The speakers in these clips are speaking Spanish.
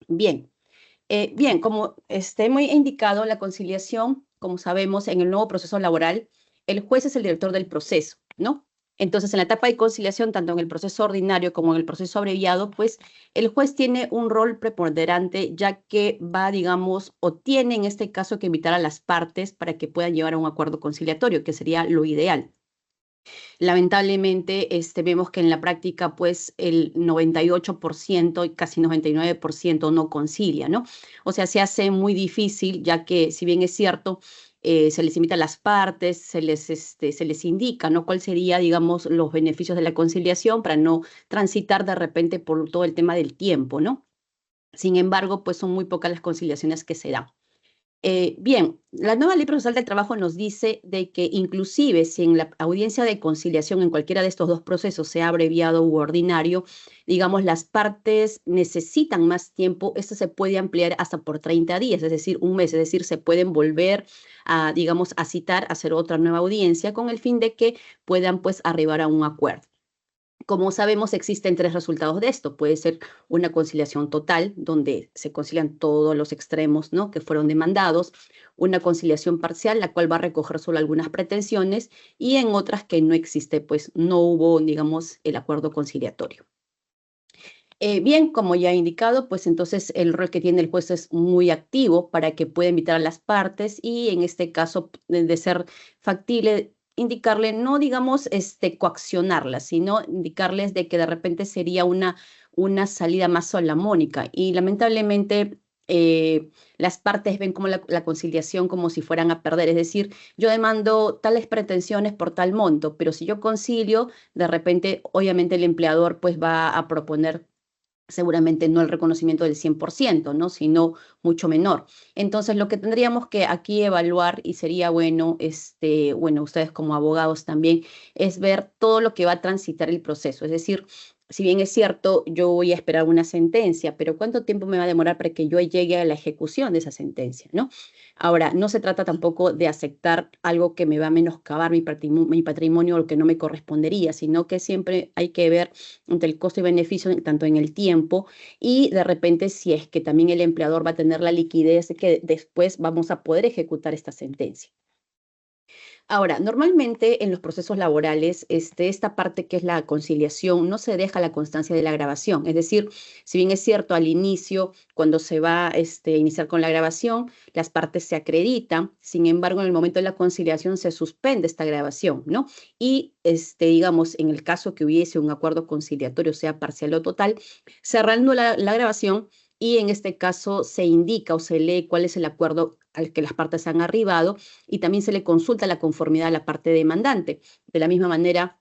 Bien, bien, como hemos indicado, la conciliación, como sabemos, en el nuevo proceso laboral, el juez es el director del proceso, ¿no? Entonces, en la etapa de conciliación, tanto en el proceso ordinario como en el proceso abreviado, pues el juez tiene un rol preponderante, ya que va, digamos, o tiene en este caso que invitar a las partes para que puedan llegar a un acuerdo conciliatorio, que sería lo ideal. Lamentablemente, vemos que en la práctica, pues, el 98% y casi 99% no concilia, ¿no? O sea, se hace muy difícil, ya que, si bien es cierto, se les invita a las partes, se les indica, ¿no? Cuál sería, digamos, los beneficios de la conciliación para no transitar de repente por todo el tema del tiempo, ¿no? Sin embargo, pues son muy pocas las conciliaciones que se dan. Bien, la nueva ley procesal del trabajo nos dice de que inclusive si en la audiencia de conciliación en cualquiera de estos dos procesos, sea abreviado u ordinario, digamos, las partes necesitan más tiempo, esto se puede ampliar hasta por 30 días, es decir, un mes, es decir, se pueden volver a, digamos, a citar, a hacer otra nueva audiencia con el fin de que puedan, pues, arribar a un acuerdo. Como sabemos, existen tres resultados de esto. Puede ser una conciliación total, donde se concilian todos los extremos, ¿no?, que fueron demandados, una conciliación parcial, la cual va a recoger solo algunas pretensiones, y en otras que no existe, pues no hubo, digamos, el acuerdo conciliatorio. Bien, como ya he indicado, pues entonces el rol que tiene el juez es muy activo para que pueda invitar a las partes y en este caso, de ser factible, indicarle, no digamos coaccionarlas, sino indicarles de que de repente sería una salida más solamónica. Y lamentablemente las partes ven como la conciliación como si fueran a perder. Es decir, yo demando tales pretensiones por tal monto, pero si yo concilio, de repente, obviamente el empleador pues va a proponer seguramente no el reconocimiento del 100%, ¿no?, sino mucho menor. Entonces, lo que tendríamos que aquí evaluar, y sería bueno, bueno, ustedes como abogados también, es ver todo lo que va a transitar el proceso. Es decir, si bien es cierto, yo voy a esperar una sentencia, pero ¿cuánto tiempo me va a demorar para que yo llegue a la ejecución de esa sentencia, ¿no? Ahora, no se trata tampoco de aceptar algo que me va a menoscabar mi patrimonio o lo que no me correspondería, sino que siempre hay que ver entre el costo y beneficio, tanto en el tiempo y de repente si es que también el empleador va a tener la liquidez de que después vamos a poder ejecutar esta sentencia. Ahora, normalmente en los procesos laborales, esta parte que es la conciliación, no se deja la constancia de la grabación. Es decir, si bien es cierto, al inicio, cuando se va a iniciar con la grabación, las partes se acreditan, sin embargo, en el momento de la conciliación se suspende esta grabación, ¿no? Y, digamos, en el caso que hubiese un acuerdo conciliatorio, sea parcial o total, cerrando la grabación y en este caso se indica o se lee cuál es el acuerdo al que las partes han arribado y también se le consulta la conformidad a la parte demandante. De la misma manera,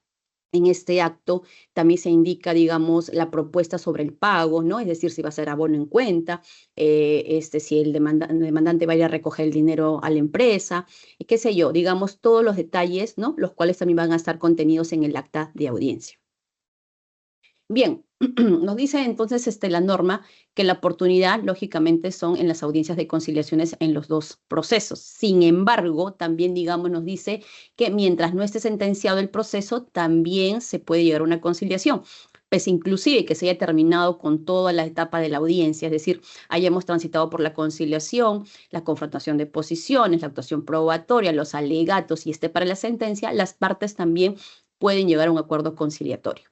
en este acto también se indica, digamos, la propuesta sobre el pago, ¿no? Es decir, si va a ser abono en cuenta, si el demandante va a ir a recoger el dinero a la empresa, y qué sé yo, digamos, todos los detalles, ¿no?, los cuales también van a estar contenidos en el acta de audiencia. Bien, nos dice entonces la norma que la oportunidad, lógicamente, son en las audiencias de conciliaciones en los dos procesos. Sin embargo, también, digamos, nos dice que mientras no esté sentenciado el proceso, también se puede llegar a una conciliación. Pues inclusive que se haya terminado con toda la etapa de la audiencia, es decir, hayamos transitado por la conciliación, la confrontación de posiciones, la actuación probatoria, los alegatos y esté para la sentencia, las partes también pueden llegar a un acuerdo conciliatorio.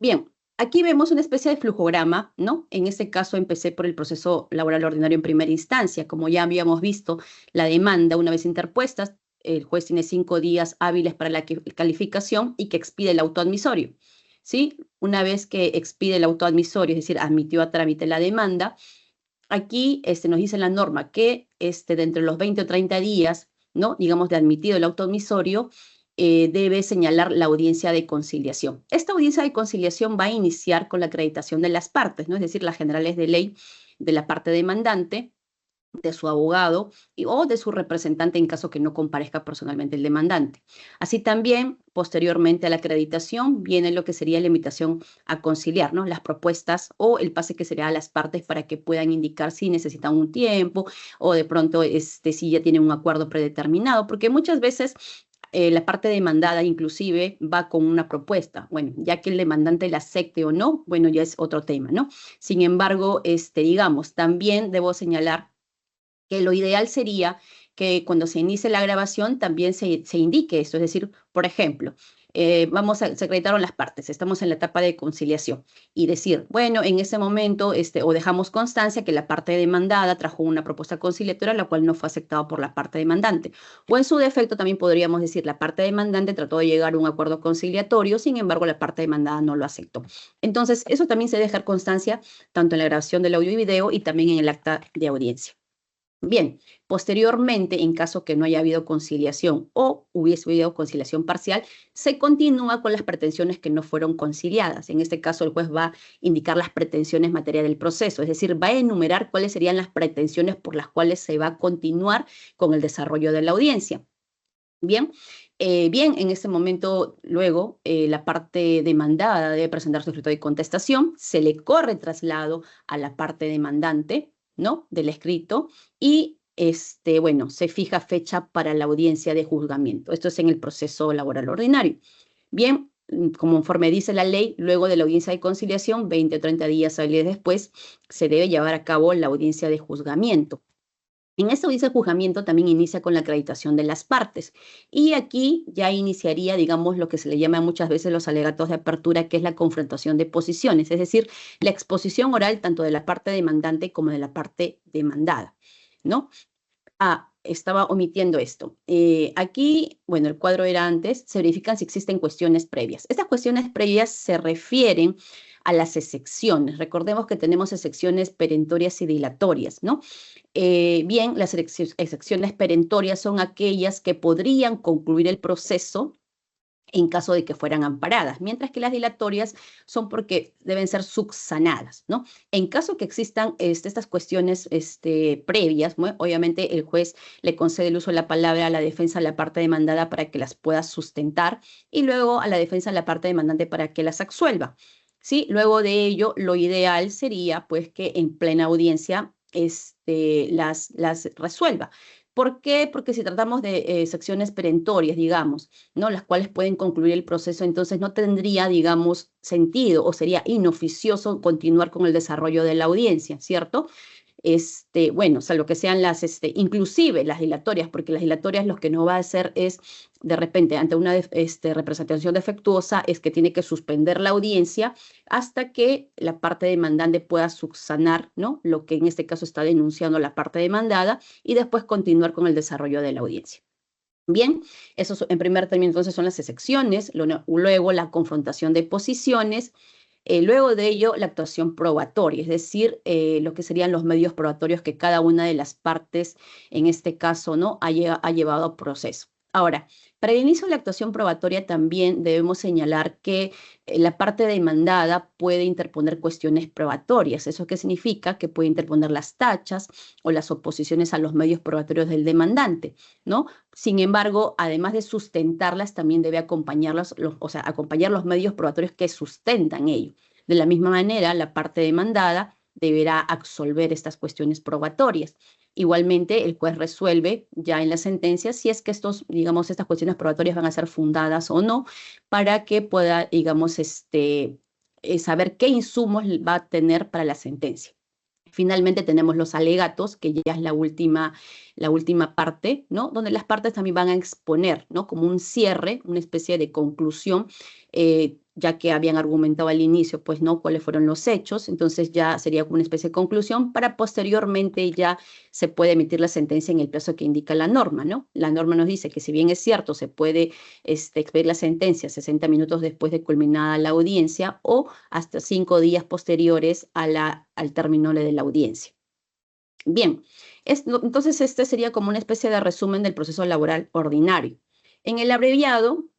Bien, aquí vemos una especie de flujograma, ¿no? En este caso empecé por el proceso laboral ordinario en primera instancia. Como ya habíamos visto, la demanda, una vez interpuesta, el juez tiene 5 días hábiles para la calificación y que expide el auto admisorio, ¿sí? Una vez que expide el auto admisorio, es decir, admitió a trámite la demanda, aquí nos dice la norma que de entre los 20 o 30 días, ¿no?, digamos, de admitido el auto admisorio, debe señalar la audiencia de conciliación. Esta audiencia de conciliación va a iniciar con la acreditación de las partes, ¿no?, es decir, las generales de ley de la parte demandante, de su abogado o de su representante en caso que no comparezca personalmente el demandante. Así también, posteriormente a la acreditación, viene lo que sería la invitación a conciliar, ¿no?, las propuestas o el pase que sería a las partes para que puedan indicar si necesitan un tiempo o de pronto si ya tienen un acuerdo predeterminado, porque muchas veces la parte demandada inclusive va con una propuesta. Bueno, ya que el demandante la acepte o no, bueno, ya es otro tema, ¿no? Sin embargo, digamos, también debo señalar que lo ideal sería que cuando se inicie la grabación también se indique esto, es decir, por ejemplo, se acreditaron las partes, estamos en la etapa de conciliación y decir, bueno, en ese momento o dejamos constancia que la parte demandada trajo una propuesta conciliatoria, la cual no fue aceptada por la parte demandante. O en su defecto también podríamos decir, la parte demandante trató de llegar a un acuerdo conciliatorio, sin embargo, la parte demandada no lo aceptó. Entonces, eso también se debe dejar constancia tanto en la grabación del audio y video y también en el acta de audiencia. Bien, posteriormente, en caso que no haya habido conciliación o hubiese habido conciliación parcial, se continúa con las pretensiones que no fueron conciliadas. En este caso, el juez va a indicar las pretensiones en materia del proceso, es decir, va a enumerar cuáles serían las pretensiones por las cuales se va a continuar con el desarrollo de la audiencia. Bien, en este momento, luego, la parte demandada debe presentar su escrito de contestación, se le corre traslado a la parte demandante, ¿no?, del escrito, y bueno, se fija fecha para la audiencia de juzgamiento. Esto es en el proceso laboral ordinario. Bien, conforme dice la ley, luego de la audiencia de conciliación, 20 o 30 días hábiles después, se debe llevar a cabo la audiencia de juzgamiento. En esta audiencia de juzgamiento también inicia con la acreditación de las partes. Y aquí ya iniciaría, digamos, lo que se le llama muchas veces los alegatos de apertura, que es la confrontación de posiciones, es decir, la exposición oral tanto de la parte demandante como de la parte demandada, ¿no? Estaba omitiendo esto. Aquí, bueno, el cuadro era antes, se verifican si existen cuestiones previas. Estas cuestiones previas se refieren a las excepciones. Recordemos que tenemos excepciones perentorias y dilatorias, ¿no? Bien, las excepciones perentorias son aquellas que podrían concluir el proceso en caso de que fueran amparadas, mientras que las dilatorias son porque deben ser subsanadas, ¿no? En caso que existan estas cuestiones previas, ¿no?, obviamente el juez le concede el uso de la palabra a la defensa de la parte demandada para que las pueda sustentar y luego a la defensa de la parte demandante para que las absuelva, ¿sí? Luego de ello, lo ideal sería, pues, que en plena audiencia las resuelva. ¿Por qué? Porque si tratamos de secciones perentorias, digamos, ¿no?, las cuales pueden concluir el proceso, entonces no tendría, digamos, sentido o sería inoficioso continuar con el desarrollo de la audiencia, ¿cierto? Bueno, salvo que sean inclusive las dilatorias, porque las dilatorias lo que no va a hacer es, de repente, ante una representación defectuosa, es que tiene que suspender la audiencia hasta que la parte demandante pueda subsanar, ¿no?, lo que en este caso está denunciando la parte demandada y después continuar con el desarrollo de la audiencia. Bien, eso en primer término entonces son las excepciones, luego la confrontación de posiciones. Luego de ello, la actuación probatoria, es decir, lo que serían los medios probatorios que cada una de las partes, en este caso, ¿no?, ha llevado a proceso. Ahora, para el inicio de la actuación probatoria también debemos señalar que la parte demandada puede interponer cuestiones probatorias. ¿Eso qué significa? Que puede interponer las tachas o las oposiciones a los medios probatorios del demandante, ¿no? Sin embargo, además de sustentarlas, también debe acompañarlas, acompañar los medios probatorios que sustentan ello. De la misma manera, la parte demandada deberá absolver estas cuestiones probatorias. Igualmente, el juez resuelve ya en la sentencia si es que estas cuestiones probatorias van a ser fundadas o no, para que pueda, digamos, saber qué insumos va a tener para la sentencia. Finalmente tenemos los alegatos, que ya es la última parte, ¿no?, donde las partes también van a exponer, ¿no?, como un cierre, una especie de conclusión, ya que habían argumentado al inicio, pues, ¿no?, cuáles fueron los hechos, entonces ya sería como una especie de conclusión para posteriormente ya se puede emitir la sentencia en el plazo que indica la norma, ¿no? La norma nos dice que si bien es cierto, se puede expedir la sentencia 60 minutos después de culminada la audiencia o hasta 5 días posteriores al término de la audiencia. Bien, entonces este sería como una especie de resumen del proceso laboral ordinario. En el abreviado,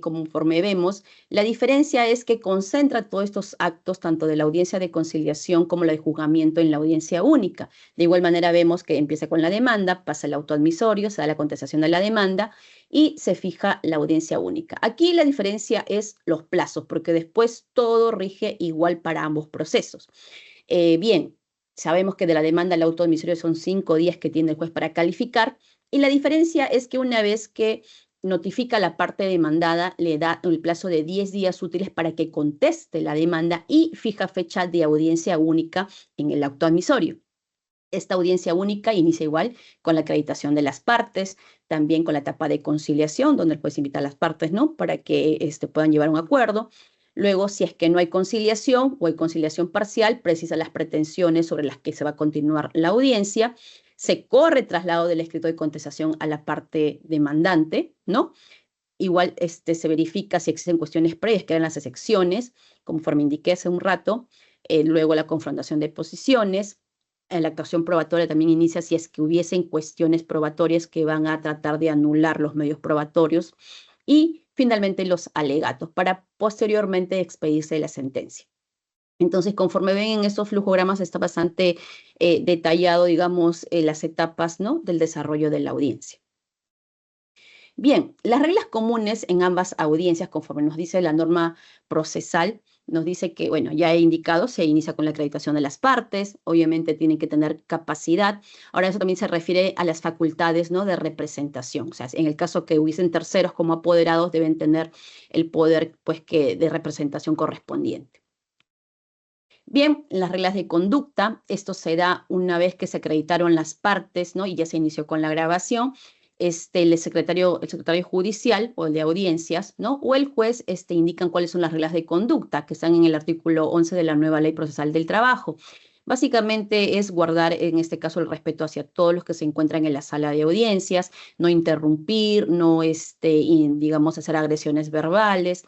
conforme vemos, la diferencia es que concentra todos estos actos, tanto de la audiencia de conciliación como la de juzgamiento, en la audiencia única. De igual manera vemos que empieza con la demanda, pasa el auto admisorio, se da la contestación de la demanda y se fija la audiencia única. Aquí la diferencia es los plazos, porque después todo rige igual para ambos procesos. Bien, sabemos que de la demanda al auto admisorio son 5 días que tiene el juez para calificar, y la diferencia es que una vez que notifica a la parte demandada, le da el plazo de 10 días útiles para que conteste la demanda y fija fecha de audiencia única en el acto admisorio. Esta audiencia única inicia igual con la acreditación de las partes, también con la etapa de conciliación, donde el juez invita a las partes, ¿no?, para que puedan llevar un acuerdo. Luego, si es que no hay conciliación o hay conciliación parcial, precisa las pretensiones sobre las que se va a continuar la audiencia. Se corre traslado del escrito de contestación a la parte demandante, ¿no? Igual se verifica si existen cuestiones previas, que eran las excepciones, conforme indiqué hace un rato. Luego la confrontación de posiciones. La actuación probatoria también inicia si es que hubiesen cuestiones probatorias que van a tratar de anular los medios probatorios. Y finalmente los alegatos, para posteriormente expedirse la sentencia. Entonces, conforme ven en estos flujogramas, está bastante detallado, digamos, las etapas, ¿no?, del desarrollo de la audiencia. Bien, las reglas comunes en ambas audiencias, conforme nos dice la norma procesal, nos dice que, bueno, ya he indicado, se inicia con la acreditación de las partes, obviamente tienen que tener capacidad. Ahora, eso también se refiere a las facultades, ¿no?, de representación. O sea, en el caso que hubiesen terceros como apoderados, deben tener el poder, pues, de representación correspondiente. Bien, las reglas de conducta, esto se da una vez que se acreditaron las partes, ¿no?, y ya se inició con la grabación. El secretario judicial o el de audiencias, ¿no?, o el juez indican cuáles son las reglas de conducta que están en el artículo 11 de la nueva Ley Procesal del Trabajo. Básicamente es guardar, en este caso, el respeto hacia todos los que se encuentran en la sala de audiencias, no interrumpir, no, digamos, hacer agresiones verbales,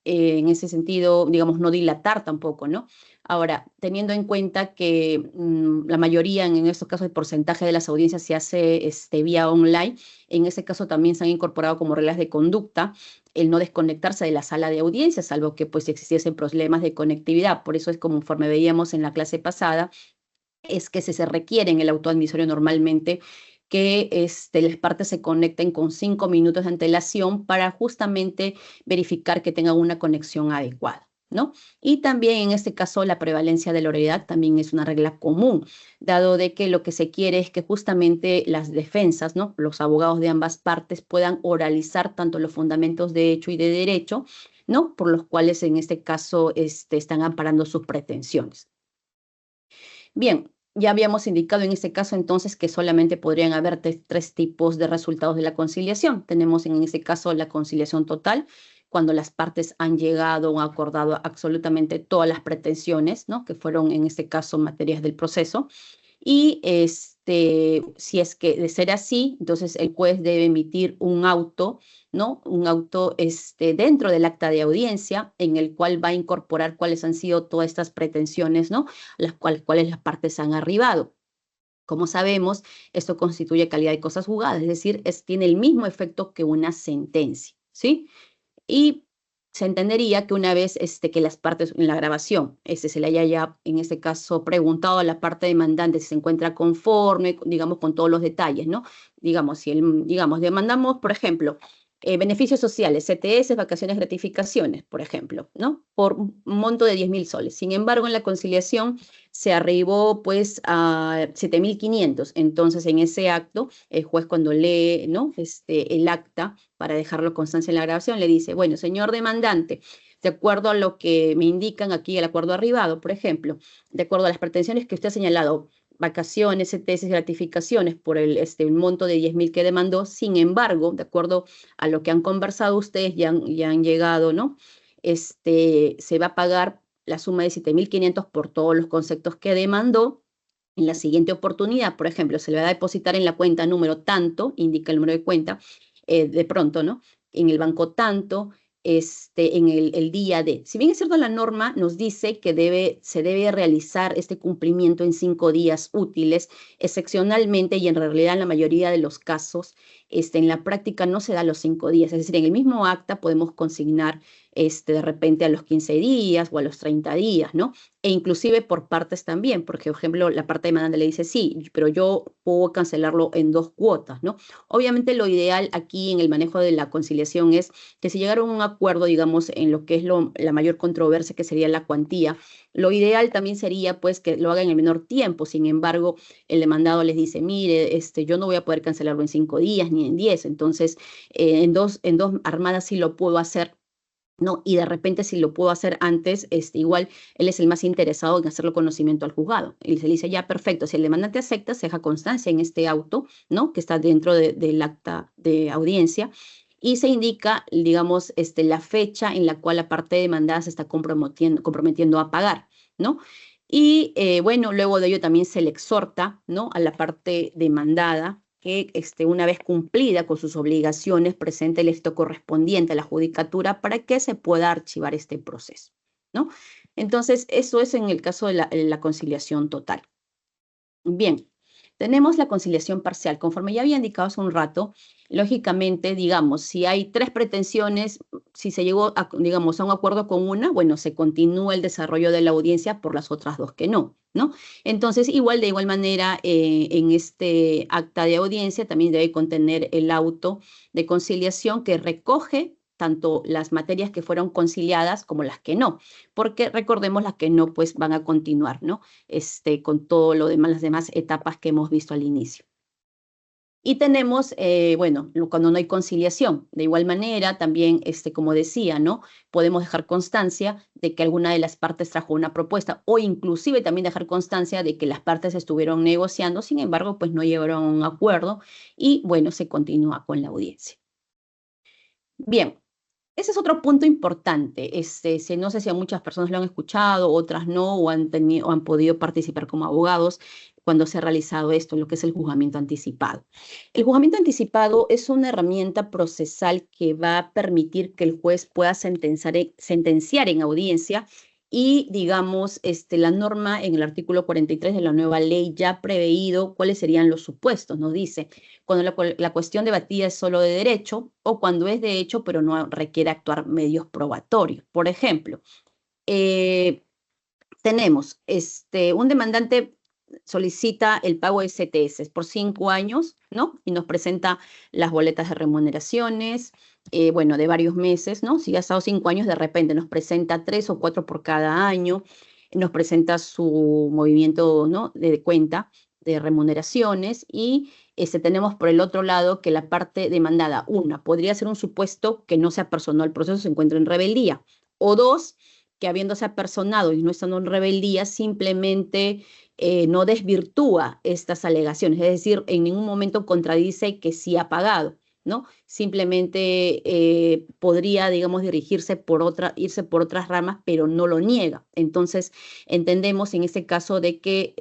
en ese sentido, digamos, no dilatar tampoco, ¿no? Ahora, teniendo en cuenta que la mayoría, en estos casos, el porcentaje de las audiencias se hace vía online, en ese caso también se han incorporado como reglas de conducta el no desconectarse de la sala de audiencias, salvo que pues existiesen problemas de conectividad. Por eso es conforme veíamos en la clase pasada, es que se requiere en el auto admisorio normalmente que las partes se conecten con 5 minutos de antelación para justamente verificar que tengan una conexión adecuada, ¿no? Y también en este caso la prevalencia de la oralidad también es una regla común, dado de que lo que se quiere es que justamente las defensas, ¿no?, los abogados de ambas partes puedan oralizar tanto los fundamentos de hecho y de derecho, ¿no?, por los cuales en este caso están amparando sus pretensiones. Bien, ya habíamos indicado en este caso entonces que solamente podrían haber tres tipos de resultados de la conciliación. Tenemos en este caso la conciliación total, cuando las partes han llegado o acordado absolutamente todas las pretensiones, ¿no?, que fueron en este caso materias del proceso. Y si es que de ser así, entonces el juez debe emitir un auto, ¿no?, un auto dentro del acta de audiencia, en el cual va a incorporar cuáles han sido todas estas pretensiones, ¿no?, las cuales las partes han arribado. Como sabemos, esto constituye calidad de cosas juzgadas, es decir, tiene el mismo efecto que una sentencia, ¿sí? Y se entendería que una vez que las partes en la grabación se le haya ya, en este caso, preguntado a la parte demandante si se encuentra conforme, digamos, con todos los detalles, ¿no? Digamos, demandamos, por ejemplo, beneficios sociales, CTS, vacaciones, gratificaciones, por ejemplo, ¿no?, por un monto de 10.000 soles. Sin embargo, en la conciliación se arribó pues a 7.500. Entonces, en ese acto, el juez, cuando lee, ¿no?, el acta para dejarlo constancia en la grabación, le dice: bueno, señor demandante, de acuerdo a lo que me indican aquí, el acuerdo arribado, por ejemplo, de acuerdo a las pretensiones que usted ha señalado, vacaciones, CTS, gratificaciones por el monto de 10.000 que demandó. Sin embargo, de acuerdo a lo que han conversado ustedes, ya han llegado, ¿no?, se va a pagar la suma de 7.500 por todos los conceptos que demandó. En la siguiente oportunidad, por ejemplo, se le va a depositar en la cuenta número tanto, indica el número de cuenta, de pronto, ¿no?, en el banco tanto, en el día de. Si bien es cierto, la norma nos dice que se debe realizar este cumplimiento en 5 días útiles, excepcionalmente y en realidad en la mayoría de los casos, en la práctica no se da los 5 días. Es decir, en el mismo acta podemos consignar de repente a los 15 días o a los 30 días, ¿no? E inclusive por partes también, porque, por ejemplo, la parte demandante le dice, sí, pero yo puedo cancelarlo en 2 cuotas, ¿no? Obviamente lo ideal aquí en el manejo de la conciliación es que si llegaron a un acuerdo, digamos, en lo que es la mayor controversia, que sería la cuantía, lo ideal también sería, pues, que lo hagan en el menor tiempo. Sin embargo, el demandado les dice, mire, yo no voy a poder cancelarlo en 5 días ni en 10, entonces en dos armadas sí lo puedo hacer, ¿no? Y de repente si lo puedo hacer antes, igual él es el más interesado en hacerlo conocimiento al juzgado. Y se le dice, ya, perfecto, si el demandante acepta, se deja constancia en este auto, ¿no? Que está dentro del acta de audiencia, y se indica, digamos, la fecha en la cual la parte demandada se está comprometiendo a pagar, ¿no? Y bueno, luego de ello también se le exhorta, ¿no? A la parte demandada que una vez cumplida con sus obligaciones presente el éxito correspondiente a la judicatura para que se pueda archivar este proceso, ¿no? Entonces, eso es en el caso de la conciliación total. Bien, tenemos la conciliación parcial. Conforme ya había indicado hace un rato, lógicamente, digamos, si hay 3 pretensiones, si se llegó a, digamos, a un acuerdo con una, bueno, se continúa el desarrollo de la audiencia por las otras 2 que no, ¿no? Entonces, de igual manera, en este acta de audiencia también debe contener el auto de conciliación que recoge tanto las materias que fueron conciliadas como las que no, porque recordemos las que no, pues van a continuar, ¿no? Con todo lo demás, las demás etapas que hemos visto al inicio. Y tenemos, bueno, cuando no hay conciliación. De igual manera, también, como decía, ¿no? Podemos dejar constancia de que alguna de las partes trajo una propuesta o inclusive también dejar constancia de que las partes estuvieron negociando, sin embargo, pues no llegaron a un acuerdo y, bueno, se continúa con la audiencia. Bien, ese es otro punto importante. No sé si a muchas personas lo han escuchado, otras no, o han podido participar como abogados cuando se ha realizado esto, lo que es el juzgamiento anticipado. El juzgamiento anticipado es una herramienta procesal que va a permitir que el juez pueda sentenciar en audiencia y, digamos, la norma en el artículo 43 de la nueva ley ya ha preveído cuáles serían los supuestos. Nos dice cuando la cuestión debatida es solo de derecho o cuando es de hecho, pero no requiere actuar medios probatorios. Por ejemplo, tenemos un demandante solicita el pago de CTS por 5 años, ¿no? Y nos presenta las boletas de remuneraciones, bueno, de varios meses, ¿no? Si ha estado 5 años, de repente nos presenta 3 o 4 por cada año, nos presenta su movimiento, ¿no? De cuenta de remuneraciones y tenemos por el otro lado que la parte demandada, una, podría ser un supuesto que no sea personal, el proceso se encuentra en rebeldía, o 2, que habiéndose apersonado y no estando en rebeldía, simplemente no desvirtúa estas alegaciones, es decir, en ningún momento contradice que sí ha pagado, ¿no? Simplemente podría, digamos, irse por otras ramas, pero no lo niega. Entonces, entendemos en este caso de que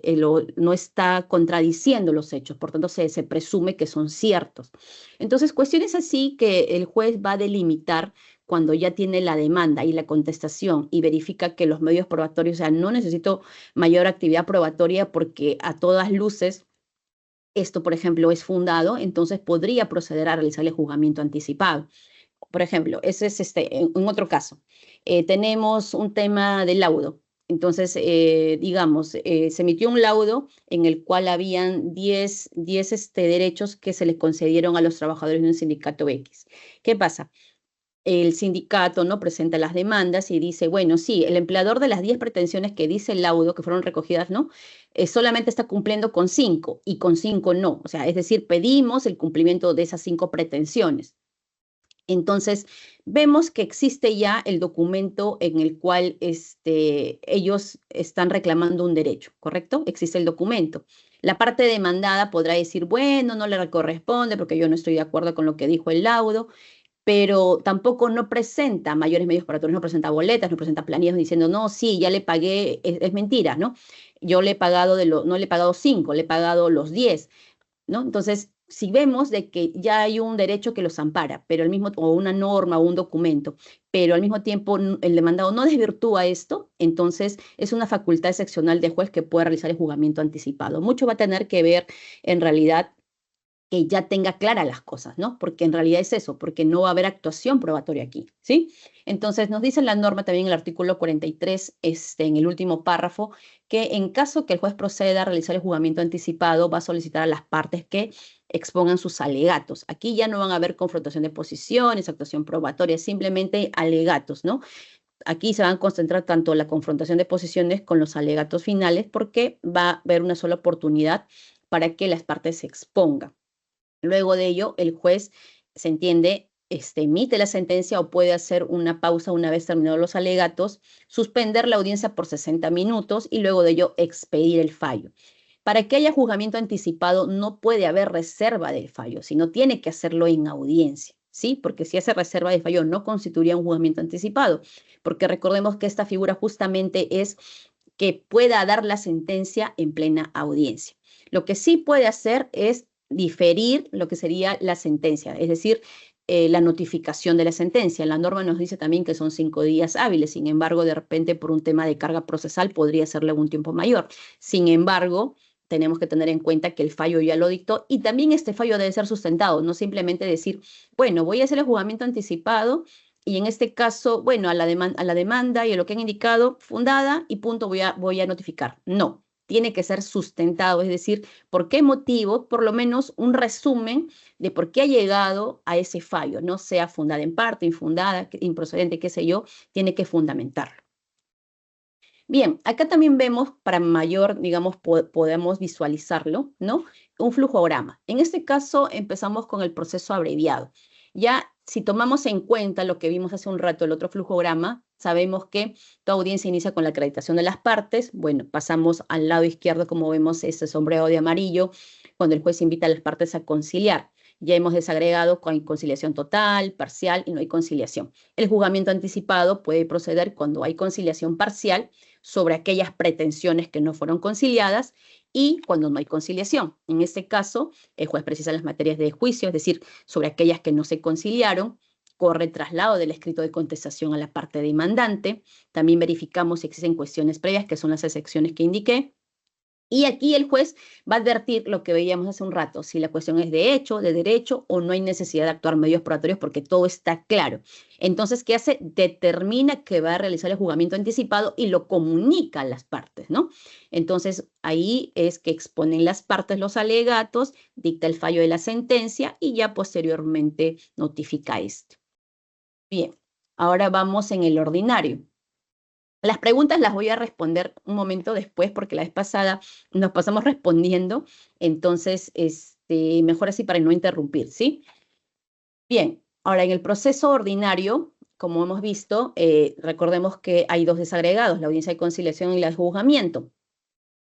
no está contradiciendo los hechos, por tanto, se presume que son ciertos. Entonces, cuestiones así que el juez va a delimitar cuando ya tiene la demanda y la contestación y verifica que los medios probatorios, o sea, no necesito mayor actividad probatoria porque a todas luces esto, por ejemplo, es fundado, entonces podría proceder a realizar el juzgamiento anticipado. Por ejemplo, ese es en otro caso. Tenemos un tema de laudo. Entonces, digamos, se emitió un laudo en el cual habían 10 derechos que se les concedieron a los trabajadores de un sindicato X. ¿Qué pasa? El sindicato no presenta las demandas y dice, bueno, sí, el empleador de las 10 pretensiones que dice el laudo, que fueron recogidas, ¿no? Solamente está cumpliendo con 5 y con 5 no. O sea, es decir, pedimos el cumplimiento de esas 5 pretensiones. Entonces, vemos que existe ya el documento en el cual ellos están reclamando un derecho, ¿correcto? Existe el documento. La parte demandada podrá decir, bueno, no le corresponde porque yo no estoy de acuerdo con lo que dijo el laudo, pero tampoco no presenta mayores medios probatorios, no presenta boletas, no presenta planillas diciendo, no, sí, ya le pagué, es mentira, ¿no? Yo le he pagado, no le he pagado 5, le he pagado los 10, ¿no? Entonces, si vemos de que ya hay un derecho que los ampara, pero o una norma o un documento, pero al mismo tiempo el demandado no desvirtúa esto, entonces es una facultad excepcional de juez que puede realizar el juzgamiento anticipado. Mucho va a tener que ver, en realidad, que ya tenga claras las cosas, ¿no? Porque en realidad es eso, porque no va a haber actuación probatoria aquí, ¿sí? Entonces nos dice la norma también en el artículo 43, en el último párrafo, que en caso que el juez proceda a realizar el juzgamiento anticipado, va a solicitar a las partes que expongan sus alegatos. Aquí ya no van a haber confrontación de posiciones, actuación probatoria, simplemente alegatos, ¿no? Aquí se van a concentrar tanto la confrontación de posiciones con los alegatos finales, porque va a haber una sola oportunidad para que las partes se expongan. Luego de ello, el juez, se entiende, emite la sentencia o puede hacer una pausa una vez terminados los alegatos, suspender la audiencia por 60 minutos y luego de ello expedir el fallo. Para que haya juzgamiento anticipado no puede haber reserva del fallo, sino tiene que hacerlo en audiencia, ¿sí? Porque si hace reserva del fallo no constituiría un juzgamiento anticipado, porque recordemos que esta figura justamente es que pueda dar la sentencia en plena audiencia. Lo que sí puede hacer es diferir lo que sería la sentencia, es decir, la notificación de la sentencia. La norma nos dice también que son 5 días hábiles, sin embargo, de repente por un tema de carga procesal podría serle un tiempo mayor. Sin embargo, tenemos que tener en cuenta que el fallo ya lo dictó y también este fallo debe ser sustentado, no simplemente decir, bueno, voy a hacer el juzgamiento anticipado y en este caso, bueno, a la demanda y a lo que han indicado, fundada y punto, voy a notificar. No, tiene que ser sustentado, es decir, por qué motivo, por lo menos un resumen de por qué ha llegado a ese fallo, no sea fundada en parte, infundada, improcedente, qué sé yo, tiene que fundamentarlo. Bien, acá también vemos, para mayor, digamos, podemos visualizarlo, ¿no? Un flujograma. En este caso empezamos con el proceso abreviado. Ya si tomamos en cuenta lo que vimos hace un rato, el otro flujograma, sabemos que toda audiencia inicia con la acreditación de las partes. Bueno, pasamos al lado izquierdo, como vemos ese sombreado de amarillo, cuando el juez invita a las partes a conciliar. Ya hemos desagregado con conciliación total, parcial y no hay conciliación. El juzgamiento anticipado puede proceder cuando hay conciliación parcial sobre aquellas pretensiones que no fueron conciliadas y cuando no hay conciliación. En este caso, el juez precisa las materias de juicio, es decir, sobre aquellas que no se conciliaron, corre traslado del escrito de contestación a la parte demandante. También verificamos si existen cuestiones previas, que son las excepciones que indiqué. Y aquí el juez va a advertir lo que veíamos hace un rato, si la cuestión es de hecho, de derecho o no hay necesidad de actuar medios probatorios porque todo está claro. Entonces, ¿qué hace? Determina que va a realizar el juzgamiento anticipado y lo comunica a las partes, ¿no? Entonces, ahí es que exponen las partes los alegatos, dicta el fallo de la sentencia y ya posteriormente notifica este. Bien, ahora vamos en el ordinario. Las preguntas las voy a responder un momento después porque la vez pasada nos pasamos respondiendo, entonces mejor así para no interrumpir, ¿sí? Bien, ahora en el proceso ordinario, como hemos visto, recordemos que hay dos desagregados, la audiencia de conciliación y la de juzgamiento.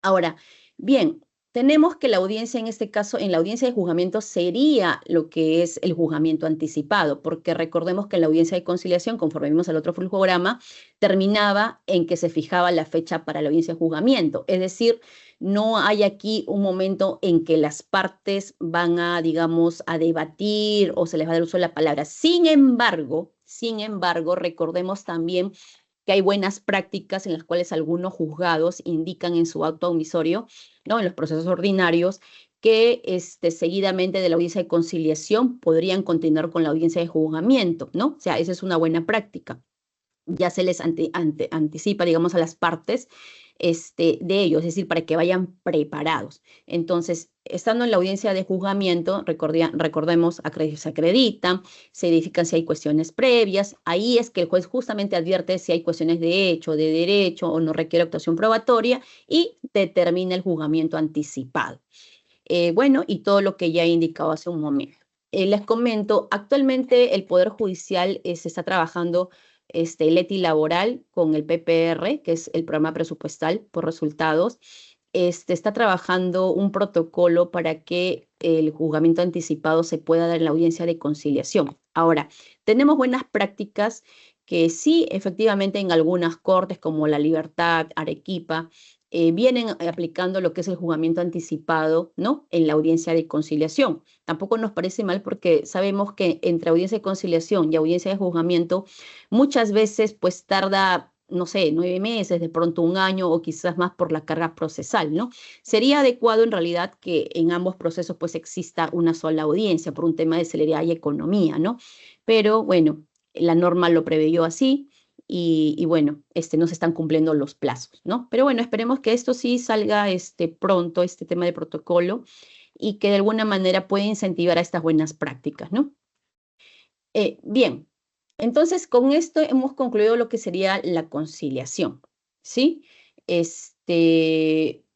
Ahora, bien, tenemos que la audiencia, en este caso, en la audiencia de juzgamiento sería lo que es el juzgamiento anticipado, porque recordemos que en la audiencia de conciliación, conforme vimos al otro flujograma, terminaba en que se fijaba la fecha para la audiencia de juzgamiento. Es decir, no hay aquí un momento en que las partes van a, digamos, a debatir o se les va a dar uso de la palabra. Sin embargo, recordemos también que hay buenas prácticas en las cuales algunos juzgados indican en su acto omisorio, ¿no? En los procesos ordinarios, que seguidamente de la audiencia de conciliación podrían continuar con la audiencia de juzgamiento, ¿no? O sea, esa es una buena práctica. Ya se les anticipa, digamos, a las partes de ellos, es decir, para que vayan preparados. Entonces, estando en la audiencia de juzgamiento, recordemos, se acreditan, se verifican si hay cuestiones previas, ahí es que el juez justamente advierte si hay cuestiones de hecho, de derecho o no requiere actuación probatoria y determina el juzgamiento anticipado. Bueno, y todo lo que ya he indicado hace un momento. Les comento, actualmente el Poder Judicial se está trabajando el ETI laboral con el PPR, que es el programa presupuestal por resultados. Está trabajando un protocolo para que el juzgamiento anticipado se pueda dar en la audiencia de conciliación. Ahora, tenemos buenas prácticas que sí, efectivamente, en algunas cortes como La Libertad, Arequipa, vienen aplicando lo que es el juzgamiento anticipado, ¿no? En la audiencia de conciliación. Tampoco nos parece mal porque sabemos que entre audiencia de conciliación y audiencia de juzgamiento muchas veces pues tarda no sé, 9 meses, de pronto un año o quizás más por la carga procesal, ¿no? Sería adecuado en realidad que en ambos procesos pues exista una sola audiencia por un tema de celeridad y economía, ¿no? Pero bueno, la norma lo preveyó así y bueno, no se están cumpliendo los plazos, ¿no? Pero bueno, esperemos que esto sí salga pronto, este tema de protocolo, y que de alguna manera pueda incentivar a estas buenas prácticas, ¿no? Bien, entonces con esto hemos concluido lo que sería la conciliación, ¿sí?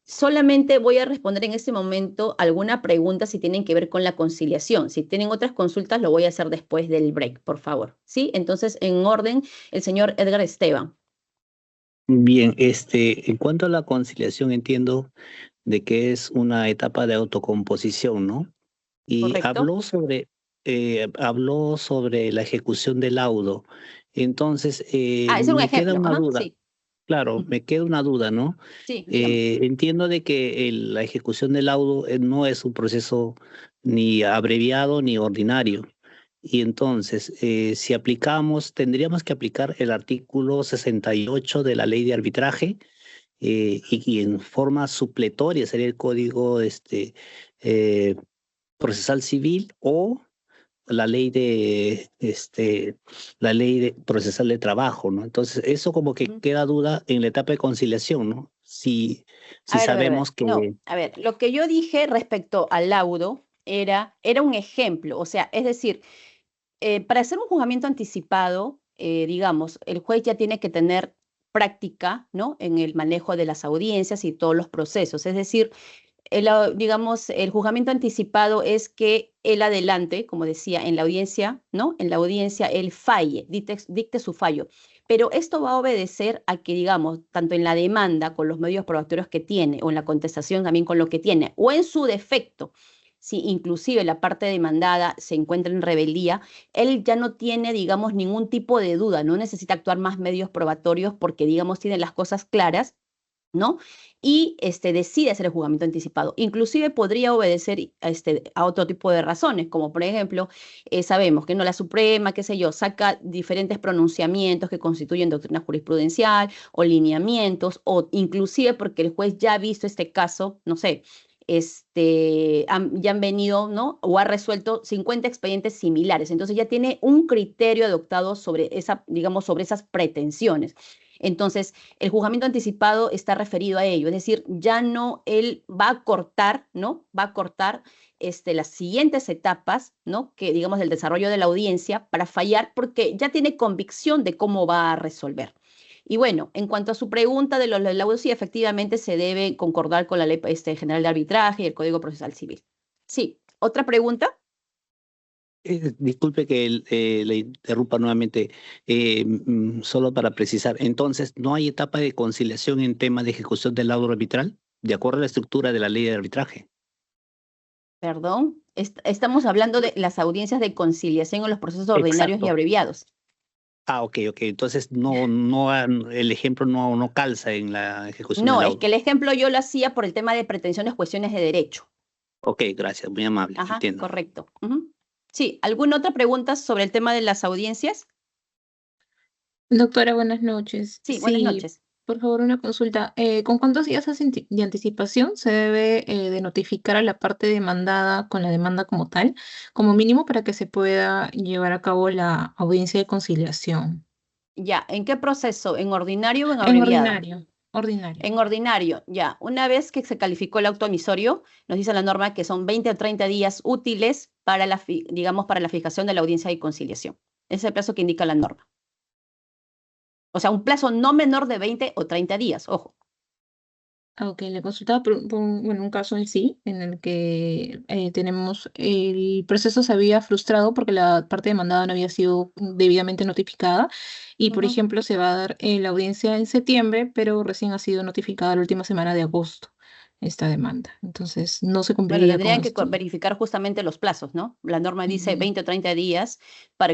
Solamente voy a responder en este momento alguna pregunta si tienen que ver con la conciliación. Si tienen otras consultas, lo voy a hacer después del break, por favor, ¿sí? Entonces, en orden, el señor Edgar Esteban. Bien, en cuanto a la conciliación, entiendo de que es una etapa de autocomposición, ¿no? Y ¿Correcto? habló sobre la ejecución del laudo. Entonces, Ah, ese es un me queda ejemplo. una Ajá, duda. sí. Claro, Ujú. me queda una duda, ¿no? Sí, dígame. Entiendo de que la ejecución del laudo no es un proceso ni abreviado ni ordinario. Y entonces, si aplicamos, tendríamos que aplicar el artículo 68 de la ley de arbitraje, y en forma supletoria sería el código eh, procesal civil, o la ley la ley de procesal de trabajo, ¿no? Entonces, eso como que Ujú. queda duda en la etapa de conciliación, ¿no? Si A ver. sabemos No, que, a ver, lo que yo dije respecto al laudo era un ejemplo. O sea, es decir, para hacer un juzgamiento anticipado, digamos, el juez ya tiene que tener práctica, ¿no? En el manejo de las audiencias y todos los procesos. Es decir, digamos, el juzgamiento anticipado es que él adelante, como decía, en la audiencia, ¿no? En la audiencia él falle, dicte su fallo. Pero esto va a obedecer a que, digamos, tanto en la demanda con los medios probatorios que tiene, o en la contestación también con lo que tiene, o en su defecto, si inclusive la parte demandada se encuentra en rebeldía, él ya no tiene, digamos, ningún tipo de duda, no necesita actuar más medios probatorios porque, digamos, tiene las cosas claras, ¿no? Y decide hacer el juzgamiento anticipado. Inclusive podría obedecer a otro tipo de razones, como por ejemplo, sabemos que no la Suprema, qué sé yo, saca diferentes pronunciamientos que constituyen doctrina jurisprudencial o lineamientos, o inclusive porque el juez ya ha visto este caso, no sé, ya han venido, ¿no? O ha resuelto 50 expedientes similares. Entonces ya tiene un criterio adoptado sobre digamos, sobre esas pretensiones. Entonces, el juzgamiento anticipado está referido a ello, es decir, ya no él va a cortar, ¿no? Va a cortar las siguientes etapas, ¿no? Que digamos del desarrollo de la audiencia para fallar porque ya tiene convicción de cómo va a resolver. Y bueno, en cuanto a su pregunta de los laudos, sí, efectivamente se debe concordar con la ley general de arbitraje y el Código Procesal Civil. Sí, ¿otra pregunta? disculpe que le interrumpa nuevamente, solo para precisar, entonces, ¿no hay etapa de conciliación en tema de ejecución del laudo arbitral, de acuerdo a la estructura de la ley de arbitraje? Perdón, estamos hablando de las audiencias de conciliación en los procesos ordinarios y Exacto. abreviados. Ah, ok, ok. Entonces no, el ejemplo no calza en la ejecución del No, es que laudo. el ejemplo yo lo hacía por el tema de pretensiones, cuestiones de derecho. Ok, gracias, muy amable, Ajá, entiendo. correcto. Ujú. Sí, ¿alguna otra pregunta sobre el tema de las audiencias? Doctora, buenas noches. Sí, buenas Sí, noches. por favor, una consulta. ¿Con cuántos días de anticipación se debe de notificar a la parte demandada con la demanda como tal, como mínimo para que se pueda llevar a cabo la audiencia de conciliación? Ya, ¿en qué proceso? ¿En ordinario o en En abreviado? ordinario, ordinario. En ordinario, ya. Una vez que se calificó el auto emisorio, nos dice la norma que son 20 o 30 días útiles para digamos, para la fijación de la audiencia de conciliación. Ese es el plazo que indica la norma. O sea, un plazo no menor de 20 o 30 días, ojo. Ok, le consultaba bueno, un caso en sí, en el que el proceso se había frustrado porque la parte demandada no había sido debidamente notificada y, por Ujú. ejemplo, se va a dar la audiencia en septiembre, pero recién ha sido notificada la última semana de agosto esta demanda. Entonces, no se Bueno, cumpliría con tendrían que esto. verificar justamente los plazos, ¿no? La norma dice Ujú. 20 o 30 días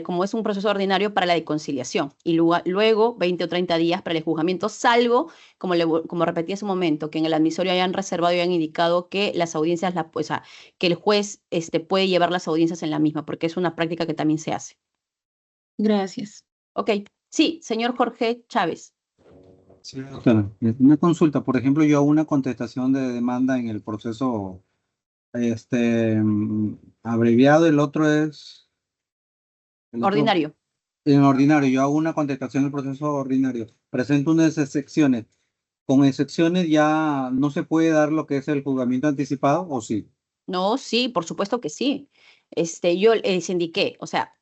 como es un proceso ordinario para la de conciliación y luego 20 o 30 días para el juzgamiento, salvo, como repetí hace un momento, que en el admisorio hayan reservado y hayan indicado que las audiencias, o sea, que el juez puede llevar las audiencias en la misma, porque es una práctica que también se hace. Gracias. Ok, sí, señor Jorge Chávez. Sí, doctora. Una consulta, por ejemplo, yo hago una contestación de demanda en el proceso abreviado, el otro Ordinario. en ordinario. Yo hago una contestación en el proceso ordinario. Presento unas excepciones. Con excepciones ya no se puede dar lo que es el juzgamiento anticipado, ¿o sí? No, sí, por supuesto que sí. Yo les indiqué, o sea,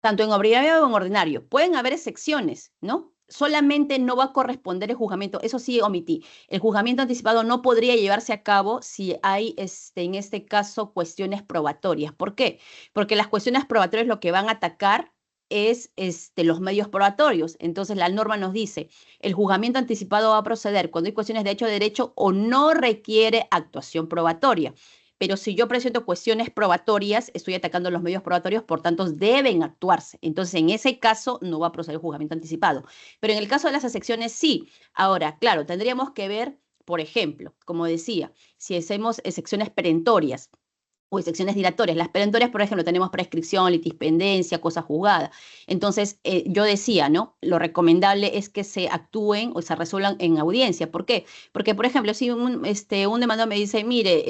tanto en ordinario como en ordinario, pueden haber excepciones, ¿no? Solamente no va a corresponder el juzgamiento, eso sí omití. El juzgamiento anticipado no podría llevarse a cabo si hay, en este caso, cuestiones probatorias. ¿Por qué? Porque las cuestiones probatorias lo que van a atacar es los medios probatorios. Entonces, la norma nos dice, el juzgamiento anticipado va a proceder cuando hay cuestiones de hecho derecho o no requiere actuación probatoria. Pero si yo presento cuestiones probatorias, estoy atacando los medios probatorios, por tanto, deben actuarse. Entonces, en ese caso, no va a proceder el juzgamiento anticipado. Pero en el caso de las excepciones, sí. Ahora, claro, tendríamos que ver, por ejemplo, como decía, si hacemos excepciones perentorias o excepciones dilatorias. Las perentorias, por ejemplo, tenemos prescripción, litispendencia, cosa juzgada. Entonces, yo decía, ¿no? Lo recomendable es que se actúen o se resuelvan en audiencia. ¿Por qué? Porque, por ejemplo, si un demandado me dice, mire,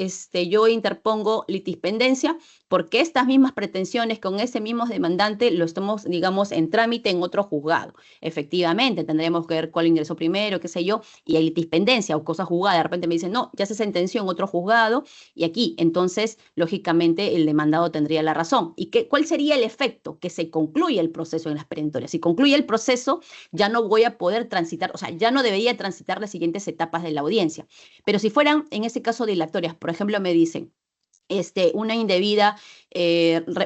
yo interpongo litispendencia porque estas mismas pretensiones con ese mismo demandante lo estamos, digamos, en trámite en otro juzgado. Efectivamente, tendremos que ver cuál ingresó primero, qué sé yo, y hay litispendencia o cosa juzgada. De repente me dicen, no, ya se sentenció en otro juzgado y aquí. Entonces, lógicamente, el demandado tendría la razón. ¿Y cuál sería el efecto? Que se concluya el proceso en las perentorias. Si concluye el proceso, ya no voy a poder transitar, o sea, ya no debería transitar las siguientes etapas de la audiencia. Pero si fueran, en ese caso, dilatorias, por ejemplo, me dicen, una indebida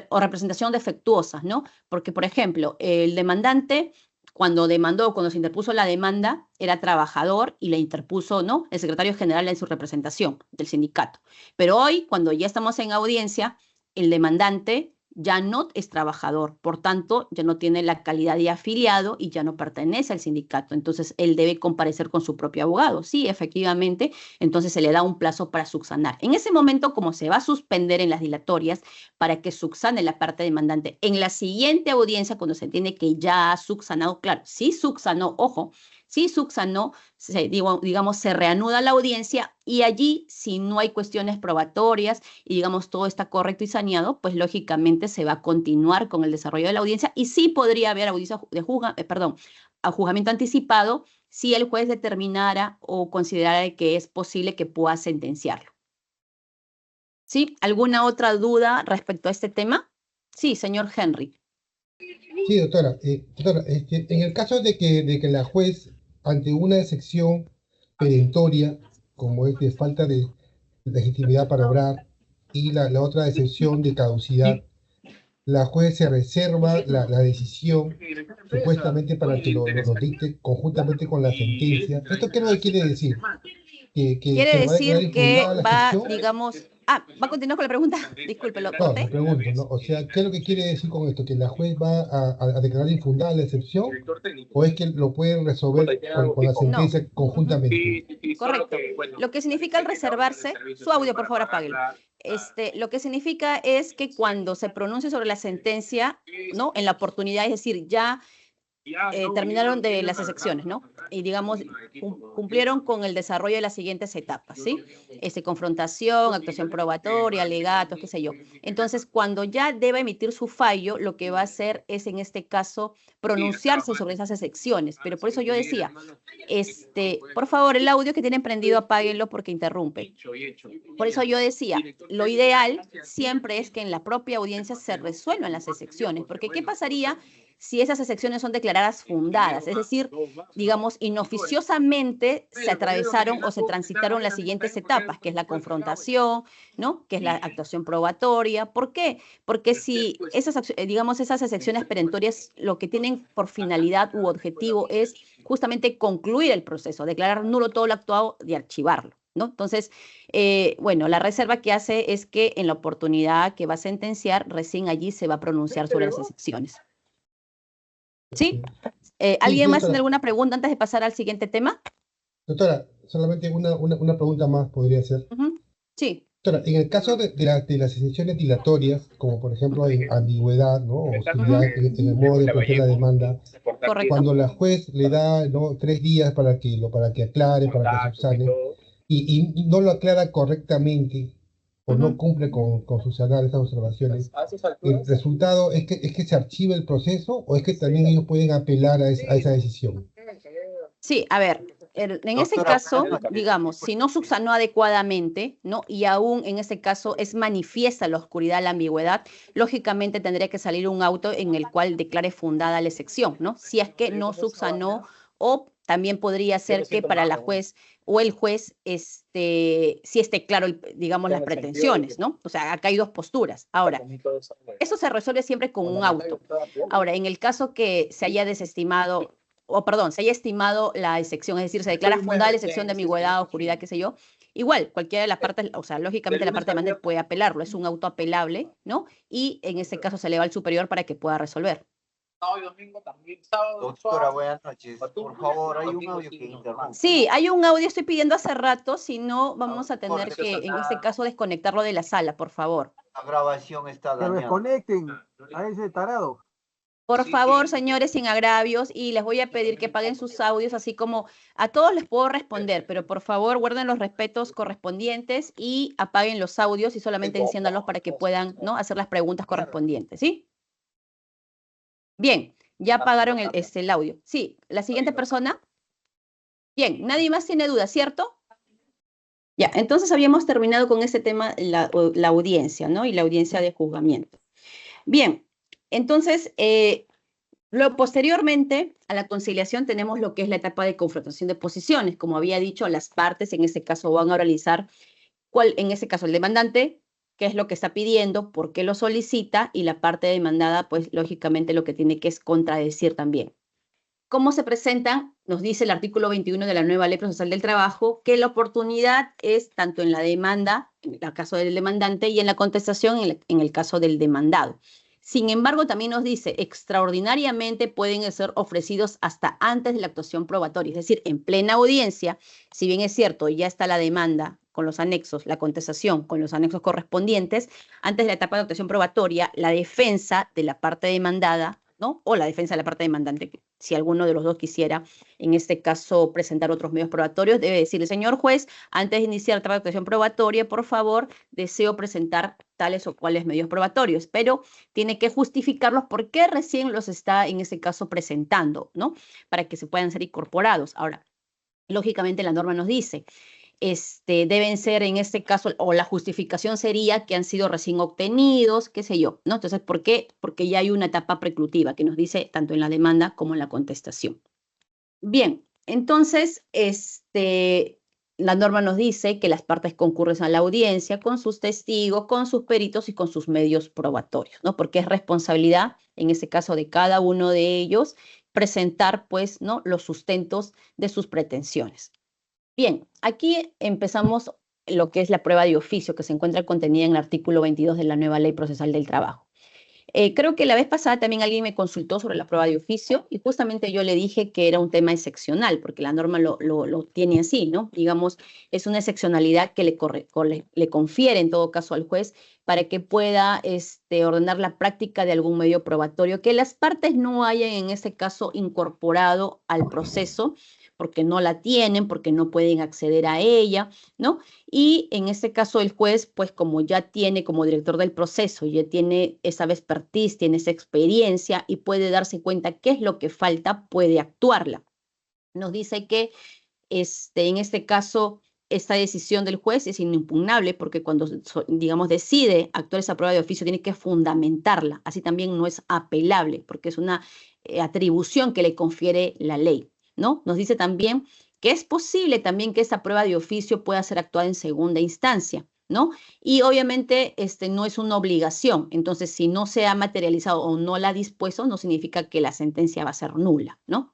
o representación defectuosa, ¿no? Porque, por ejemplo, el demandante, cuando se interpuso la demanda, era trabajador y la interpuso, ¿no? El secretario general en su representación del sindicato. Pero hoy, cuando ya estamos en audiencia, el demandante ya no es trabajador, por tanto, ya no tiene la calidad de afiliado y ya no pertenece al sindicato. Entonces, él debe comparecer con su propio abogado. Sí, efectivamente, entonces se le da un plazo para subsanar. En ese momento, como se va a suspender en las dilatorias para que subsane la parte demandante, en la siguiente audiencia, cuando se entiende que ya ha subsanado, claro, sí subsanó, ojo, sí subsanó, digamos, se reanuda la audiencia y allí, si no hay cuestiones probatorias y, digamos, todo está correcto y saneado, pues lógicamente se va a continuar con el desarrollo de la audiencia y sí podría haber audiencia a juzgamiento anticipado si el juez determinara o considerara que es posible que pueda sentenciarlo. ¿Sí? ¿Alguna otra duda respecto a este tema? Sí, señor Henry. Sí, doctora. Doctora, en el caso de que la juez, ante una excepción perentoria, como es de falta de legitimidad para obrar, y la otra excepción de caducidad, la juez se reserva la decisión supuestamente para que lo dicte conjuntamente con la sentencia. ¿Esto qué es lo que quiere decir? Quiere Que va a declarar decir que infundada la va, excepción. digamos... Ah, ¿va a continuar con la pregunta? Disculpe, ¿lo No, me corté? pregunto, ¿no? O sea, ¿qué es lo que quiere decir con esto? ¿Que la juez va a declarar infundada la excepción? ¿O es que lo pueden resolver con la No. sentencia conjuntamente? Correcto. Lo que significa el reservarse, su audio, por favor, apáguelo. Lo que significa es que cuando se pronuncie sobre la sentencia, ¿no? En la oportunidad, es decir, ya terminaron de las excepciones, ¿no? Y digamos, cumplieron con el desarrollo de las siguientes etapas, ¿sí? Confrontación, actuación probatoria, alegatos, qué sé yo. Entonces, cuando ya deba emitir su fallo, lo que va a hacer es, en este caso, pronunciarse sobre esas excepciones. Pero por eso yo decía, por favor, el audio que tienen prendido, apáguenlo porque interrumpe. Por eso yo decía, lo ideal siempre es que en la propia audiencia se resuelvan las excepciones, porque ¿qué pasaría si esas excepciones son declaradas fundadas? Es decir, digamos, inoficiosamente se atravesaron o se transitaron las siguientes etapas, que es la confrontación, ¿no? Que es la actuación probatoria. ¿Por qué? Porque si digamos, esas excepciones perentorias lo que tienen por finalidad u objetivo es justamente concluir el proceso, declarar nulo todo lo actuado y archivarlo, ¿no? Entonces, bueno, la reserva que hace es que en la oportunidad que va a sentenciar, recién allí se va a pronunciar sobre las excepciones. ¿Sí? ¿Alguien más tiene alguna pregunta antes de pasar al siguiente tema? Doctora, solamente una pregunta más podría ser. Sí. Doctora, en el caso de las excepciones dilatorias, como por ejemplo en ambigüedad, ¿no? O hostilidad en el modo de proceder la demanda, Correcto. cuando la juez le da, ¿no?, 3 días para que aclare, para que subsane, y no lo aclara correctamente o no cumple con subsanar esas observaciones, ¿el resultado es que se archiva el proceso o es que también ellos pueden apelar a esa decisión? Sí, a ver, en ese Doctora, caso, digamos, si no subsanó adecuadamente, ¿no? Y aún en ese caso es manifiesta la oscuridad, la ambigüedad, lógicamente tendría que salir un auto en el cual declare fundada la excepción, ¿no? Si es que no subsanó, o también podría ser que para la juez o el juez sí esté claro, digamos, las pretensiones, ¿no? O sea, acá hay dos posturas. Ahora, eso se resuelve siempre con un auto. Ahora, en el caso que se haya desestimado, o perdón, se haya estimado la excepción, es decir, se declara fundada la excepción de ambigüedad, oscuridad, qué sé yo, igual, cualquiera de las partes, o sea, lógicamente la parte demandante puede apelarlo, es un auto apelable, ¿no? Y en ese caso se eleva al superior para que pueda resolver. Doctora, buenas noches. Por favor, hay un audio que interrumpe. Sí, hay un audio, estoy pidiendo hace rato, si no, vamos a tener que, en este caso, desconectarlo de la sala, por favor. La grabación está Que dañada. desconecten a ese tarado. Por favor, señores, sin agravios, y les voy a pedir que paguen sus audios, así como a todos les puedo responder, pero por favor guarden los respetos correspondientes y apaguen los audios y solamente enciéndanlos para que puedan, ¿no?, hacer las preguntas correspondientes, ¿sí? Bien, ya apagaron el audio. Sí, la siguiente persona. Bien, nadie más tiene dudas, ¿cierto? Ya, entonces habíamos terminado con este tema, la audiencia, ¿no? Y la audiencia de juzgamiento. Bien, entonces, posteriormente a la conciliación tenemos lo que es la etapa de confrontación de posiciones. Como había dicho, las partes en este caso van a analizar cuál, en este caso el demandante, qué es lo que está pidiendo, por qué lo solicita, y la parte demandada, pues lógicamente lo que tiene que es contradecir también. ¿Cómo se presentan? Nos dice el artículo 21 de la nueva Ley Procesal del Trabajo que la oportunidad es tanto en la demanda, en el caso del demandante, y en la contestación en el caso del demandado. Sin embargo, también nos dice, extraordinariamente pueden ser ofrecidos hasta antes de la actuación probatoria, es decir, en plena audiencia, si bien es cierto, ya está la demanda con los anexos, la contestación con los anexos correspondientes, antes de la etapa de actuación probatoria, la defensa de la parte demandada, ¿no?, o la defensa de la parte demandante, si alguno de los dos quisiera, en este caso, presentar otros medios probatorios, debe decirle, señor juez, antes de iniciar la etapa de actuación probatoria, por favor, deseo presentar tales o cuales medios probatorios, pero tiene que justificarlos por qué recién los está, en este caso, presentando, ¿no?, para que se puedan ser incorporados. Ahora, lógicamente la norma nos dice, deben ser en este caso, o la justificación sería que han sido recién obtenidos, qué sé yo, ¿no? Entonces, ¿por qué? Porque ya hay una etapa preclusiva que nos dice tanto en la demanda como en la contestación. Bien, entonces, la norma nos dice que las partes concurren a la audiencia con sus testigos, con sus peritos y con sus medios probatorios, ¿no? Porque es responsabilidad, en este caso, de cada uno de ellos presentar, pues, ¿no?, los sustentos de sus pretensiones. Bien, aquí empezamos lo que es la prueba de oficio que se encuentra contenida en el artículo 22 de la nueva Ley Procesal del Trabajo. Creo que la vez pasada también alguien me consultó sobre la prueba de oficio y justamente yo le dije que era un tema excepcional porque la norma lo tiene así, ¿no? Digamos, es una excepcionalidad que le confiere en todo caso al juez para que pueda ordenar la práctica de algún medio probatorio que las partes no hayan en ese caso incorporado al proceso porque no la tienen, porque no pueden acceder a ella, ¿no? Y en este caso el juez, pues como ya tiene como director del proceso, ya tiene esa expertise, tiene esa experiencia y puede darse cuenta qué es lo que falta, puede actuarla. Nos dice que en este caso esta decisión del juez es inimpugnable porque cuando, digamos, decide actuar esa prueba de oficio tiene que fundamentarla. Así también no es apelable porque es una atribución que le confiere la ley, ¿no? Nos dice también que es posible también que esa prueba de oficio pueda ser actuada en segunda instancia, ¿no? Y obviamente no es una obligación. Entonces, si no se ha materializado o no la ha dispuesto, no significa que la sentencia va a ser nula, ¿no?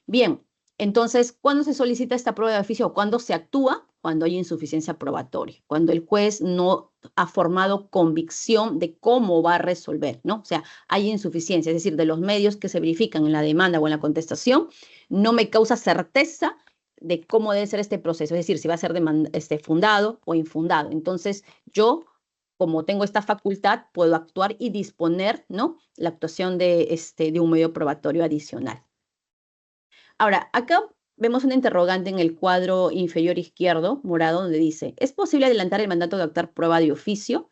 Bien, entonces, ¿cuándo se solicita esta prueba de oficio o cuándo se actúa? Cuando hay insuficiencia probatoria, cuando el juez no ha formado convicción de cómo va a resolver, ¿no? O sea, hay insuficiencia, es decir, de los medios que se verifican en la demanda o en la contestación, no me causa certeza de cómo debe ser este proceso, es decir, si va a ser fundado o infundado. Entonces, yo, como tengo esta facultad, puedo actuar y disponer, ¿no?, la actuación de un medio probatorio adicional. Ahora, acá vemos una interrogante en el cuadro inferior izquierdo, morado, donde dice, ¿es posible adelantar el mandato de actuar prueba de oficio?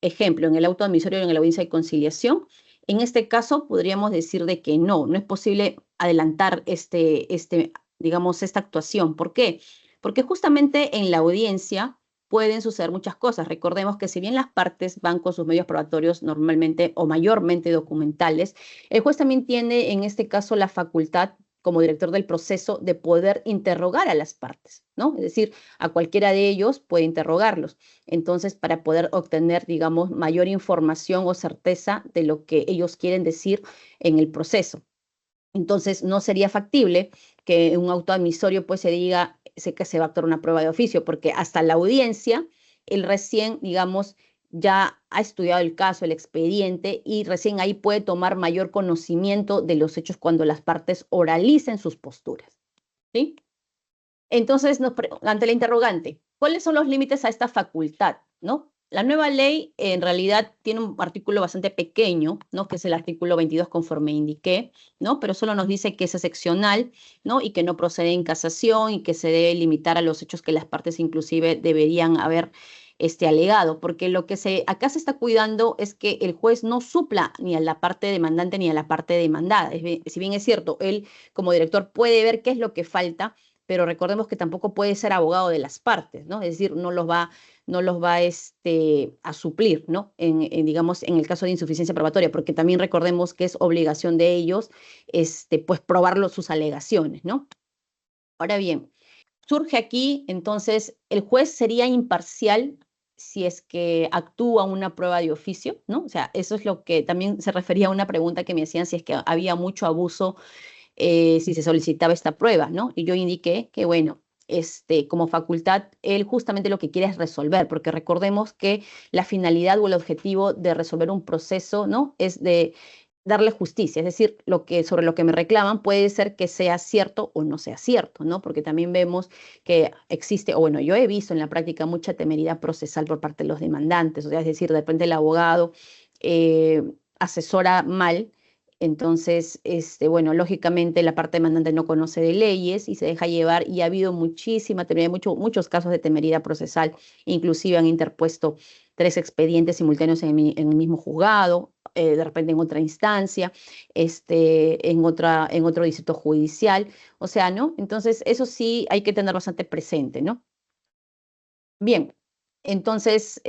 Ejemplo, en el auto admisorio o en la audiencia de conciliación. En este caso, podríamos decir de que no es posible adelantar digamos, esta actuación. ¿Por qué? Porque justamente en la audiencia pueden suceder muchas cosas. Recordemos que si bien las partes van con sus medios probatorios normalmente o mayormente documentales, el juez también tiene en este caso la facultad como director del proceso de poder interrogar a las partes, ¿no? Es decir, a cualquiera de ellos puede interrogarlos. Entonces, para poder obtener, digamos, mayor información o certeza de lo que ellos quieren decir en el proceso. Entonces, no sería factible que en un auto admisorio pues se diga que se va a actuar una prueba de oficio, porque hasta la audiencia, él recién, digamos, ya ha estudiado el caso, el expediente, y recién ahí puede tomar mayor conocimiento de los hechos cuando las partes oralicen sus posturas, ¿sí? Entonces, ante la interrogante, ¿cuáles son los límites a esta facultad, no? La nueva ley en realidad tiene un artículo bastante pequeño, ¿no?, que es el artículo 22 conforme indiqué, ¿no?, pero solo nos dice que es excepcional, ¿no?, y que no procede en casación y que se debe limitar a los hechos que las partes inclusive deberían haber alegado, porque lo que acá se está cuidando es que el juez no supla ni a la parte demandante ni a la parte demandada. Si bien es cierto, él como director puede ver qué es lo que falta, pero recordemos que tampoco puede ser abogado de las partes, ¿no? Es decir, no los va a suplir, ¿no? Digamos, en el caso de insuficiencia probatoria, porque también recordemos que es obligación de ellos, pues, probar sus alegaciones, ¿no? Ahora bien, surge aquí, entonces, el juez sería imparcial si es que actúa una prueba de oficio, ¿no? O sea, eso es lo que también se refería a una pregunta que me hacían, si es que había mucho abuso si se solicitaba esta prueba, ¿no? Y yo indiqué que, bueno, como facultad, él justamente lo que quiere es resolver, porque recordemos que la finalidad o el objetivo de resolver un proceso, ¿no?, es de darle justicia, es decir, sobre lo que me reclaman puede ser que sea cierto o no sea cierto, ¿no? Porque también vemos que existe, o bueno, yo he visto en la práctica mucha temeridad procesal por parte de los demandantes, o sea, es decir, de repente el abogado asesora mal. Entonces, bueno, lógicamente la parte demandante no conoce de leyes y se deja llevar, y ha habido muchísima temeridad, muchos casos de temeridad procesal, inclusive han interpuesto 3 expedientes simultáneos en el mismo juzgado, de repente en otra instancia, en otro distrito judicial, o sea, ¿no? Entonces, eso sí hay que tener bastante presente, ¿no? Bien. Entonces,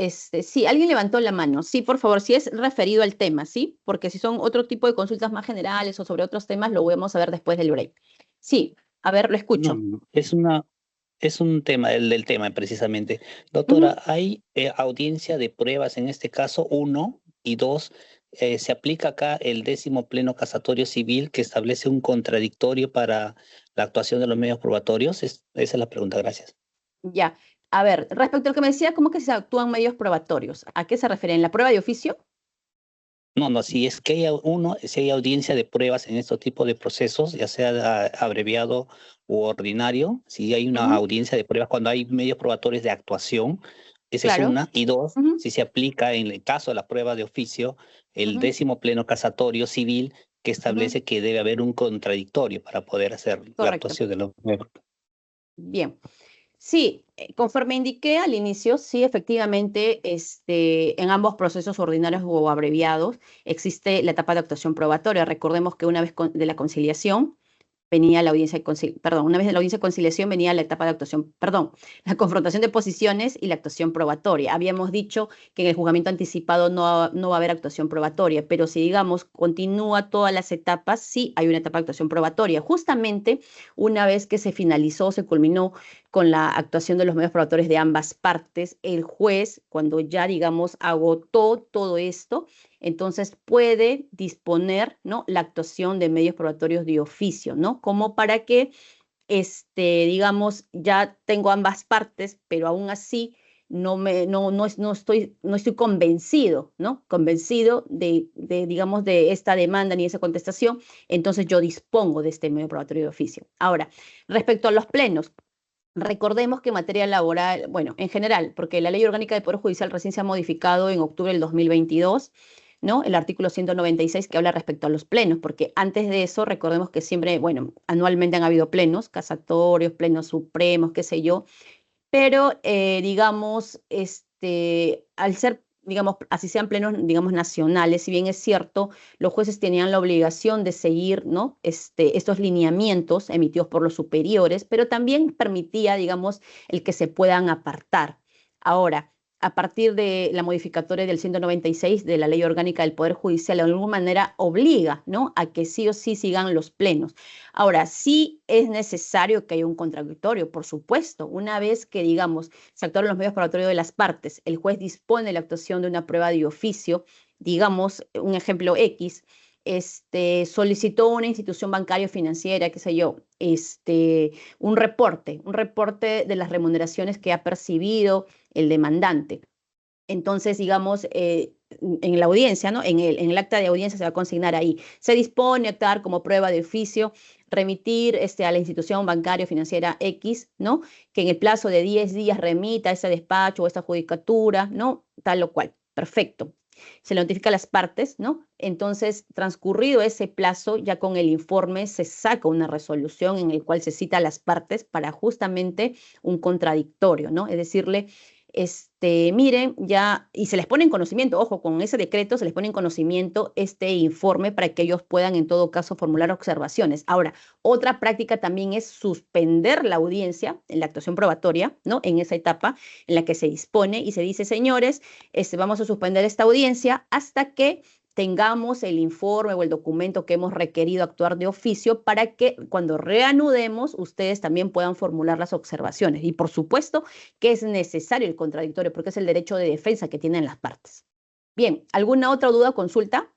sí, alguien levantó la mano. Sí, por favor, si es referido al tema, ¿sí? Porque si son otro tipo de consultas más generales o sobre otros temas, lo vamos a ver después del break. Sí, a ver, lo escucho. No, es un tema, el del tema precisamente. Doctora, ¿hay audiencia de pruebas en este caso? 1, y 2, ¿se aplica acá el 10º pleno casatorio civil que establece un contradictorio para la actuación de los medios probatorios? Esa es la pregunta, gracias. Ya. A ver, respecto a lo que me decía, ¿cómo que se actúan medios probatorios? ¿A qué se refiere? ¿En la prueba de oficio? No, si es que si hay audiencia de pruebas en estos tipos de procesos, ya sea abreviado u ordinario, si hay una audiencia de pruebas cuando hay medios probatorios de actuación, esa es una. Y 2, si se aplica en el caso de la prueba de oficio, el 10º pleno casatorio civil que establece que debe haber un contradictorio para poder hacer la actuación de los medios. Bien. Sí, conforme indiqué al inicio, sí, efectivamente, en ambos procesos ordinarios o abreviados existe la etapa de actuación probatoria. Recordemos que una vez de la conciliación venía la audiencia de una vez de la audiencia de conciliación venía la etapa de actuación, la confrontación de posiciones y la actuación probatoria. Habíamos dicho que en el juzgamiento anticipado no va a haber actuación probatoria, pero si, digamos, continúa todas las etapas, sí hay una etapa de actuación probatoria. Justamente una vez que se finalizó, se culminó con la actuación de los medios probatorios de ambas partes, el juez, cuando ya, digamos, agotó todo esto, entonces puede disponer, ¿no?, la actuación de medios probatorios de oficio, ¿no? Como para que, digamos, ya tengo ambas partes, pero aún así no estoy convencido, ¿no? Convencido digamos, de esta demanda ni esa contestación, entonces yo dispongo de este medio probatorio de oficio. Ahora, respecto a los plenos, recordemos que en materia laboral, bueno, en general, porque la Ley Orgánica del Poder Judicial recién se ha modificado en octubre del 2022, ¿no? El artículo 196 que habla respecto a los plenos, porque antes de eso, recordemos que siempre, bueno, anualmente han habido plenos, casatorios, plenos supremos, qué sé yo, pero digamos, al ser, digamos, así sean plenos, digamos, nacionales, si bien es cierto, los jueces tenían la obligación de seguir, ¿no? Estos lineamientos emitidos por los superiores, pero también permitía, digamos, el que se puedan apartar. Ahora, a partir de la modificatoria del 196 de la Ley Orgánica del Poder Judicial, de alguna manera obliga, ¿no?, a que sí o sí sigan los plenos. Ahora, sí es necesario que haya un contradictorio, por supuesto. Una vez que, digamos, se actuaron los medios probatorios de las partes, el juez dispone la actuación de una prueba de oficio, digamos, un ejemplo X, solicitó una institución bancaria o financiera, qué sé yo, un reporte de las remuneraciones que ha percibido el demandante. Entonces, digamos, en la audiencia, ¿no? En el acta de audiencia se va a consignar ahí. Se dispone a actuar como prueba de oficio, remitir a la institución bancaria o financiera X, ¿no? Que en el plazo de 10 días remita ese despacho o esta judicatura, ¿no? Tal o cual. Perfecto. Se le notifica a las partes, ¿no? Entonces, transcurrido ese plazo, ya con el informe se saca una resolución en el cual se cita a las partes para justamente un contradictorio, ¿no? Es decirle, miren, ya, y se les pone en conocimiento, ojo, con ese decreto se les pone en conocimiento este informe para que ellos puedan en todo caso formular observaciones. Ahora, otra práctica también es suspender la audiencia en la actuación probatoria, ¿no? En esa etapa en la que se dispone y se dice, señores, vamos a suspender esta audiencia hasta que tengamos el informe o el documento que hemos requerido actuar de oficio para que cuando reanudemos ustedes también puedan formular las observaciones. Y por supuesto que es necesario el contradictorio porque es el derecho de defensa que tienen las partes. Bien, ¿alguna otra duda o consulta?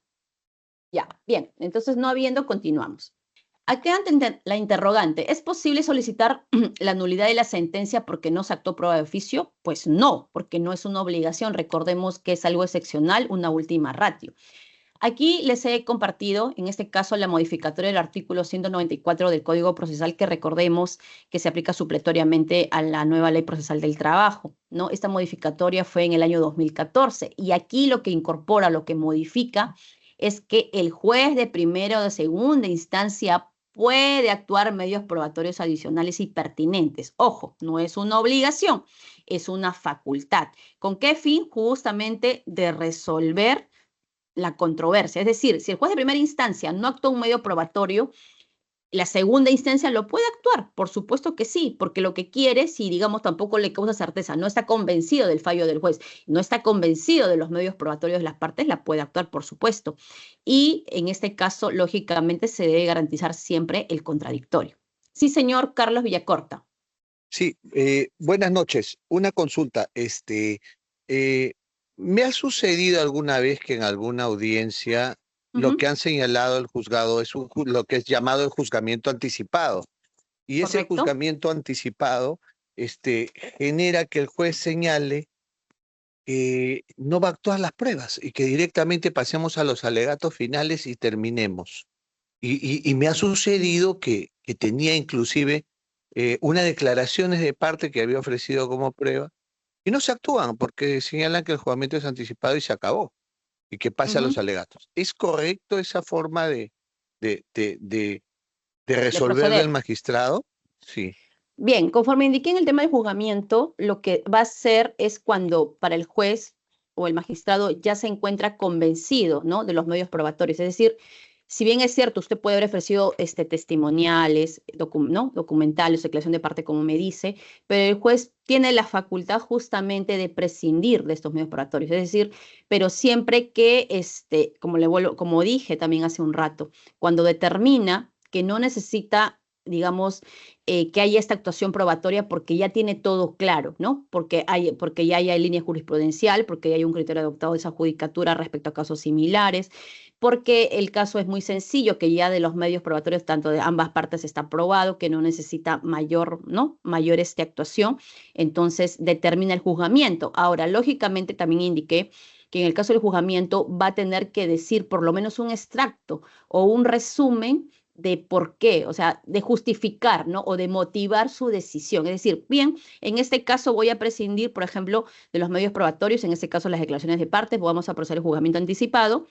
Ya, bien, entonces no habiendo, continuamos. Aquí ante la interrogante, ¿es posible solicitar la nulidad de la sentencia porque no se actuó prueba de oficio? Pues no, porque no es una obligación. Recordemos que es algo excepcional, una última ratio. Aquí les he compartido, en este caso, la modificatoria del artículo 194 del Código Procesal, que recordemos que se aplica supletoriamente a la nueva Ley Procesal del Trabajo, ¿no? Esta modificatoria fue en el año 2014 y aquí lo que incorpora, lo que modifica, es que el juez de primera o de segunda instancia puede actuar medios probatorios adicionales y pertinentes. Ojo, no es una obligación, es una facultad. ¿Con qué fin? Justamente de resolver la controversia. Es decir, si el juez de primera instancia no actuó un medio probatorio, la segunda instancia lo puede actuar, por supuesto que sí, porque lo que quiere, si digamos tampoco le causa certeza, no está convencido del fallo del juez, no está convencido de los medios probatorios de las partes, la puede actuar, por supuesto. Y en este caso, lógicamente, se debe garantizar siempre el contradictorio. Sí, señor Carlos Villacorta. Sí, buenas noches. Una consulta. ¿Me ha sucedido alguna vez que en alguna audiencia lo que han señalado el juzgado es lo que es llamado el juzgamiento anticipado? Y ese Correcto. juzgamiento anticipado genera que el juez señale que no va a actuar las pruebas y que directamente pasemos a los alegatos finales y terminemos? Y me ha sucedido que tenía inclusive unas declaraciones de parte que había ofrecido como prueba y no se actúan porque señalan que el juzgamiento es anticipado y se acabó y que pase a los alegatos. ¿Es correcto esa forma de resolver del proceder. magistrado? Sí. Bien, conforme indiqué en el tema del juzgamiento, lo que va a hacer es cuando para el juez o el magistrado ya se encuentra convencido, ¿no?, de los medios probatorios. Es decir, si bien es cierto, usted puede haber ofrecido testimoniales, ¿no?, documentales, declaración de parte, como me dice, pero el juez tiene la facultad justamente de prescindir de estos medios probatorios. Es decir, pero siempre que, como dije también hace un rato, cuando determina que no necesita digamos, que haya esta actuación probatoria porque ya tiene todo claro, ¿no? Porque ya hay línea jurisprudencial, porque ya hay un criterio adoptado de esa judicatura respecto a casos similares, porque el caso es muy sencillo, que ya de los medios probatorios, tanto de ambas partes está probado, que no necesita mayor actuación, entonces determina el juzgamiento. Ahora, lógicamente también indiqué que en el caso del juzgamiento va a tener que decir por lo menos un extracto o un resumen de por qué, o sea, de justificar, ¿no? O de motivar su decisión. Es decir, bien, en este caso voy a prescindir, por ejemplo, de los medios probatorios, en este caso las declaraciones de partes, vamos a proceder al juzgamiento anticipado,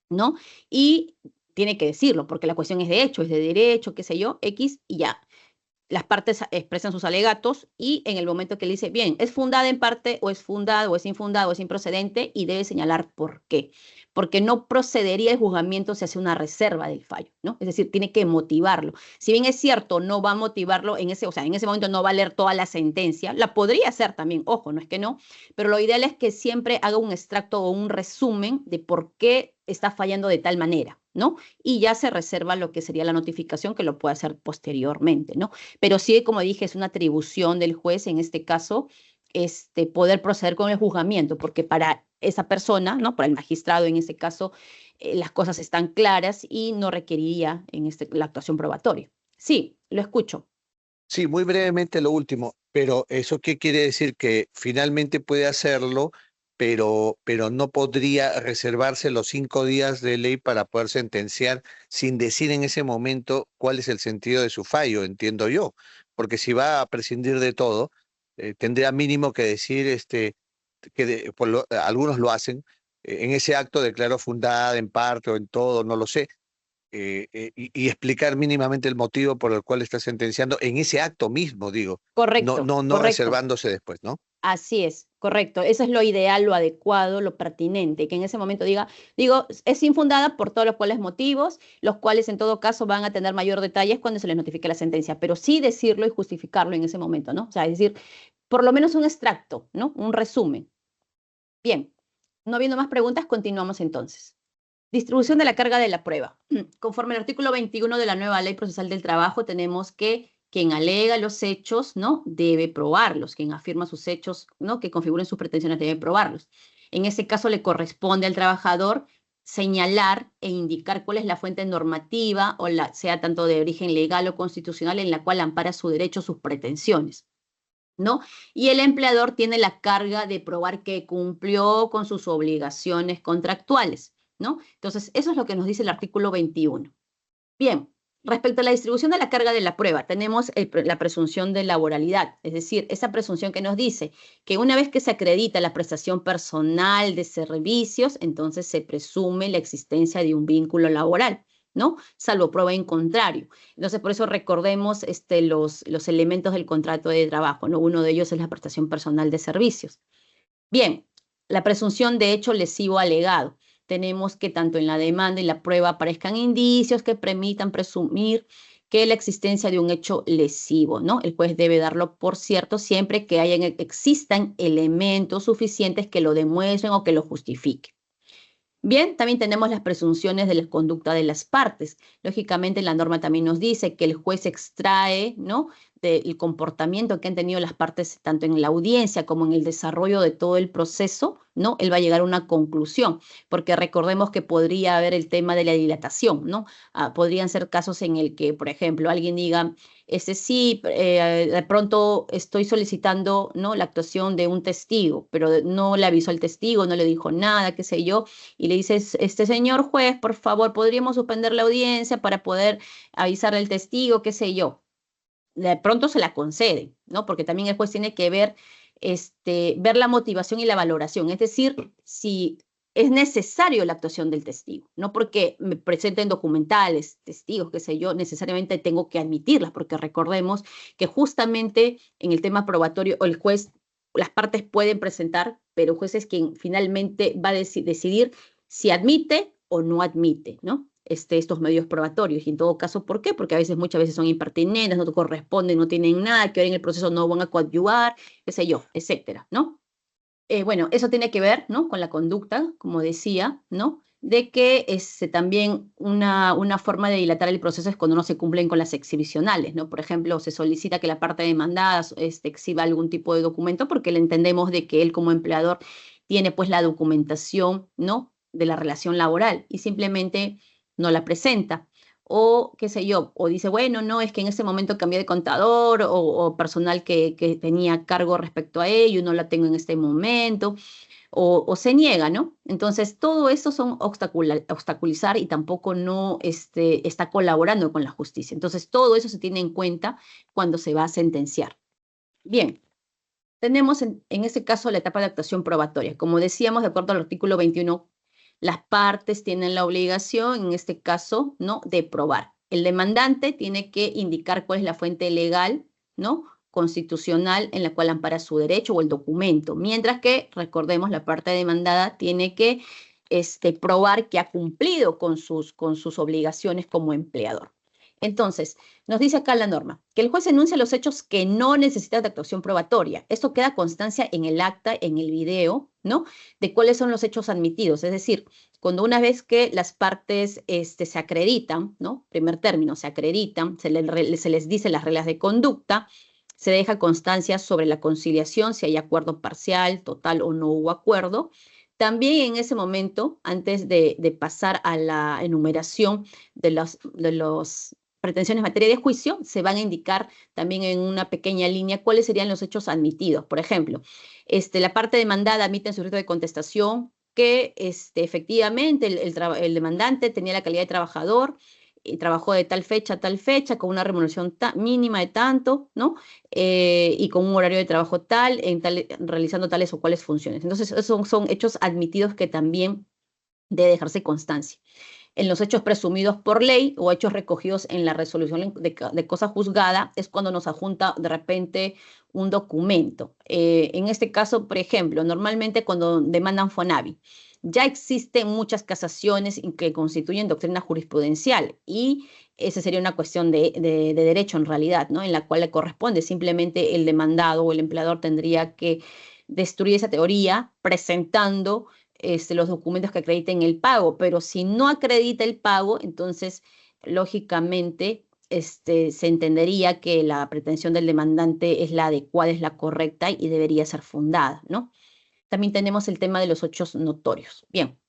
¿no? Y tiene que decirlo, porque la cuestión es de hecho, es de derecho, qué sé yo, X, y ya. Las partes expresan sus alegatos y en el momento que le dice, bien, es fundada en parte o es fundada o es infundada o es improcedente y debe señalar por qué. Porque no procedería el juzgamiento si hace una reserva del fallo, ¿no? Es decir, tiene que motivarlo. Si bien es cierto, no va a motivarlo en ese momento no va a leer toda la sentencia, la podría hacer también, ojo, no es que no, pero lo ideal es que siempre haga un extracto o un resumen de por qué está fallando de tal manera, ¿no? Y ya se reserva lo que sería la notificación, que lo puede hacer posteriormente, ¿no? Pero sí, como dije, es una atribución del juez, en este caso, poder proceder con el juzgamiento, porque para esa persona, ¿no? Para el magistrado, en este caso, las cosas están claras y no requeriría la actuación probatoria. Sí, lo escucho. Sí, muy brevemente lo último, pero ¿eso qué quiere decir? Que finalmente puede hacerlo, pero no podría reservarse los 5 días de ley para poder sentenciar sin decir en ese momento cuál es el sentido de su fallo, entiendo yo. Porque si va a prescindir de todo, tendría mínimo que decir, algunos lo hacen, en ese acto declaró fundada en parte o en todo, no lo sé, y explicar mínimamente el motivo por el cual está sentenciando en ese acto mismo, digo, Correcto, no correcto. reservándose después, ¿no? Así es, correcto. Eso es lo ideal, lo adecuado, lo pertinente, que en ese momento es infundada por todos los cuales motivos, los cuales en todo caso van a tener mayor detalles cuando se les notifique la sentencia, pero sí decirlo y justificarlo en ese momento, ¿no? O sea, es decir, por lo menos un extracto, ¿no? Un resumen. Bien, no habiendo más preguntas, continuamos entonces. Distribución de la carga de la prueba. Conforme al artículo 21 de la nueva Ley Procesal del Trabajo, tenemos que quien alega los hechos, ¿no? Debe probarlos. Quien afirma sus hechos, ¿no? Que configuren sus pretensiones, debe probarlos. En ese caso, le corresponde al trabajador señalar e indicar cuál es la fuente normativa, sea tanto de origen legal o constitucional, en la cual ampara su derecho, sus pretensiones, ¿no? Y el empleador tiene la carga de probar que cumplió con sus obligaciones contractuales, ¿no? Entonces, eso es lo que nos dice el artículo 21. Bien, respecto a la distribución de la carga de la prueba, tenemos la presunción de laboralidad, es decir, esa presunción que nos dice que una vez que se acredita la prestación personal de servicios, entonces se presume la existencia de un vínculo laboral, ¿no? Salvo prueba en contrario. Entonces, por eso recordemos los elementos del contrato de trabajo, ¿no? Uno de ellos es la prestación personal de servicios. Bien, la presunción de hecho lesivo alegado. Tenemos que tanto en la demanda y la prueba aparezcan indicios que permitan presumir que la existencia de un hecho lesivo, ¿no? El juez debe darlo por cierto siempre que existan elementos suficientes que lo demuestren o que lo justifiquen. Bien, también tenemos las presunciones de la conducta de las partes. Lógicamente, la norma también nos dice que el juez extrae, ¿no?, del comportamiento que han tenido las partes tanto en la audiencia como en el desarrollo de todo el proceso, ¿no? Él va a llegar a una conclusión, porque recordemos que podría haber el tema de la dilatación, ¿no? Podrían ser casos en el que, por ejemplo, alguien diga, sí, de pronto estoy solicitando, ¿no?, la actuación de un testigo, pero no le avisó al testigo, no le dijo nada, qué sé yo, y le dices, señor juez, por favor, ¿podríamos suspender la audiencia para poder avisar al testigo, qué sé yo? De pronto se la conceden, ¿no? Porque también el juez tiene que ver la motivación y la valoración, es decir, si es necesario la actuación del testigo, no porque me presenten documentales, testigos, qué sé yo, necesariamente tengo que admitirlas, porque recordemos que justamente en el tema probatorio, el juez, las partes pueden presentar, pero el juez es quien finalmente va a decidir si admite o no admite, ¿no? Estos medios probatorios. Y en todo caso, ¿por qué? Porque muchas veces son impertinentes, no corresponden, no tienen nada, que ahora en el proceso no van a coadyuvar, qué sé yo, etcétera, ¿no? Bueno, eso tiene que ver, ¿no?, con la conducta, como decía, ¿no?, de que también una forma de dilatar el proceso es cuando no se cumplen con las exhibicionales, ¿no? Por ejemplo, se solicita que la parte demandada exhiba algún tipo de documento porque le entendemos de que él como empleador tiene pues la documentación, ¿no?, de la relación laboral y simplemente no la presenta. O qué sé yo, o dice, bueno, no, es que en ese momento cambié de contador o personal que tenía cargo respecto a ello, no la tengo en este momento. O se niega, ¿no? Entonces, todo eso son obstaculizar y tampoco no está colaborando con la justicia. Entonces, todo eso se tiene en cuenta cuando se va a sentenciar. Bien, tenemos en este caso la etapa de actuación probatoria. Como decíamos, de acuerdo al artículo 21, las partes tienen la obligación, en este caso, ¿no?, de probar. El demandante tiene que indicar cuál es la fuente legal, ¿no?, constitucional en la cual ampara su derecho o el documento, mientras que, recordemos, la parte demandada tiene que probar que ha cumplido con sus obligaciones como empleador. Entonces, nos dice acá la norma, que el juez enuncia los hechos que no necesitan de actuación probatoria. Esto queda constancia en el acta, en el video, ¿no?, de cuáles son los hechos admitidos. Es decir, cuando una vez que las partes se acreditan, ¿no?, primer término, se acreditan, se les dice las reglas de conducta, se deja constancia sobre la conciliación, si hay acuerdo parcial, total o no hubo acuerdo. También en ese momento, antes de pasar a la enumeración de los pretensiones en materia de juicio, se van a indicar también en una pequeña línea cuáles serían los hechos admitidos. Por ejemplo, la parte demandada admite en su rito de contestación que efectivamente el demandante tenía la calidad de trabajador, y trabajó de tal fecha a tal fecha, con una remuneración mínima de tanto, ¿no? Y con un horario de trabajo tal, realizando tales o cuales funciones. Entonces, esos son hechos admitidos que también debe dejarse constancia. En los hechos presumidos por ley o hechos recogidos en la resolución de cosa juzgada es cuando nos adjunta de repente un documento. En este caso, por ejemplo, normalmente cuando demandan FONAVI, ya existen muchas casaciones que constituyen doctrina jurisprudencial y esa sería una cuestión de derecho en realidad, ¿no?, en la cual le corresponde. Simplemente el demandado o el empleador tendría que destruir esa teoría presentando los documentos que acrediten el pago, pero si no acredita el pago, entonces, lógicamente, se entendería que la pretensión del demandante es la adecuada, es la correcta y debería ser fundada, ¿no? También tenemos el tema de los hechos notorios. Bien,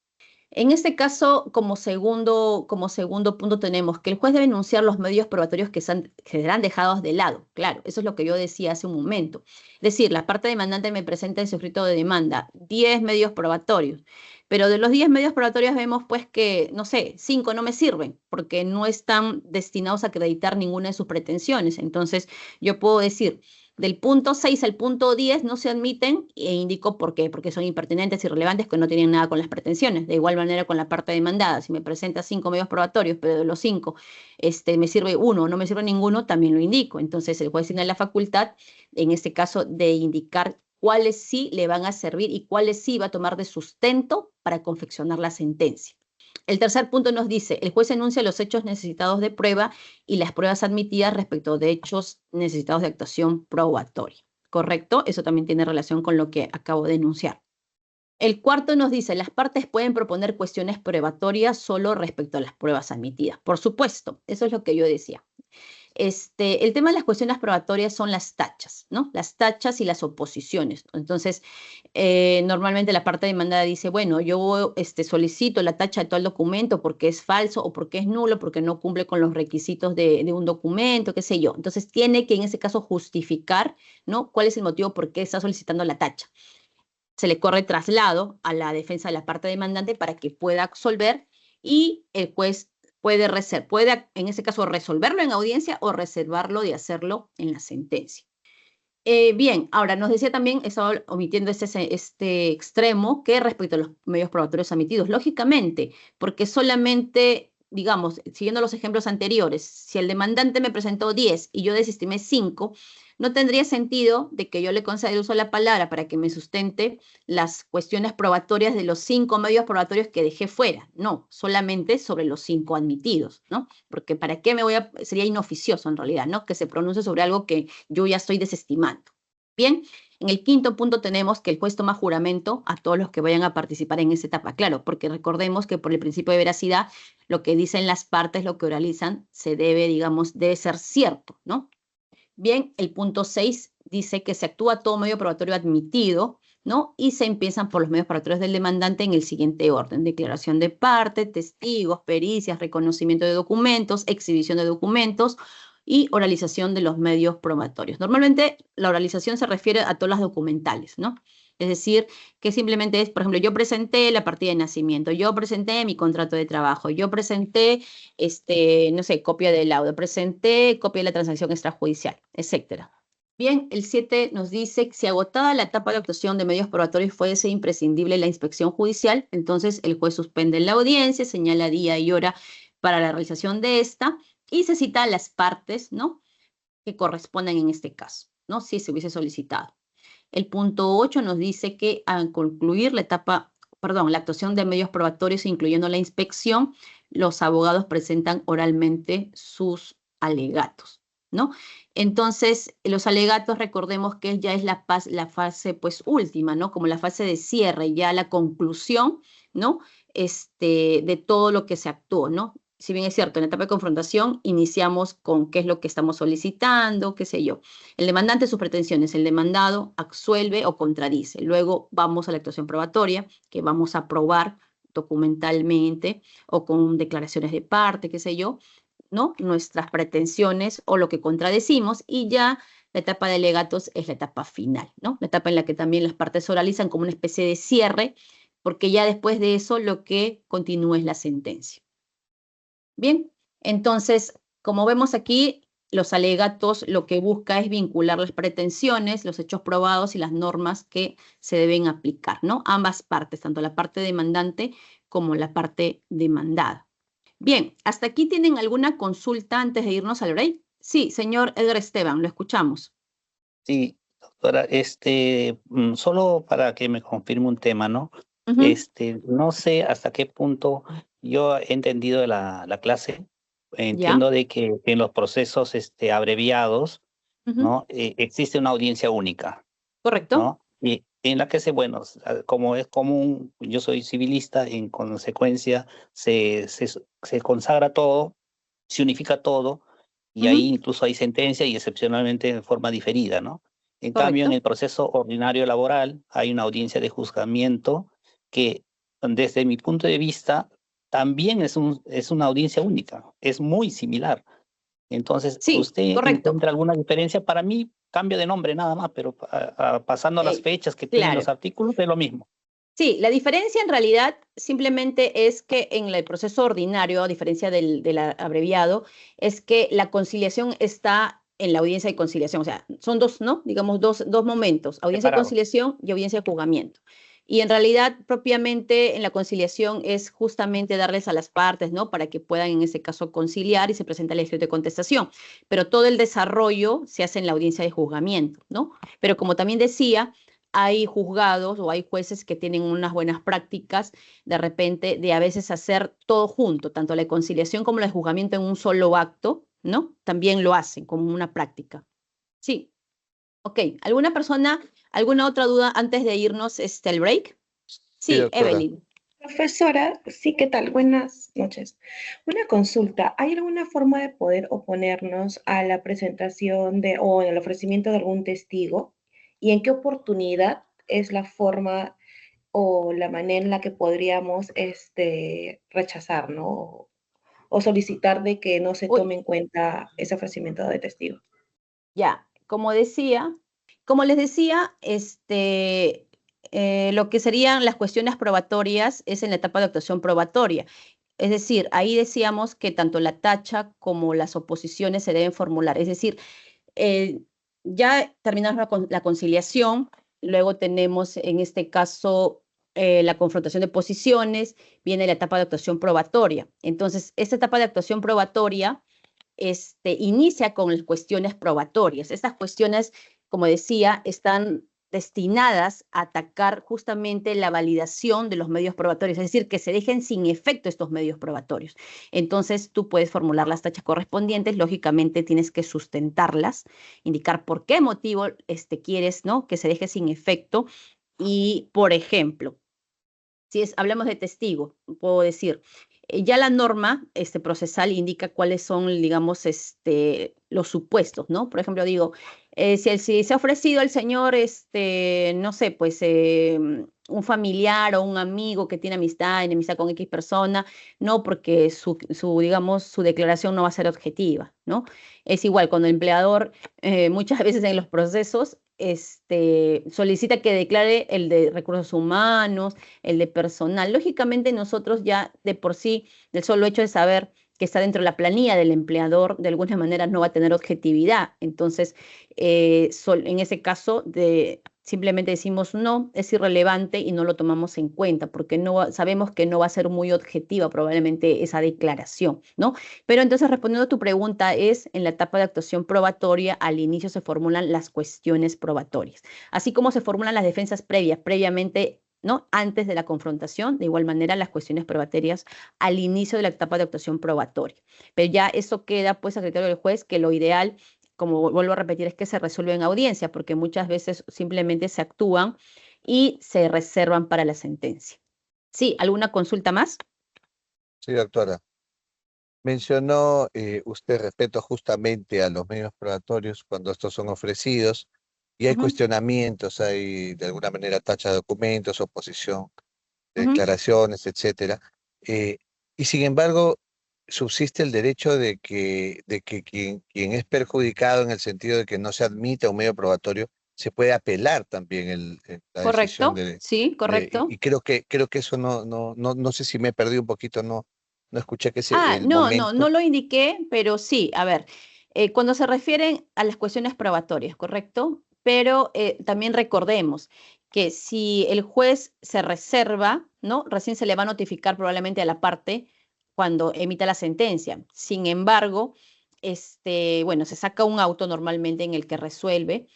en este caso, como segundo punto tenemos que el juez debe enunciar los medios probatorios que serán dejados de lado. Claro, eso es lo que yo decía hace un momento. Es decir, la parte demandante me presenta en su escrito de demanda 10 medios probatorios, pero de los 10 medios probatorios vemos pues que, no sé, 5 no me sirven porque no están destinados a acreditar ninguna de sus pretensiones. Entonces, yo puedo decir, del punto 6 al punto 10 no se admiten e indico por qué, porque son impertinentes, irrelevantes, que no tienen nada con las pretensiones. De igual manera con la parte demandada, si me presenta 5 medios probatorios, pero de los 5 me sirve uno o no me sirve ninguno, también lo indico. Entonces el juez tiene la facultad, en este caso, de indicar cuáles sí le van a servir y cuáles sí va a tomar de sustento para confeccionar la sentencia. El tercer punto nos dice, el juez enuncia los hechos necesitados de prueba y las pruebas admitidas respecto de hechos necesitados de actuación probatoria. ¿Correcto? Eso también tiene relación con lo que acabo de enunciar. El cuarto nos dice, las partes pueden proponer cuestiones probatorias solo respecto a las pruebas admitidas. Por supuesto, eso es lo que yo decía. El tema de las cuestiones probatorias son las tachas, ¿no? Las tachas y las oposiciones. Entonces, normalmente la parte demandada dice, bueno, yo solicito la tacha de tal documento porque es falso o porque es nulo, porque no cumple con los requisitos de un documento, qué sé yo. Entonces, tiene que en ese caso justificar, ¿no?, cuál es el motivo por qué está solicitando la tacha. Se le corre traslado a la defensa de la parte demandante para que pueda absolver y el juez puede en ese caso resolverlo en audiencia o reservarlo de hacerlo en la sentencia. Bien, ahora nos decía también, estaba omitiendo este extremo, que respecto a los medios probatorios admitidos, lógicamente, porque solamente, digamos, siguiendo los ejemplos anteriores, si el demandante me presentó 10 y yo desestimé 5, no tendría sentido de que yo le conceda el uso de la palabra para que me sustente las cuestiones probatorias de los 5 medios probatorios que dejé fuera. No, solamente sobre los 5 admitidos, ¿no? Porque ¿para qué sería inoficioso en realidad, ¿no?, que se pronuncie sobre algo que yo ya estoy desestimando. Bien, En el quinto punto tenemos que el juez toma juramento a todos los que vayan a participar en esa etapa. Claro, porque recordemos que por el principio de veracidad, lo que dicen las partes, lo que oralizan, se debe, digamos, debe ser cierto, ¿no? Bien, el punto 6 dice que se actúa todo medio probatorio admitido, ¿no? Y se empiezan por los medios probatorios del demandante en el siguiente orden: declaración de parte, testigos, pericias, reconocimiento de documentos, exhibición de documentos y oralización de los medios probatorios. Normalmente la oralización se refiere a todas las documentales, ¿no? Es decir, que simplemente es, por ejemplo, yo presenté la partida de nacimiento, yo presenté mi contrato de trabajo, yo presenté, no sé, copia del laudo, presenté copia de la transacción extrajudicial, etcétera. Bien, el 7 nos dice que si agotada la etapa de actuación de medios probatorios fuese imprescindible la inspección judicial, entonces el juez suspende la audiencia, señala día y hora para la realización de esta y se cita a las partes, ¿no?, que correspondan en este caso, ¿no?, si se hubiese solicitado. El punto 8 nos dice que al concluir la actuación de medios probatorios, incluyendo la inspección, los abogados presentan oralmente sus alegatos, ¿no? Entonces, los alegatos, recordemos que ya es la fase pues última, ¿no? Como la fase de cierre, ya la conclusión, ¿no?, de todo lo que se actuó, ¿no? Si bien es cierto, en la etapa de confrontación iniciamos con qué es lo que estamos solicitando, qué sé yo. El demandante, sus pretensiones, el demandado absuelve o contradice. Luego vamos a la actuación probatoria, que vamos a probar documentalmente o con declaraciones de parte, qué sé yo, ¿no?, nuestras pretensiones o lo que contradecimos, y ya la etapa de alegatos es la etapa final, ¿no? La etapa en la que también las partes oralizan como una especie de cierre, porque ya después de eso lo que continúa es la sentencia. Bien, entonces, como vemos aquí, los alegatos lo que busca es vincular las pretensiones, los hechos probados y las normas que se deben aplicar, ¿no? Ambas partes, tanto la parte demandante como la parte demandada. Bien, ¿hasta aquí tienen alguna consulta antes de irnos al break? Sí, señor Edgar Esteban, lo escuchamos. Sí, doctora, solo para que me confirme un tema, ¿no? Ujú. No sé hasta qué punto yo he entendido de la clase. Ya. Entiendo de que en los procesos abreviados, Ujú. ¿no? Existe una audiencia única, Correcto. ¿no? Y en la que como es común, yo soy civilista, en consecuencia se consagra todo, se unifica todo, y ahí Ujú. incluso hay sentencia y excepcionalmente en forma diferida, ¿no? En cambio, en Correcto. el proceso ordinario laboral hay una audiencia de juzgamiento que, desde mi punto de vista, también es una audiencia única, es muy similar. Entonces, Sí, ¿usted correcto. encuentra alguna diferencia? Para mí cambia de nombre nada más, pero pasando las fechas que tienen los Claro. artículos, es lo mismo. Sí, la diferencia en realidad simplemente es que en el proceso ordinario, a diferencia del abreviado, es que la conciliación está en la audiencia de conciliación. O sea, son dos, ¿no? Digamos, dos momentos: audiencia de Separados. conciliación y audiencia de juzgamiento. Y en realidad, propiamente en la conciliación es justamente darles a las partes, ¿no?, para que puedan en ese caso conciliar y se presenta el escrito de contestación. Pero todo el desarrollo se hace en la audiencia de juzgamiento, ¿no? Pero como también decía, hay juzgados o hay jueces que tienen unas buenas prácticas de repente de a veces hacer todo junto, tanto la conciliación como el juzgamiento en un solo acto, ¿no? También lo hacen como una práctica. Sí. Ok. ¿Alguna otra duda antes de irnos al break? Sí, doctora. Evelyn. Profesora, sí, ¿qué tal? Buenas noches. Una consulta, ¿hay alguna forma de poder oponernos a la presentación o el ofrecimiento de algún testigo? ¿Y en qué oportunidad es la forma o la manera en la que podríamos rechazar, ¿no? O solicitar de que no se Uy, tome en cuenta ese ofrecimiento de testigo? ya, como les decía, lo que serían las cuestiones probatorias es en la etapa de actuación probatoria. Es decir, ahí decíamos que tanto la tacha como las oposiciones se deben formular. Es decir, ya terminamos la conciliación, luego tenemos en este caso la confrontación de posiciones, viene la etapa de actuación probatoria. Entonces, esta etapa de actuación probatoria inicia con las cuestiones probatorias. Estas cuestiones, como decía, están destinadas a atacar justamente la validación de los medios probatorios, es decir, que se dejen sin efecto estos medios probatorios. Entonces, tú puedes formular las tachas correspondientes, lógicamente tienes que sustentarlas, indicar por qué motivo quieres, ¿no?, que se deje sin efecto. Y, por ejemplo, si hablamos de testigo, puedo decir, ya la norma procesal indica cuáles son, digamos, los supuestos, ¿no? Por ejemplo, digo, si se ha ofrecido el señor, no sé, pues un familiar o un amigo que tiene enemistad con X persona, no, porque digamos, su declaración no va a ser objetiva, ¿no? Es igual, cuando el empleador muchas veces en los procesos solicita que declare el de recursos humanos, el de personal. Lógicamente nosotros ya de por sí, del solo hecho de saber que está dentro de la planilla del empleador, de alguna manera no va a tener objetividad. Entonces, en ese caso, simplemente decimos no, es irrelevante y no lo tomamos en cuenta porque sabemos que no va a ser muy objetiva probablemente esa declaración, ¿no? Pero entonces, respondiendo a tu pregunta, en la etapa de actuación probatoria, al inicio se formulan las cuestiones probatorias, así como se formulan las defensas previamente, ¿no?, antes de la confrontación, de igual manera las cuestiones probatorias al inicio de la etapa de actuación probatoria. Pero ya eso queda pues a criterio del juez, que lo ideal, como vuelvo a repetir, es que se resuelva en audiencia, porque muchas veces simplemente se actúan y se reservan para la sentencia. ¿Sí? ¿Alguna consulta más? Sí, doctora. Mencionó usted respeto justamente a los medios probatorios cuando estos son ofrecidos y hay cuestionamientos, hay de alguna manera tacha de documentos, oposición de declaraciones, etcétera. Y sin embargo, subsiste el derecho de que quien es perjudicado en el sentido de que no se admita un medio probatorio, se puede apelar también la decisión Correcto, sí, correcto. y creo que eso no sé si me perdí un poquito, no escuché que el No momento. lo indiqué, pero sí, a ver, cuando se refieren a las cuestiones probatorias, ¿correcto? Pero también recordemos que si el juez se reserva, ¿no?, recién se le va a notificar probablemente a la parte cuando emita la sentencia. Sin embargo, bueno, se saca un auto normalmente en el que resuelve.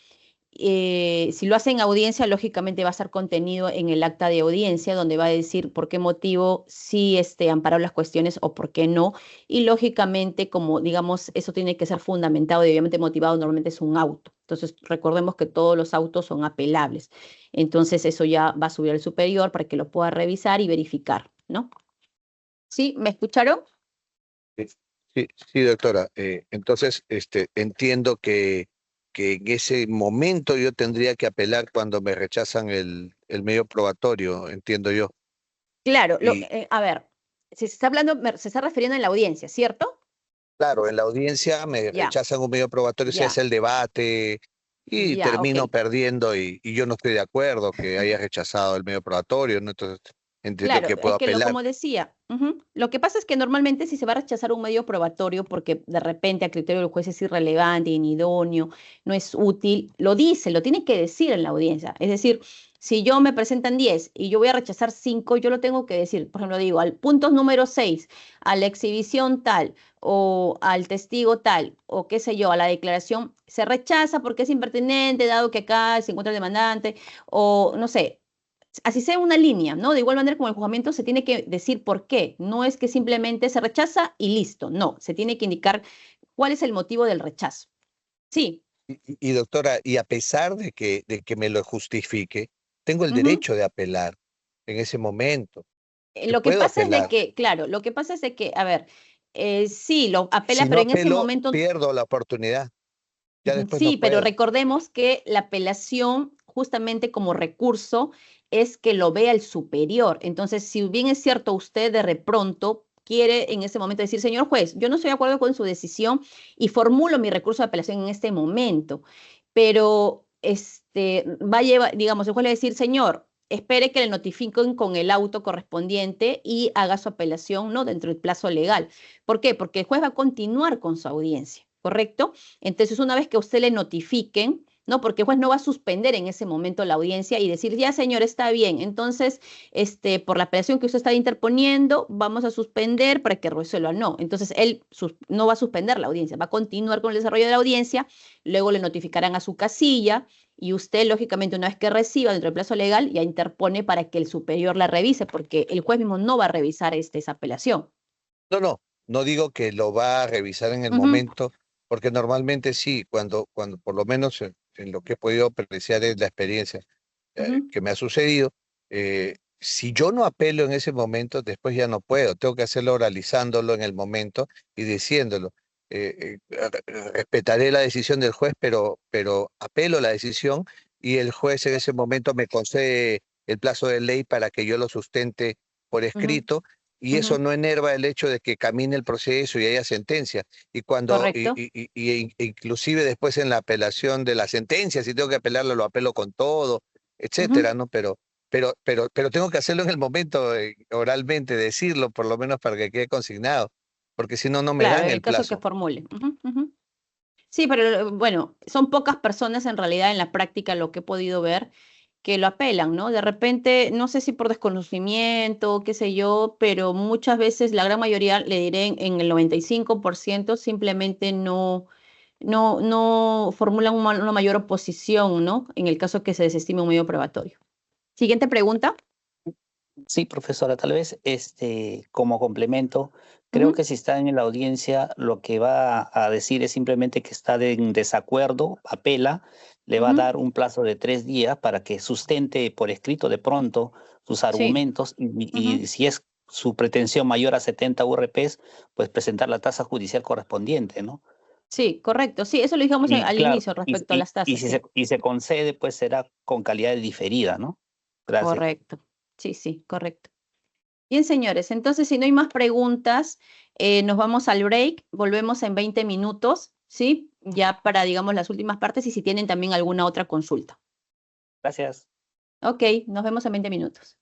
Si lo hace en audiencia, lógicamente va a estar contenido en el acta de audiencia, donde va a decir por qué motivo sí amparó las cuestiones o por qué no. Y lógicamente, como digamos, eso tiene que ser fundamentado y obviamente motivado, normalmente es un auto. Entonces, recordemos que todos los autos son apelables. Entonces, eso ya va a subir al superior para que lo pueda revisar y verificar, ¿no? ¿Sí? ¿Me escucharon? Sí, doctora. Entonces, entiendo que en ese momento yo tendría que apelar cuando me rechazan el medio probatorio, entiendo yo. Claro, Y a ver, si se está hablando, se está refiriendo en la audiencia, ¿cierto? claro, en la audiencia me Ya, rechazan un medio probatorio, se hace ya, el debate y ya, ok. termino perdiendo y yo no estoy de acuerdo que haya rechazado el medio probatorio, ¿no? Entonces entiendo Claro, que puedo es que apelar. como decía, lo que pasa es que normalmente si se va a rechazar un medio probatorio porque de repente a criterio del juez es irrelevante, inidóneo, no es útil, lo dice, lo tiene que decir en la audiencia. Es decir, si yo me presentan 10 y yo voy a rechazar 5, yo lo tengo que decir. Por ejemplo, digo, al punto número 6, a la exhibición tal o al testigo tal o qué sé yo, a la declaración, se rechaza porque es impertinente, dado que acá se encuentra el demandante o no sé. Así sea una línea, ¿no? De igual manera como el juzgamiento se tiene que decir por qué. No es que simplemente se rechaza y listo. No, se tiene que indicar cuál es el motivo del rechazo. Sí. Y doctora, y a pesar de que me lo justifique, tengo el Ujú. derecho de apelar en ese momento. Yo Lo que puedo pasa es de apelar. que, claro, lo que pasa es de que, a ver, sí, lo apela, Si no pero en ese apelo, momento, pierdo la oportunidad. Ya después no sí, pero puedo. recordemos que la apelación, justamente como recurso, es que lo vea el superior. Entonces, si bien es cierto, usted de repronto quiere en ese momento decir, señor juez, yo no estoy de acuerdo con su decisión y formulo mi recurso de apelación en este momento, pero va a llevar, digamos, el juez le va a decir, señor, espere que le notifiquen con el auto correspondiente y haga su apelación, ¿no?, dentro del plazo legal. ¿Por qué? Porque el juez va a continuar con su audiencia, ¿correcto? Entonces, una vez que a usted le notifiquen, ¿no? Porque el juez no va a suspender en ese momento la audiencia y decir, ya señor, está bien, entonces, por la apelación que usted está interponiendo, vamos a suspender para que resuelva. No, entonces él no va a suspender la audiencia, va a continuar con el desarrollo de la audiencia, luego le notificarán a su casilla y usted, lógicamente, una vez que reciba dentro del plazo legal, ya interpone para que el superior la revise, porque el juez mismo no va a revisar esa apelación. No digo que lo va a revisar en el momento, porque normalmente sí, cuando por lo menos en lo que he podido apreciar en la experiencia que me ha sucedido, si yo no apelo en ese momento, después ya no puedo, tengo que hacerlo oralizándolo en el momento y diciéndolo. Respetaré la decisión del juez, pero apelo la decisión y el juez en ese momento me concede el plazo de ley para que yo lo sustente por escrito. Y eso no enerva el hecho de que camine el proceso y haya sentencia. Y Correcto. Inclusive después en la apelación de la sentencia, si tengo que apelarlo, lo apelo con todo, etcétera, ¿no? Pero tengo que hacerlo en el momento, oralmente, decirlo, por lo menos para que quede consignado, porque si no, no me Claro, dan en el el caso que plazo. formule. Sí, pero bueno, son pocas personas en realidad en la práctica lo que he podido ver que lo apelan, ¿no? De repente, no sé si por desconocimiento, qué sé yo, pero muchas veces, la gran mayoría, le diré en el 95%, simplemente no formulan una mayor oposición, ¿no? En el caso que se desestime un medio probatorio. Siguiente pregunta. Sí, profesora, tal vez como complemento, creo que si está en la audiencia, lo que va a decir es simplemente que está en desacuerdo, apela, le va a dar un plazo de 3 días para que sustente por escrito de pronto sus argumentos y si es su pretensión mayor a 70 URPs, pues presentar la tasa judicial correspondiente, ¿no? Sí, correcto. Sí, eso lo dijimos Y al claro, inicio respecto a las tasas, sí. si se concede, pues será con calidad de diferida, ¿no? Gracias. Correcto. Sí, correcto. Bien, señores, entonces si no hay más preguntas, nos vamos al break, volvemos en 20 minutos, ¿sí? Ya para, digamos, las últimas partes y si tienen también alguna otra consulta. Gracias. Ok, nos vemos en 20 minutos.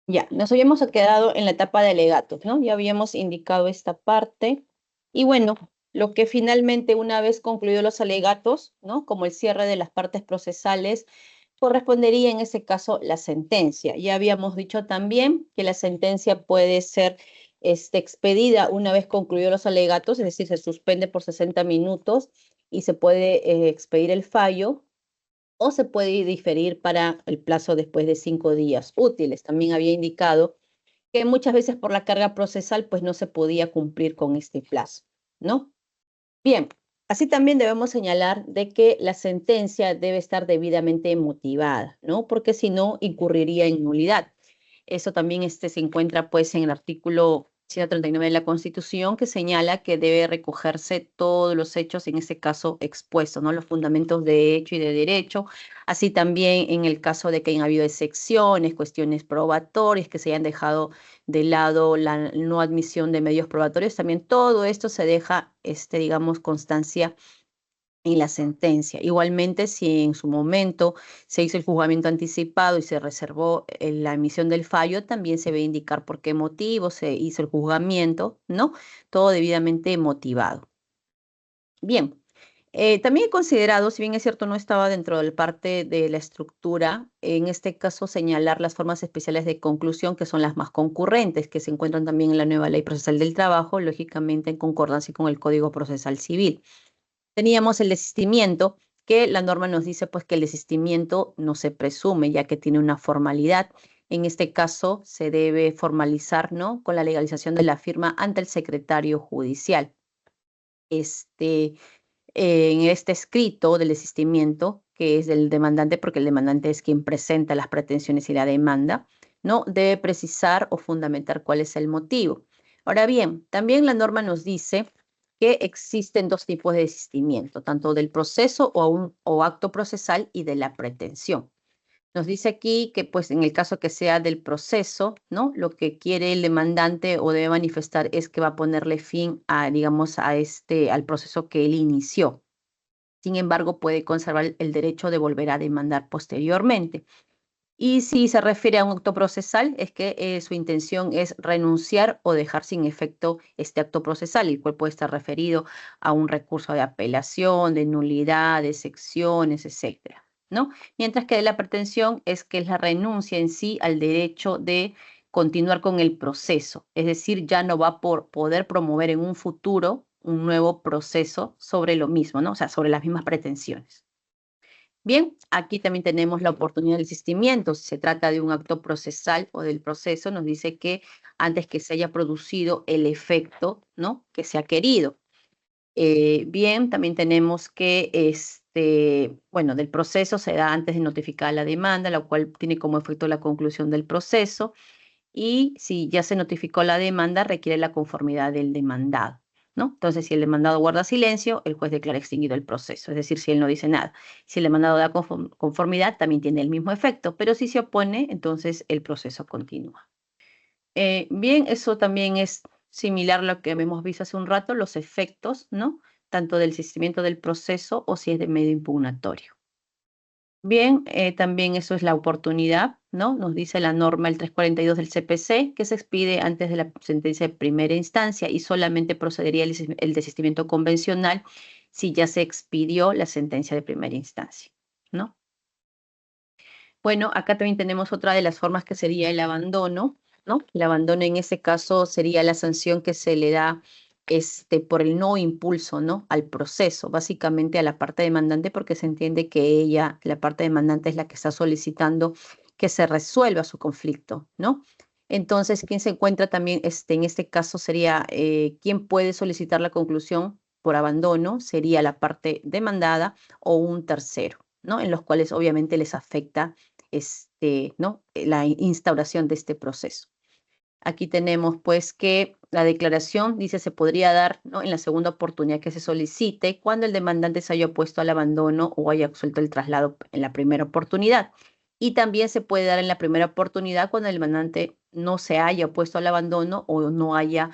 Ya, nos habíamos quedado en la etapa de alegatos, ¿no? Ya habíamos indicado esta parte. Y bueno, lo que finalmente, una vez concluidos los alegatos, ¿no? Como el cierre de las partes procesales, correspondería en ese caso la sentencia. Ya habíamos dicho también que la sentencia puede ser expedida una vez concluidos los alegatos, es decir, se suspende por 60 minutos y se puede expedir el fallo, o se puede diferir para el plazo después de 5 días útiles. También había indicado que muchas veces por la carga procesal pues no se podía cumplir con este plazo, ¿no? Bien, así también debemos señalar de que la sentencia debe estar debidamente motivada, ¿no? Porque si no, incurriría en nulidad. Eso también se encuentra pues en el artículo 139 de la Constitución, que señala que debe recogerse todos los hechos, en este caso expuestos, ¿no? Los fundamentos de hecho y de derecho, así también en el caso de que hayan habido excepciones, cuestiones probatorias, que se hayan dejado de lado la no admisión de medios probatorios, también todo esto se deja, digamos, constancia en la sentencia. Igualmente, si en su momento se hizo el juzgamiento anticipado y se reservó la emisión del fallo, también se debe indicar por qué motivo se hizo el juzgamiento, ¿no? Todo debidamente motivado. Bien, también he considerado, si bien es cierto, no estaba dentro de la parte de la estructura, en este caso señalar las formas especiales de conclusión, que son las más concurrentes, que se encuentran también en la nueva Ley Procesal del Trabajo, lógicamente en concordancia con el Código Procesal Civil. Teníamos el desistimiento, que la norma nos dice pues que el desistimiento no se presume, ya que tiene una formalidad. En este caso se debe formalizar, ¿no?, con la legalización de la firma ante el secretario judicial. En este escrito del desistimiento, que es del demandante, porque el demandante es quien presenta las pretensiones y la demanda, ¿no?, debe precisar o fundamentar cuál es el motivo. Ahora bien, también la norma nos dice que existen dos tipos de desistimiento, tanto del proceso o acto procesal y de la pretensión. Nos dice aquí que, pues, en el caso que sea del proceso, ¿no?, lo que quiere el demandante o debe manifestar es que va a ponerle fin a, digamos, al proceso que él inició. Sin embargo, puede conservar el derecho de volver a demandar posteriormente. Y si se refiere a un acto procesal, es que su intención es renunciar o dejar sin efecto este acto procesal, el cual puede estar referido a un recurso de apelación, de nulidad, de secciones, etcétera, ¿no? Mientras que la pretensión es que es la renuncia en sí al derecho de continuar con el proceso, es decir, ya no va a poder promover en un futuro un nuevo proceso sobre lo mismo, ¿no? O sea, sobre las mismas pretensiones. Bien, aquí también tenemos la oportunidad del desistimiento. Si se trata de un acto procesal o del proceso, nos dice que antes que se haya producido el efecto, ¿no?, que se ha querido. Bien, también tenemos que, bueno, del proceso se da antes de notificar la demanda, la cual tiene como efecto la conclusión del proceso. Y si ya se notificó la demanda, requiere la conformidad del demandado, ¿no? Entonces, si el demandado guarda silencio, el juez declara extinguido el proceso, es decir, si él no dice nada. Si el demandado da conformidad, también tiene el mismo efecto, pero si se opone, entonces el proceso continúa. Bien, eso también es similar a lo que hemos visto hace un rato, los efectos, ¿no?, tanto del desistimiento del proceso o si es de medio impugnatorio. Bien, también eso es la oportunidad, ¿no? Nos dice la norma el 342 del CPC, que se expide antes de la sentencia de primera instancia y solamente procedería el desistimiento convencional si ya se expidió la sentencia de primera instancia, ¿no? Bueno, acá también tenemos otra de las formas que sería el abandono, ¿no? El abandono en ese caso sería la sanción que se le da por el no impulso, ¿no?, al proceso, básicamente a la parte demandante, porque se entiende que ella, la parte demandante, es la que está solicitando que se resuelva su conflicto, ¿no? Entonces, ¿quién se encuentra también, en este caso sería, quién puede solicitar la conclusión por abandono? Sería la parte demandada o un tercero, ¿no?, en los cuales obviamente les afecta, ¿no?, la instauración de este proceso. Aquí tenemos pues que la declaración, dice, se podría dar, ¿no?, en la segunda oportunidad que se solicite cuando el demandante se haya opuesto al abandono o haya absuelto el traslado en la primera oportunidad. Y también se puede dar en la primera oportunidad cuando el demandante no se haya opuesto al abandono o no haya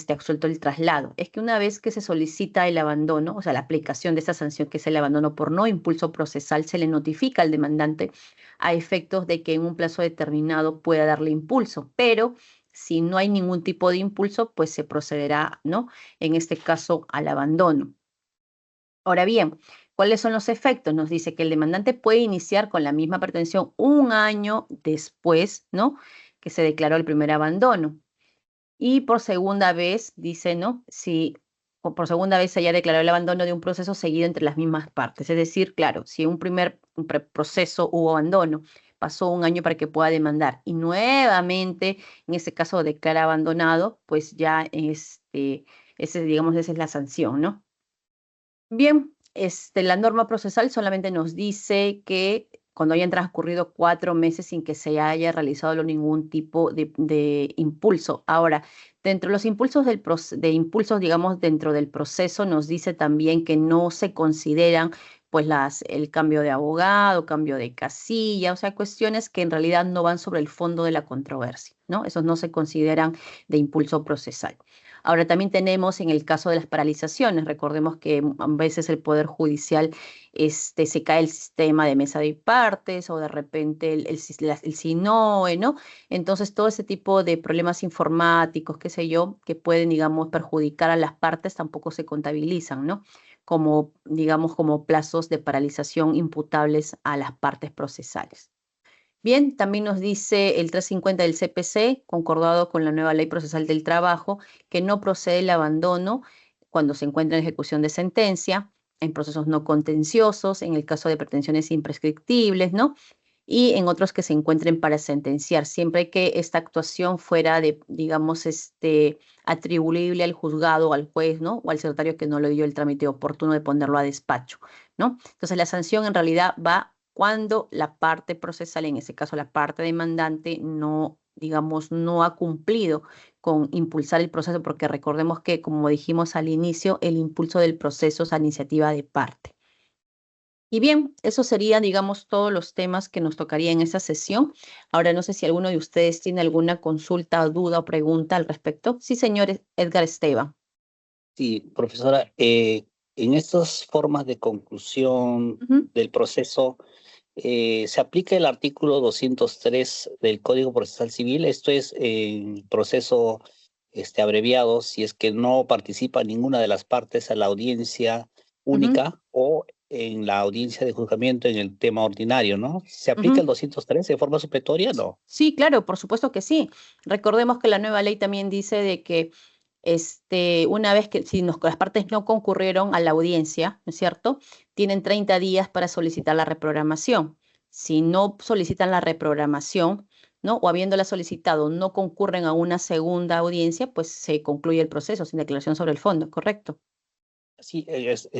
absuelto el traslado. Es que una vez que se solicita el abandono, o sea, la aplicación de esta sanción que es el abandono por no impulso procesal, se le notifica al demandante a efectos de que en un plazo determinado pueda darle impulso, pero si no hay ningún tipo de impulso, pues se procederá, ¿no?, en este caso al abandono. Ahora bien, ¿cuáles son los efectos? Nos dice que el demandante puede iniciar con la misma pretensión un año después, ¿no?, que se declaró el primer abandono. Y por segunda vez, dice, ¿no?, si por segunda vez se haya declarado el abandono de un proceso seguido entre las mismas partes. Es decir, claro, si en un proceso hubo abandono, pasó un año para que pueda demandar y nuevamente, en ese caso, declara abandonado, pues ya digamos, esa es la sanción, ¿no? Bien, la norma procesal solamente nos dice que cuando hayan transcurrido 4 meses sin que se haya realizado ningún tipo de impulso. Ahora, dentro de los impulsos digamos, dentro del proceso, nos dice también que no se consideran pues el cambio de abogado, cambio de casilla, o sea, cuestiones que en realidad no van sobre el fondo de la controversia, ¿no? Esos no se consideran de impulso procesal. Ahora, también tenemos en el caso de las paralizaciones, recordemos que a veces el Poder Judicial se cae el sistema de mesa de partes o de repente el SINOE, ¿no? Entonces, todo ese tipo de problemas informáticos, qué sé yo, que pueden, digamos, perjudicar a las partes, tampoco se contabilizan, ¿no?, como, digamos, como plazos de paralización imputables a las partes procesales. Bien, también nos dice el 350 del CPC, concordado con la nueva Ley Procesal del Trabajo, que no procede el abandono cuando se encuentra en ejecución de sentencia, en procesos no contenciosos, en el caso de pretensiones imprescriptibles, ¿no?, y en otros que se encuentren para sentenciar, siempre que esta actuación fuera digamos, atribuible al juzgado o al juez, ¿no?, o al secretario que no le dio el trámite oportuno de ponerlo a despacho, ¿no? Entonces, la sanción en realidad va cuando la parte procesal, en ese caso la parte demandante, no, digamos, no ha cumplido con impulsar el proceso, porque recordemos que, como dijimos al inicio, el impulso del proceso es a iniciativa de parte. Y bien, eso serían, digamos, todos los temas que nos tocaría en esta sesión. Ahora, no sé si alguno de ustedes tiene alguna consulta, duda o pregunta al respecto. Sí, señor Edgar Esteban. Sí, profesora, en estas formas de conclusión Ujú. del proceso, se aplica el artículo 203 del Código Procesal Civil. Esto es en proceso abreviado si es que no participa ninguna de las partes a la audiencia única o en la audiencia de juzgamiento en el tema ordinario, ¿no? ¿Se aplica el 203 de forma supletoria? No. Sí, claro, por supuesto que sí. Recordemos que la nueva ley también dice de que una vez que si las partes no concurrieron a la audiencia, ¿no es cierto? Tienen 30 días para solicitar la reprogramación. Si no solicitan la reprogramación, ¿no? O habiéndola solicitado, no concurren a una segunda audiencia, pues se concluye el proceso sin declaración sobre el fondo, ¿correcto? Sí,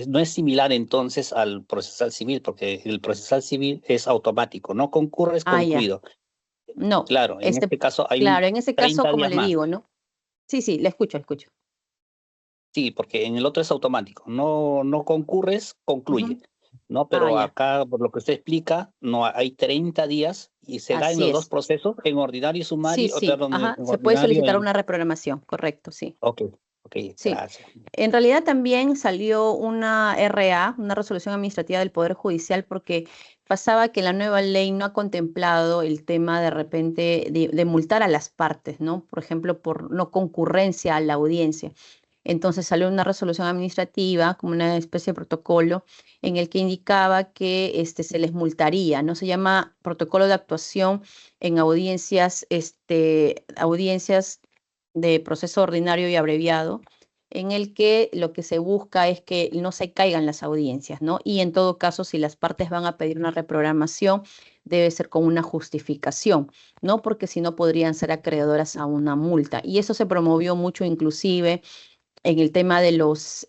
no es similar entonces al procesal civil, porque el procesal civil es automático, no concurre, es Ah, ya. concluido. No, Claro, en este caso hay claro, en ese caso, 30 como días le más. digo, ¿no? Sí, le escucho. Sí, porque en el otro es automático. No concurres, concluye. ¿No? Pero ya. acá, por lo que usted explica, no hay 30 días y se da en Así los dos es. procesos, en ordinario y sumario. Sí, ajá, se puede solicitar una reprogramación, correcto, sí. Ok, Sí. gracias. En realidad también salió una RA, una resolución administrativa del Poder Judicial, porque pasaba que la nueva ley no ha contemplado el tema de repente de multar a las partes, ¿no? Por ejemplo, por no concurrencia a la audiencia. Entonces salió una resolución administrativa, como una especie de protocolo, en el que indicaba que se les multaría, ¿no? Se llama protocolo de actuación en audiencias, audiencias de proceso ordinario y abreviado, en el que lo que se busca es que no se caigan las audiencias, ¿no? Y en todo caso, si las partes van a pedir una reprogramación, debe ser con una justificación, ¿no? Porque si no podrían ser acreedoras a una multa. Y eso se promovió mucho inclusive en el tema de los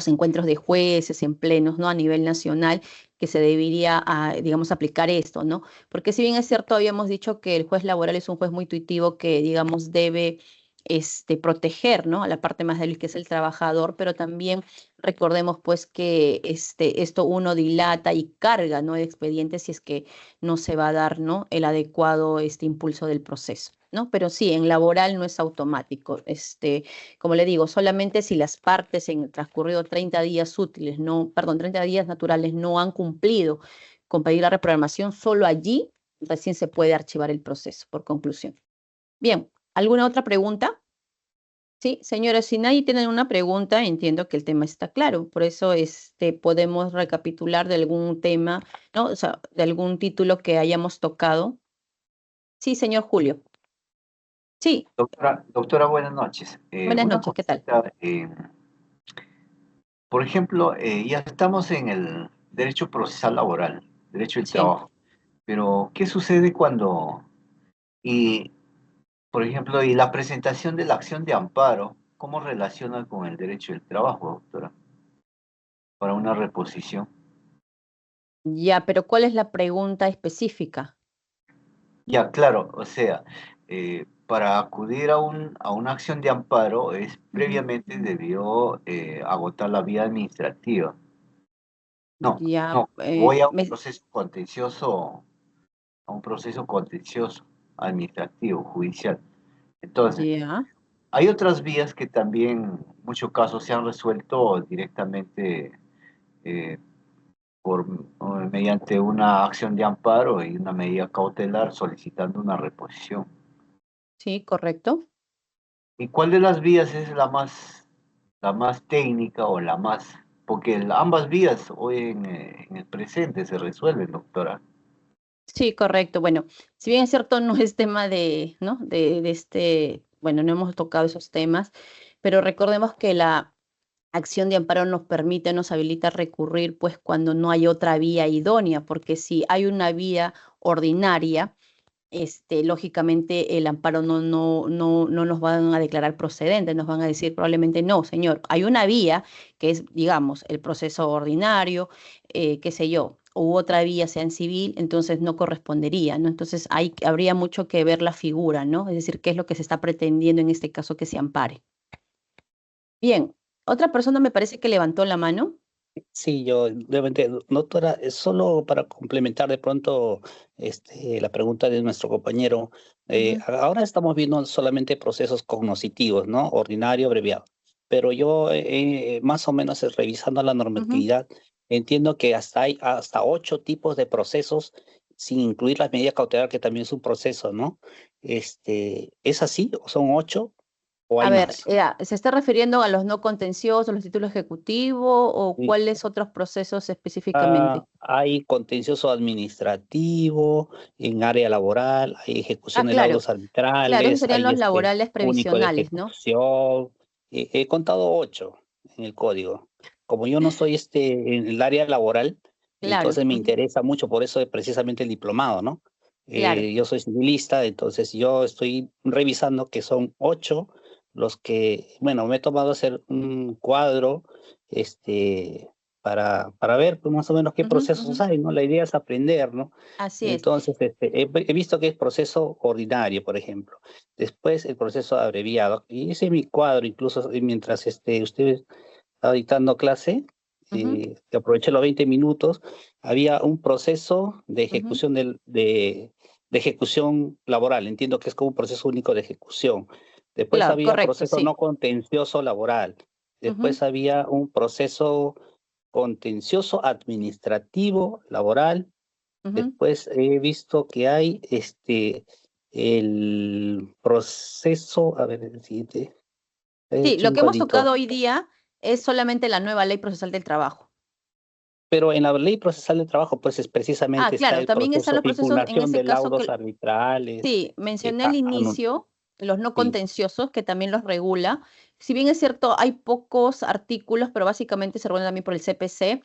encuentros de jueces en plenos, ¿no? A nivel nacional, que se debería, digamos, aplicar esto, ¿no? Porque si bien es cierto, habíamos dicho que el juez laboral es un juez muy intuitivo que, digamos, debe proteger, ¿no? A la parte más débil que es el trabajador, pero también recordemos, pues, que esto uno dilata y carga, ¿no? De expedientes si es que no se va a dar, ¿no? El adecuado impulso del proceso, ¿no? Pero sí, en laboral no es automático. Como le digo, solamente si las partes en el transcurrido 30 días útiles, 30 días naturales no han cumplido con pedir la reprogramación, solo allí recién se puede archivar el proceso, por conclusión. Bien, ¿alguna otra pregunta? Sí, señores, si nadie tiene una pregunta, entiendo que el tema está claro. Por eso podemos recapitular de algún tema, ¿no? O sea, de algún título que hayamos tocado. Sí, señor Julio. Sí. Doctora, buenas noches. Buenas Una noches, ¿qué tal? consulta, por ejemplo, ya estamos en el derecho procesal laboral, derecho del Sí. trabajo, pero ¿qué sucede cuando, por ejemplo, y la presentación de la acción de amparo, cómo relaciona con el derecho del trabajo, doctora, para una reposición? Ya, pero ¿cuál es la pregunta específica? Ya, claro, o sea, para acudir a una acción de amparo previamente debió agotar la vía administrativa. No, Ya, voy a un proceso contencioso, administrativo, judicial. Entonces, ya. hay otras vías que también en muchos casos se han resuelto directamente eh, mediante una acción de amparo y una medida cautelar solicitando una reposición. Sí, correcto. ¿Y cuál de las vías es la más técnica o la más? Porque ambas vías hoy en el presente se resuelven, doctora. Sí, correcto. Bueno, si bien es cierto, no es tema de, ¿no? Bueno, no hemos tocado esos temas, pero recordemos que la acción de amparo nos habilita a recurrir, pues, cuando no hay otra vía idónea, porque si hay una vía ordinaria, lógicamente el amparo no nos van a declarar procedente, nos van a decir probablemente no, señor, hay una vía que es, digamos, el proceso ordinario, qué sé yo, u otra vía, sea en civil, entonces no correspondería, ¿no? Entonces habría mucho que ver la figura, ¿no? Es decir, qué es lo que se está pretendiendo en este caso que se ampare. Bien, otra persona me parece que levantó la mano. Sí, yo, obviamente, doctora, solo para complementar de pronto la pregunta de nuestro compañero, ahora estamos viendo solamente procesos cognoscitivos, ¿no? Ordinario, abreviado. Pero yo, más o menos revisando la normatividad, entiendo que hay hasta 8 tipos de procesos, sin incluir la medida cautelar, que también es un proceso, ¿no? ¿Es así? ¿O son 8 o A hay ver, más? ¿se está refiriendo a los no contenciosos, los títulos ejecutivos o Sí. cuáles otros procesos específicamente? Hay contencioso administrativo en área laboral, hay ejecución de Claro, laudos claro, esos arbitrales, serían hay los laborales único de previsionales, ¿no? ejecución. He contado 8 en el código. Como yo no soy en el área laboral, Claro, entonces me interesa mucho, por eso es precisamente el diplomado, ¿no? claro. Yo soy civilista, entonces yo estoy revisando que son 8 los que, bueno, me he tomado hacer un cuadro, para ver pues, más o menos qué Ujú, procesos ujú. hay, ¿no? La idea es aprender, ¿no? Así es. Entonces, he visto que es proceso ordinario, por ejemplo. Después el proceso abreviado. Y hice mi cuadro, incluso mientras usted estaba dictando clase, Ujú, que aproveché los 20 minutos, había un proceso de ujú. ejecución de ejecución laboral. Entiendo que es como un proceso único de ejecución. Después Claro, había correcto, proceso sí. no contencioso laboral. Ujú, Después había un proceso contencioso administrativo laboral. ujú. Después he visto que hay el proceso, a ver, el siguiente, he Sí, hecho lo un que hemos cuadrito. tocado hoy día es solamente la nueva ley procesal del trabajo. Pero en la ley procesal del trabajo, pues precisamente está Claro, el también están proceso los de procesos, en impugnación ese de caso laudos que arbitrales. sí, mencioné al inicio, los no Sí. contenciosos, que también los regula. Si bien es cierto, hay pocos artículos, pero básicamente se regulan también por el CPC.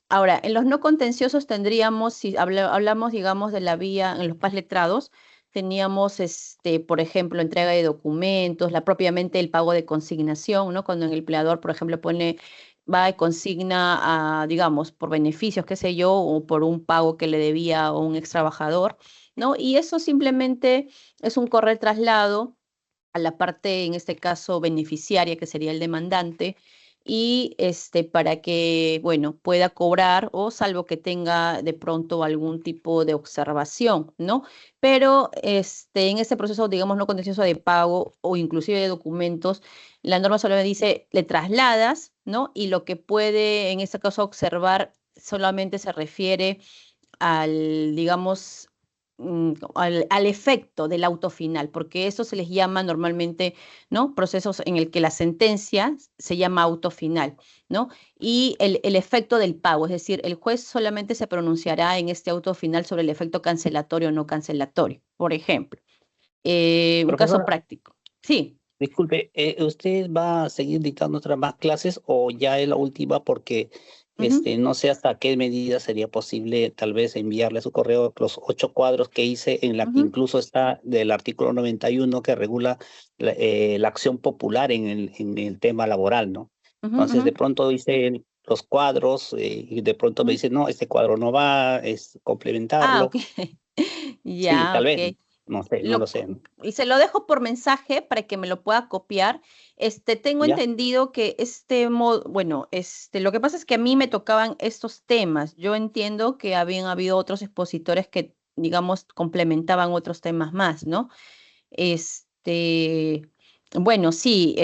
Ahora, en los no contenciosos tendríamos, si hablamos, digamos, de la vía en los PAS letrados, teníamos, por ejemplo, entrega de documentos, propiamente el pago de consignación, ¿no? Cuando el empleador, por ejemplo, va y consigna digamos, por beneficios, qué sé yo, o por un pago que le debía a un ex trabajador, ¿no? Y eso simplemente es un correo traslado a la parte, en este caso, beneficiaria, que sería el demandante, y para que, bueno, pueda cobrar o salvo que tenga de pronto algún tipo de observación, ¿no? Pero en ese proceso, digamos, no contencioso de pago o inclusive de documentos, la norma solo dice, le trasladas, ¿no? Y lo que puede, en este caso, observar solamente se refiere al, digamos, al efecto del auto final, porque eso se les llama normalmente, ¿no? Procesos en el que la sentencia se llama auto final, ¿no? Y el efecto del pago, es decir, el juez solamente se pronunciará en este auto final sobre el efecto cancelatorio o no cancelatorio, por ejemplo. Un caso Profesora, práctico. Sí. disculpe, ¿usted va a seguir dictando otras más clases o ya es la última? Porque Ujú, no sé hasta qué medida sería posible tal vez enviarle a su correo los 8 cuadros que hice, en la que ujú, incluso está del artículo 91 que regula la acción popular en el tema laboral, ¿no? ujú, Entonces, ujú, de pronto hice los cuadros y de pronto me ujú. dice, no, este cuadro no va, es Ok. complementarlo. Sí, Ya, tal vez, ok. no sé, no lo Lo, sé, ¿no? y se lo dejo por mensaje para que me lo pueda copiar. Tengo ¿Ya? entendido que bueno, lo que pasa es que a mí me tocaban estos temas. Yo entiendo que habían habido otros expositores que, digamos, complementaban otros temas más, ¿no? Este, bueno, sí,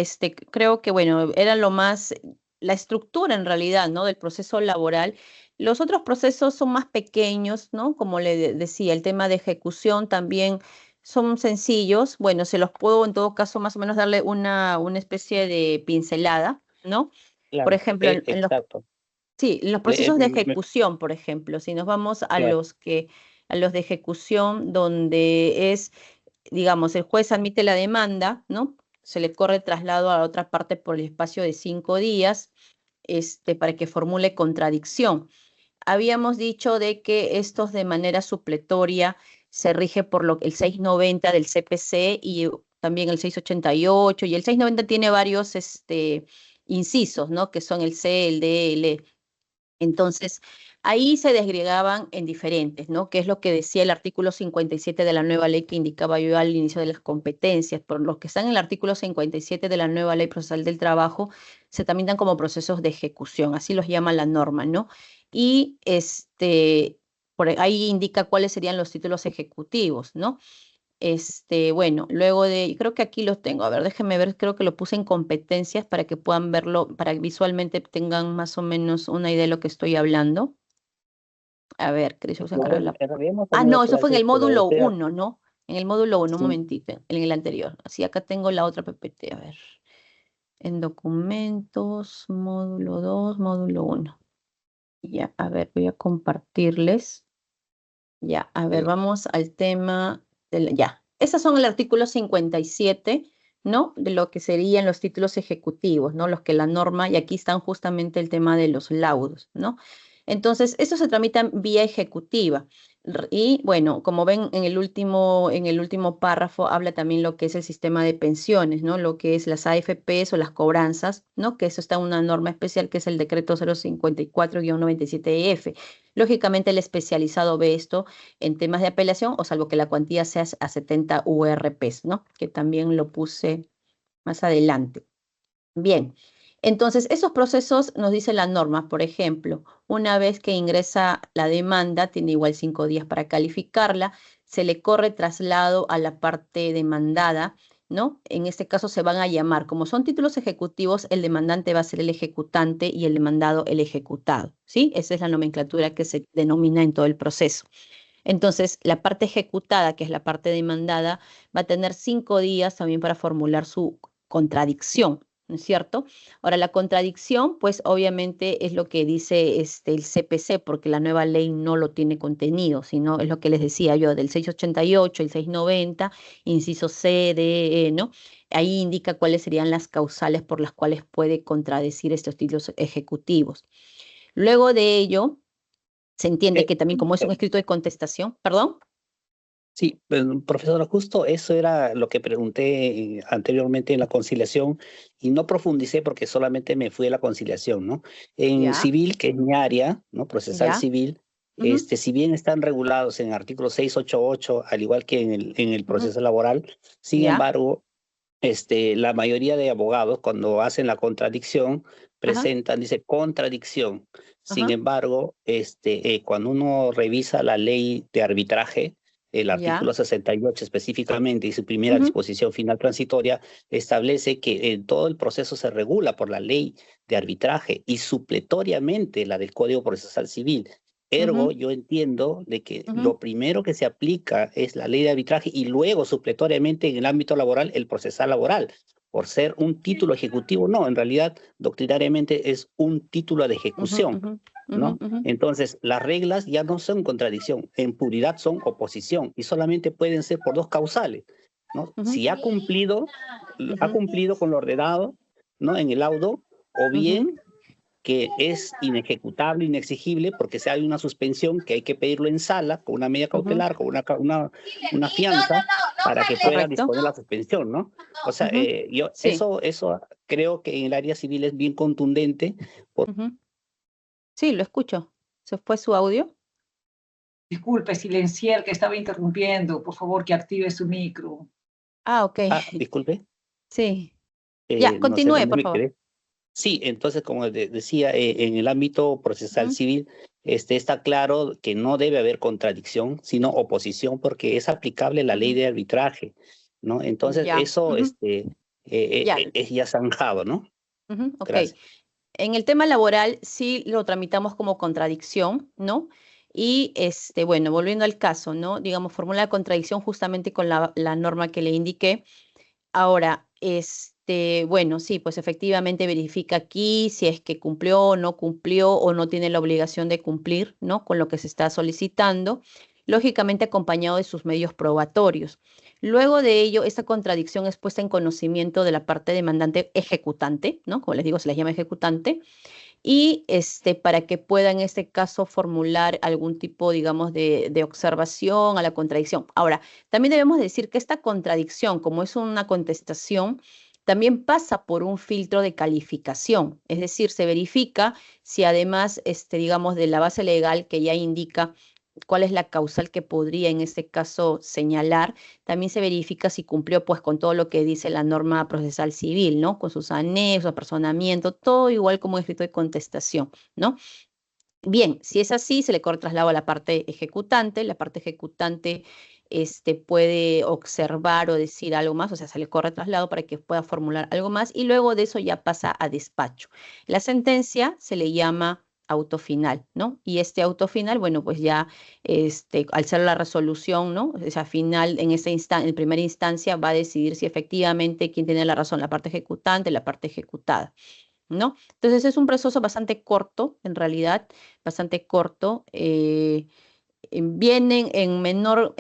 creo que, bueno, era lo más, la estructura en realidad, ¿no? Del proceso laboral. Los otros procesos son más pequeños, ¿no? Como decía, el tema de ejecución también son sencillos. Bueno, se los puedo en todo caso más o menos darle una especie de pincelada, ¿no? Por Claro, ejemplo, exacto. sí, en los Le- procesos de me- ejecución, por ejemplo, si nos vamos claro. a los de ejecución, donde es, digamos, el juez admite la demanda, ¿no? Se le corre el traslado a la otra parte por el espacio de 5 días, para que formule contradicción. Habíamos dicho de que estos de manera supletoria se rige por el 690 del CPC y también el 688, y el 690 tiene varios incisos, ¿no? Que son el C, el D, el E. Entonces, ahí se desgregaban en diferentes, ¿no? Que es lo que decía el artículo 57 de la nueva ley que indicaba yo al inicio de las competencias. Por los que están en el artículo 57 de la nueva ley procesal del trabajo, se tramitan como procesos de ejecución, así los llama la norma, ¿no? Y por ahí indica cuáles serían los títulos ejecutivos, ¿no? Bueno, luego de, creo que aquí los tengo, a ver, déjenme ver, creo que lo puse en competencias para que puedan verlo, para que visualmente tengan más o menos una idea de lo que estoy hablando. A ver, creo que se encarga la... En realidad hemos Ah, tenido no, eso fue en clases, el pero módulo o sea, 1, ¿no? En el módulo 1, un sí, momentito, en el anterior. Así acá tengo la otra PPT, a ver. En documentos, módulo 2, módulo 1. Ya, a ver, voy a compartirles. Ya, a ver, vamos al tema ya. Esos son el artículo 57, ¿no? De lo que serían los títulos ejecutivos, ¿no? Los que la norma, y aquí están justamente el tema de los laudos, ¿no? Entonces, eso se tramita vía ejecutiva. Y bueno, como ven en el último párrafo habla también lo que es el sistema de pensiones, ¿no? Lo que es las AFPs o las cobranzas, ¿no? Que eso está en una norma especial que es el decreto 054-97F. Lógicamente el especializado ve esto en temas de apelación, o salvo que la cuantía sea a 70 URPs, ¿no? Que también lo puse más adelante. Bien, entonces esos procesos nos dice la norma, por ejemplo, una vez que ingresa la demanda, tiene igual 5 días para calificarla, se le corre traslado a la parte demandada, ¿no? En este caso se van a llamar, como son títulos ejecutivos, el demandante va a ser el ejecutante y el demandado el ejecutado, ¿sí? Esa es la nomenclatura que se denomina en todo el proceso. Entonces, la parte ejecutada, que es la parte demandada, va a tener 5 días también para formular su contradicción, ¿no es cierto? Ahora, la contradicción, pues obviamente es lo que dice el CPC, porque la nueva ley no lo tiene contenido, sino es lo que les decía yo, del 688, el 690, inciso C, D, E, ¿no? Ahí indica cuáles serían las causales por las cuales puede contradecir estos títulos ejecutivos. Luego de ello, se entiende que también como es un escrito de contestación, ¿perdón? sí, profesora, justo eso era lo que pregunté anteriormente en la conciliación y no profundicé porque solamente me fui a la conciliación, ¿no? En Ya, civil, que es mi área, ¿no? Procesal ya. civil, Ujú, si bien están regulados en el artículo 688, al igual que en el ujú, proceso laboral, sin ya, embargo, la mayoría de abogados cuando hacen la contradicción ajá, presentan, dice contradicción. Sin ajá, embargo, cuando uno revisa la ley de arbitraje, el ya, artículo 68 específicamente y su primera ujú, disposición final transitoria establece que todo el proceso se regula por la ley de arbitraje y supletoriamente la del Código Procesal Civil. Ergo, ujú, yo entiendo de que ujú, lo primero que se aplica es la ley de arbitraje y luego supletoriamente en el ámbito laboral el procesal laboral. Por ser un título ejecutivo, no, en realidad doctrinariamente es un título de ujú, ejecución, ujú, ujú, ¿no? ujú, Entonces, las reglas ya no son contradicción, en puridad son oposición y solamente pueden ser por dos causales, ¿no? ujú, Si ha ujú, cumplido con lo ordenado, ¿no? En el laudo, o ujú, bien que es inejecutable, inexigible, porque si hay una suspensión que hay que pedirlo en sala, con una medida ujú. cautelar, con una fianza, para que pueda Correcto. disponer la suspensión, ¿no? O sea, Ujú, sí. eso creo que en el área civil es bien contundente. Ujú. Sí, lo escucho. ¿Se fue su audio? Disculpe, silenciar que estaba interrumpiendo. Por favor, que active su micro. Ah, ok. Disculpe, Sí. Ya, no sé continúe, dónde por me favor. quedé. Sí, entonces, como decía, en el ámbito procesal Ujú, civil, está claro que no debe haber contradicción, sino oposición, porque es aplicable la ley ujú. de arbitraje, ¿no? Entonces, Ya. eso Ujú, ya. es ya zanjado, ¿no? Ujú, ok. Gracias. En el tema laboral sí lo tramitamos como contradicción, ¿no? Y bueno, volviendo al caso, ¿no? Digamos, formula la contradicción justamente con la norma que le indiqué. Ahora, bueno, sí, pues efectivamente verifica aquí si es que cumplió o no tiene la obligación de cumplir, ¿no? Con lo que se está solicitando, lógicamente acompañado de sus medios probatorios. Luego de ello, esta contradicción es puesta en conocimiento de la parte demandante ejecutante, ¿no? Como les digo, se les llama ejecutante, y para que pueda en este caso formular algún tipo, digamos, de observación a la contradicción. Ahora, también debemos decir que esta contradicción, como es una contestación, también pasa por un filtro de calificación, es decir, se verifica si además, digamos, de la base legal que ya indica cuál es la causal que podría en este caso señalar, también se verifica si cumplió pues con todo lo que dice la norma procesal civil, ¿no? Con sus anexos, apersonamiento, todo igual como escrito de contestación, ¿no? Bien, si es así, se le corre traslado a la parte ejecutante puede observar o decir algo más, o sea, se le corre traslado para que pueda formular algo más y luego de eso ya pasa a despacho. La sentencia se le llama auto final, ¿no? Y este auto final, bueno, pues ya al ser la resolución, ¿no? O sea, final en primera instancia va a decidir si efectivamente quién tiene la razón, la parte ejecutante, la parte ejecutada, ¿no? Entonces es un proceso bastante corto, en realidad, bastante corto. Vienen en menor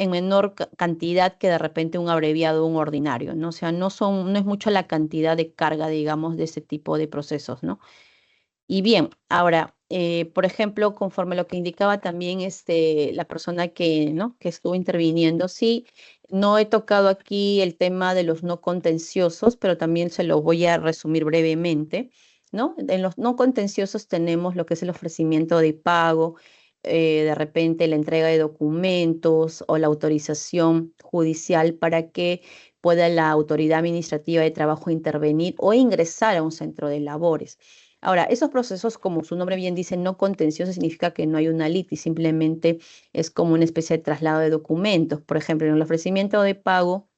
cantidad que de repente un abreviado o un ordinario, ¿no? O sea, no es mucho la cantidad de carga, digamos, de ese tipo de procesos, ¿no? Y bien, ahora, por ejemplo, conforme lo que indicaba también la persona ¿no? que estuvo interviniendo, sí, no he tocado aquí el tema de los no contenciosos, pero también se lo voy a resumir brevemente, ¿no? En los no contenciosos tenemos lo que es el ofrecimiento de pago, de repente la entrega de documentos o la autorización judicial para que pueda la autoridad administrativa de trabajo intervenir o ingresar a un centro de labores. Ahora, esos procesos, como su nombre bien dice, no contencioso, significa que no hay una litis, simplemente es como una especie de traslado de documentos. Por ejemplo, en el ofrecimiento de pago,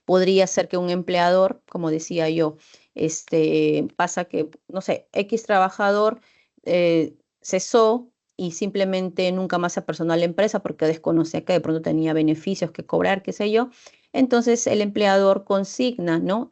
podría ser que un empleador, como decía yo, pasa que, no sé, X trabajador cesó y simplemente nunca más se apersonó a la empresa porque desconocía que de pronto tenía beneficios que cobrar, qué sé yo. Entonces el empleador consigna, ¿no?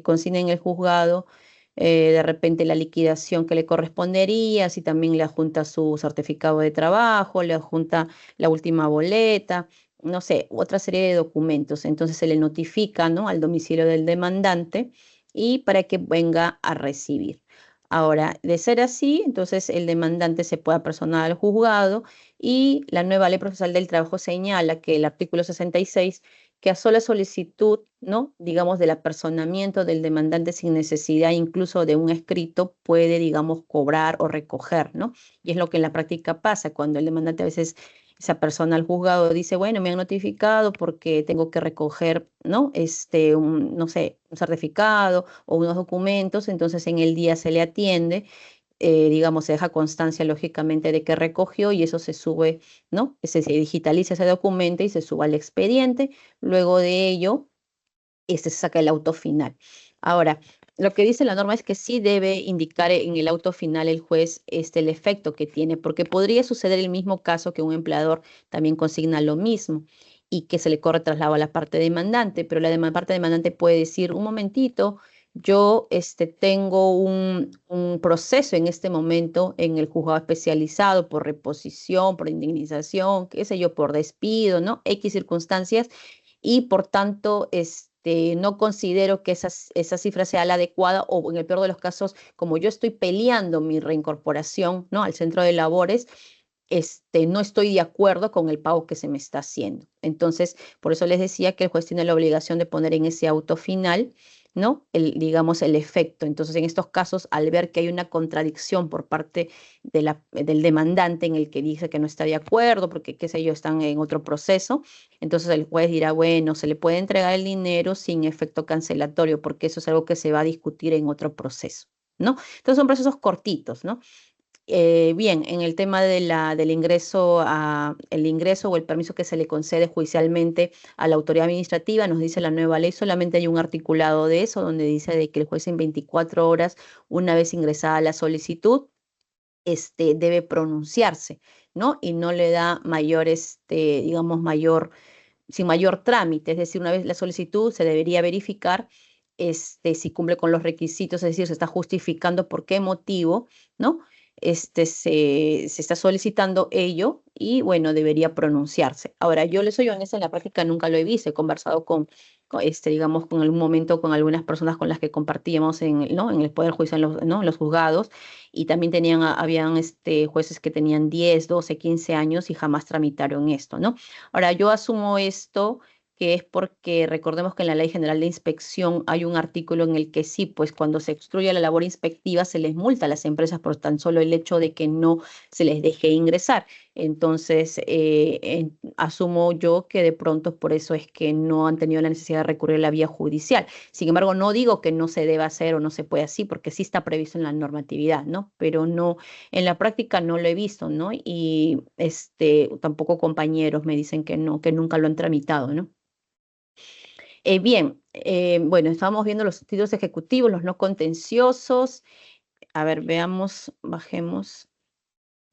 Consigna en el juzgado de repente la liquidación que le correspondería, si también le adjunta su certificado de trabajo, le adjunta la última boleta, no sé, otra serie de documentos. Entonces se le notifica, ¿no? al domicilio del demandante y para que venga a recibir. Ahora, de ser así, entonces el demandante se puede apersonar al juzgado y la nueva ley procesal del trabajo señala que el artículo 66 que a sola solicitud, ¿no? digamos, del apersonamiento del demandante sin necesidad incluso de un escrito, puede, digamos, cobrar o recoger, ¿no? Y es lo que en la práctica pasa cuando el demandante a veces se apersona al juzgado, dice, bueno, me han notificado porque tengo que recoger, ¿no? No sé, un certificado o unos documentos, entonces en el día se le atiende, digamos, se deja constancia lógicamente de que recogió y eso se sube, ¿no? Se digitaliza ese documento y se sube al expediente. Luego de ello, se saca el auto final. Ahora, lo que dice la norma es que sí debe indicar en el auto final el juez el efecto que tiene, porque podría suceder el mismo caso que un empleador también consigna lo mismo y que se le corre traslado a la parte demandante, pero la parte demandante puede decir, un momentito, yo tengo un proceso en este momento en el juzgado especializado por reposición, por indemnización, qué sé yo, por despido, ¿no? X circunstancias, y por tanto, no considero que esa cifra sea la adecuada o en el peor de los casos, como yo estoy peleando mi reincorporación, ¿no? al centro de labores, no estoy de acuerdo con el pago que se me está haciendo. Entonces, por eso les decía que el juez tiene la obligación de poner en ese auto final, ¿no? digamos, el efecto. Entonces, en estos casos, al ver que hay una contradicción por parte del demandante en el que dice que no está de acuerdo, porque, qué sé yo, están en otro proceso, entonces el juez dirá, bueno, se le puede entregar el dinero sin efecto cancelatorio, porque eso es algo que se va a discutir en otro proceso, ¿no? Entonces, son procesos cortitos, ¿no? Bien, en el tema del ingreso, el ingreso o el permiso que se le concede judicialmente a la autoridad administrativa, nos dice la nueva ley, solamente hay un articulado de eso, donde dice de que el juez en 24 horas, una vez ingresada la solicitud, debe pronunciarse, ¿no? Y no le da mayor, digamos, sin mayor trámite, es decir, una vez la solicitud se debería verificar si cumple con los requisitos, es decir, se está justificando por qué motivo, ¿no? Se está solicitando ello y, bueno, debería pronunciarse. Ahora, yo le soy honesta, en la práctica nunca lo he visto, he conversado digamos, con algún momento con algunas personas con las que compartíamos ¿no? en el Poder Judicial, ¿no? en los juzgados, y también habían jueces que tenían 10, 12, 15 años y jamás tramitaron esto, ¿no? Ahora, yo asumo esto que es porque recordemos que en la Ley General de Inspección hay un artículo en el que sí, pues cuando se obstruye la labor inspectiva se les multa a las empresas por tan solo el hecho de que no se les deje ingresar. Entonces, asumo yo que de pronto por eso es que no han tenido la necesidad de recurrir a la vía judicial. Sin embargo, no digo que no se deba hacer o no se puede así, porque sí está previsto en la normatividad, ¿no? Pero no, en la práctica no lo he visto, ¿no? Y tampoco compañeros me dicen que no, que nunca lo han tramitado, ¿no? Bien, bueno, estábamos viendo los títulos ejecutivos, los no contenciosos. A ver, veamos, bajemos.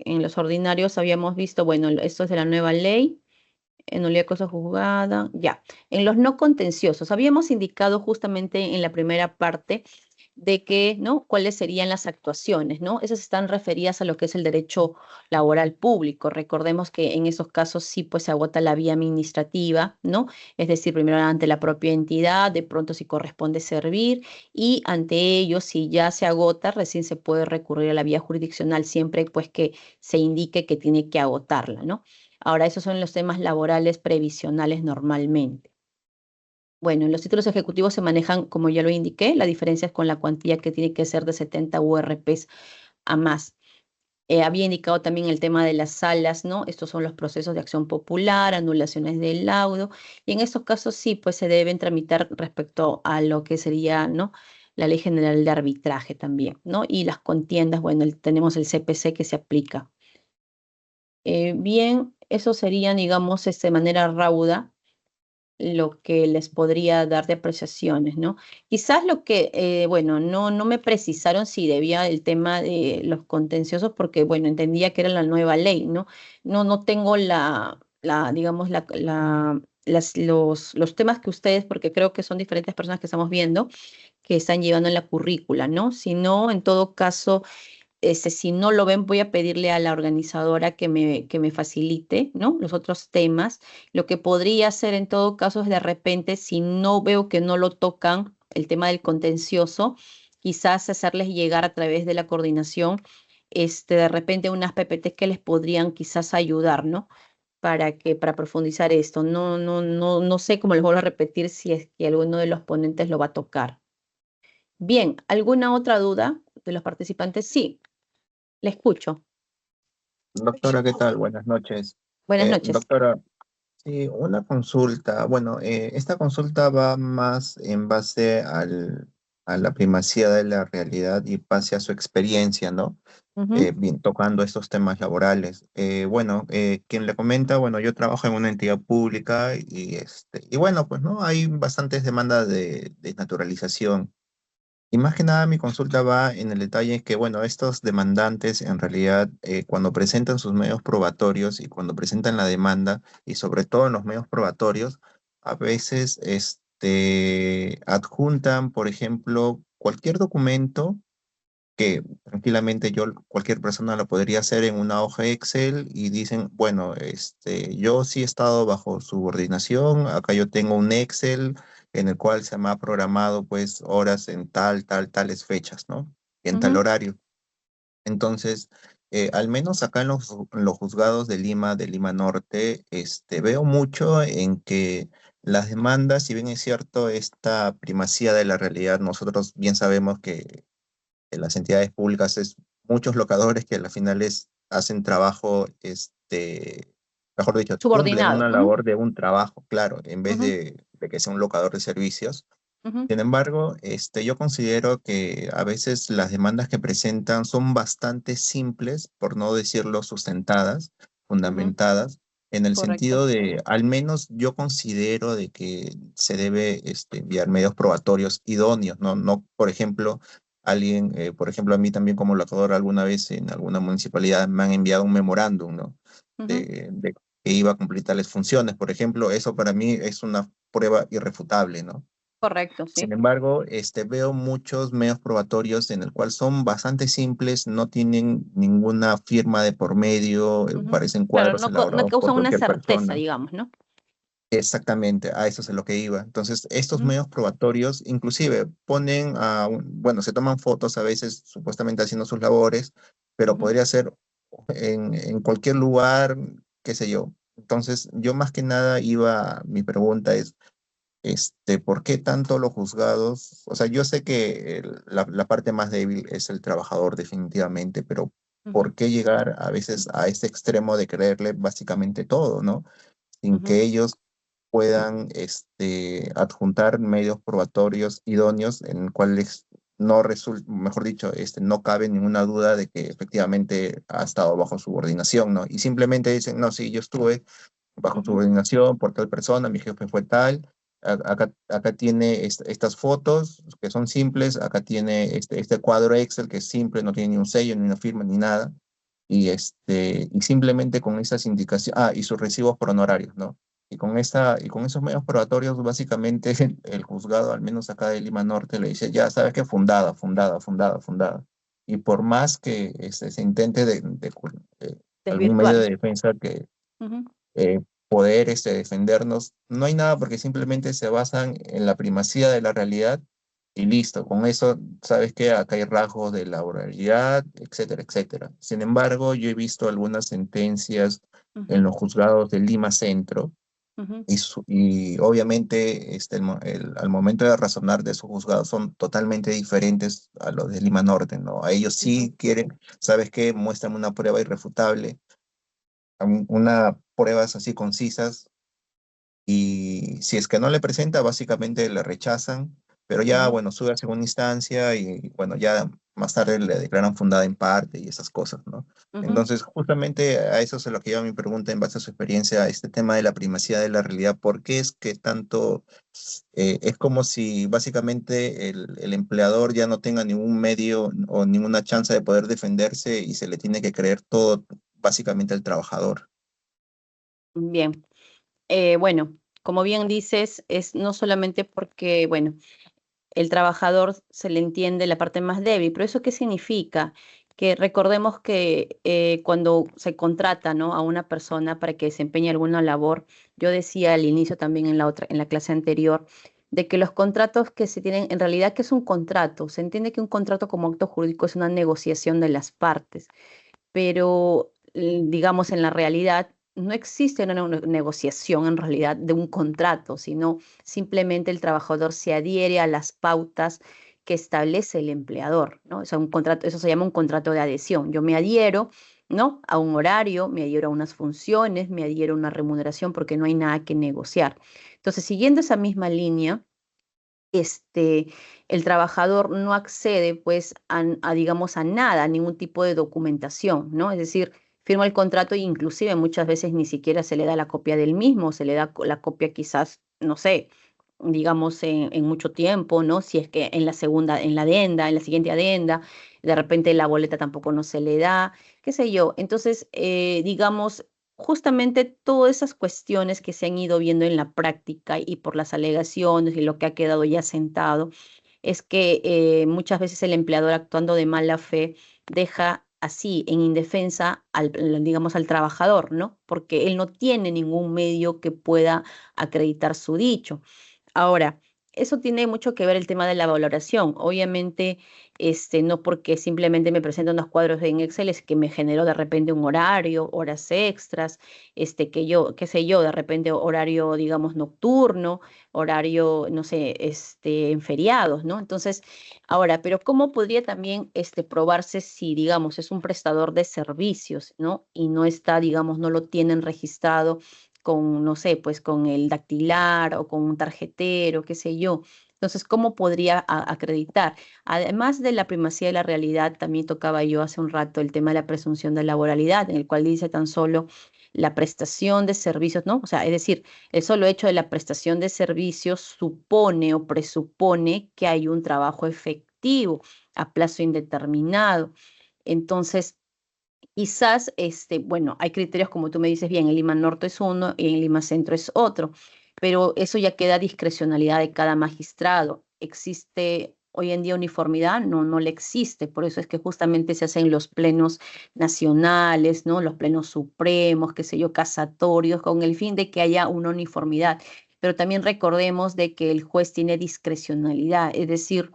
En los ordinarios habíamos visto, bueno, esto es de la nueva ley, en nulidad de cosa juzgada, ya. En los no contenciosos, habíamos indicado justamente en la primera parte de que, ¿no? ¿Cuáles serían las actuaciones, ¿no? Esas están referidas a lo que es el derecho laboral público. Recordemos que en esos casos sí, pues se agota la vía administrativa, ¿no? Es decir, primero ante la propia entidad, de pronto si corresponde servir, y ante ello, si ya se agota, recién se puede recurrir a la vía jurisdiccional, siempre pues que se indique que tiene que agotarla, ¿no? Ahora, esos son los temas laborales previsionales normalmente. Bueno, en los títulos ejecutivos se manejan, como ya lo indiqué, la diferencia es con la cuantía que tiene que ser de 70 URPs a más. Había indicado también el tema de las salas, ¿no? Estos son los procesos de acción popular, anulaciones del laudo, y en estos casos sí, pues se deben tramitar respecto a lo que sería, ¿no? La Ley General de Arbitraje también, ¿no? Y las contiendas, bueno, tenemos el CPC que se aplica. Bien, eso sería, digamos, de manera rauda lo que les podría dar de apreciaciones, ¿no? Quizás lo que, bueno, no me precisaron si debía el tema de los contenciosos porque, bueno, entendía que era la nueva ley, ¿no? No tengo digamos, los temas que ustedes, porque creo que son diferentes personas que estamos viendo, que están llevando en la currícula, ¿no? Si no, en todo caso si no lo ven, voy a pedirle a la organizadora que me facilite, ¿no? Los otros temas. Lo que podría hacer en todo caso es de repente, si no veo que no lo tocan, el tema del contencioso, quizás hacerles llegar a través de la coordinación, de repente unas PPTs que les podrían quizás ayudar, ¿no? Para profundizar esto. No sé cómo les vuelvo a repetir si es que alguno de los ponentes lo va a tocar. Bien, ¿alguna otra duda de los participantes? Sí. Le escucho. Doctora, ¿qué tal? Buenas noches. Buenas noches. Doctora, sí, una consulta. Bueno, esta consulta va más en base a la primacía de la realidad y base a su experiencia, ¿no? Bien, tocando estos temas laborales. Bueno, quien le comenta, bueno, yo trabajo en una entidad pública y bueno, pues, ¿no? Hay bastantes demandas de naturalización. Y más que nada mi consulta va en el detalle que, bueno, estos demandantes en realidad cuando presentan sus medios probatorios y cuando presentan la demanda, y sobre todo en los medios probatorios, a veces adjuntan, por ejemplo, cualquier documento que tranquilamente cualquier persona lo podría hacer en una hoja Excel y dicen, bueno, yo sí he estado bajo subordinación, acá yo tengo un Excel en el cual se me ha programado pues horas en tales fechas, ¿no? En tal horario. Entonces, al menos acá en los juzgados de Lima Norte, veo mucho en que las demandas, si bien es cierto, esta primacía de la realidad, nosotros bien sabemos que en las entidades públicas es muchos locadores que al final hacen trabajo, mejor dicho, cumplen Subordinado. una labor de un trabajo, claro, en vez de que sea un locador de servicios. Sin embargo, yo considero que a veces las demandas que presentan son bastante simples, por no decirlo sustentadas, fundamentadas, en el Correcto. sentido de, al menos yo considero de que se debe enviar medios probatorios idóneos, ¿no? No, por ejemplo, por ejemplo, a mí también como locador alguna vez en alguna municipalidad me han enviado un memorándum, ¿no? De que iba a cumplir tales funciones. Por ejemplo, eso para mí es una prueba irrefutable, ¿no? Correcto, sí. Sin embargo, veo muchos medios probatorios en el cual son bastante simples, no tienen ninguna firma de por medio, parecen Claro, cuadros no elaborados por causan una cualquier certeza, persona. digamos, ¿no? Exactamente, a eso es a lo que iba. Entonces, estos medios probatorios, inclusive ponen bueno, se toman fotos a veces supuestamente haciendo sus labores, pero podría ser en cualquier lugar, qué sé yo, Entonces, yo más que nada mi pregunta es, ¿por qué tanto los juzgados? O sea, yo sé que la parte más débil es el trabajador definitivamente, pero ¿por qué llegar a veces a este extremo de creerle básicamente todo, ¿no? Sin que ellos puedan adjuntar medios probatorios idóneos en cuales no resulta, mejor dicho, no cabe ninguna duda de que efectivamente ha estado bajo subordinación, ¿no? Y simplemente dicen, no, sí, yo estuve bajo subordinación por tal persona, mi jefe fue tal, acá tiene estas fotos que son simples, acá tiene este cuadro Excel que es simple, no tiene ni un sello, ni una firma, ni nada, y simplemente con esas indicaciones, y sus recibos por honorarios, ¿no? Y con esos medios probatorios, básicamente el juzgado, al menos acá de Lima Norte, le dice, ya sabes que fundada, fundada, fundada, fundada. Y por más que se intente algún medio Desvirtuar. de defensa que Ujú. poder defendernos, no hay nada porque simplemente se basan en la primacía de la realidad y listo. Con eso, sabes que acá hay rasgos de la oralidad, etcétera, etcétera. Sin embargo, yo he visto algunas sentencias en los juzgados de Lima Centro Ujú. y obviamente al momento de razonar de esos juzgados son totalmente diferentes a los de Lima Norte, ¿no? A ellos sí quieren, ¿sabes qué? Muestran una prueba irrefutable, unas pruebas así concisas, y si es que no le presenta, básicamente le rechazan, pero ya, bueno, sube a segunda instancia y, bueno, ya más tarde le declaran fundada en parte y esas cosas, ¿no? Entonces, justamente a eso es a lo que lleva mi pregunta en base a su experiencia, este tema de la primacía de la realidad. ¿Por qué es que tanto, es como si básicamente el empleador ya no tenga ningún medio o ninguna chance de poder defenderse y se le tiene que creer todo básicamente al trabajador? Bien. Bueno, como bien dices, es no solamente porque, bueno, el trabajador se le entiende la parte más débil, pero ¿eso qué significa? Que recordemos que cuando se contrata, ¿no?, a una persona para que desempeñe alguna labor, yo decía al inicio también en la clase anterior, de que los contratos que se tienen, en realidad, ¿qué es un contrato? Se entiende que un contrato como acto jurídico es una negociación de las partes, pero digamos en la realidad no existe una negociación en realidad de un contrato, sino simplemente el trabajador se adhiere a las pautas que establece el empleador, ¿no? O sea, un contrato, eso se llama un contrato de adhesión. Yo me adhiero, ¿no?, a un horario, me adhiero a unas funciones, me adhiero a una remuneración porque no hay nada que negociar. Entonces, siguiendo esa misma línea, el trabajador no accede, pues, digamos, a nada, a ningún tipo de documentación, ¿no? Es decir, firma el contrato e inclusive muchas veces ni siquiera se le da la copia del mismo, se le da la copia quizás, no sé, digamos, en mucho tiempo, ¿no? Si es que en la segunda, en la siguiente adenda, de repente la boleta tampoco no se le da, qué sé yo. Entonces, digamos, justamente todas esas cuestiones que se han ido viendo en la práctica y por las alegaciones y lo que ha quedado ya sentado, es que muchas veces el empleador, actuando de mala fe, deja así en indefensa digamos, al trabajador, ¿no? Porque él no tiene ningún medio que pueda acreditar su dicho. Ahora, eso tiene mucho que ver el tema de la valoración. Obviamente, no porque simplemente me presento unos cuadros en Excel es que me generó de repente un horario, horas extras, que yo, qué sé yo, de repente horario, digamos, nocturno, horario, no sé, en feriados, ¿no? Entonces, ahora, pero ¿cómo podría también probarse si, digamos, es un prestador de servicios, ¿no? Y no está, digamos, no lo tienen registrado con, no sé, pues con el dactilar o con un tarjetero, qué sé yo. Entonces, ¿cómo podría acreditar? Además de la primacía de la realidad, también tocaba yo hace un rato el tema de la presunción de laboralidad, en el cual dice tan solo la prestación de servicios, ¿no? O sea, es decir, el solo hecho de la prestación de servicios supone o presupone que hay un trabajo efectivo a plazo indeterminado. Entonces, quizás, bueno, hay criterios como tú me dices bien, en Lima Norte es uno y en Lima Centro es otro, pero eso ya queda a discrecionalidad de cada magistrado. ¿Existe hoy en día uniformidad? No, no le existe. Por eso es que justamente se hacen los plenos nacionales, ¿no? Los plenos supremos, qué sé yo, casatorios, con el fin de que haya una uniformidad. Pero también recordemos de que el juez tiene discrecionalidad, es decir,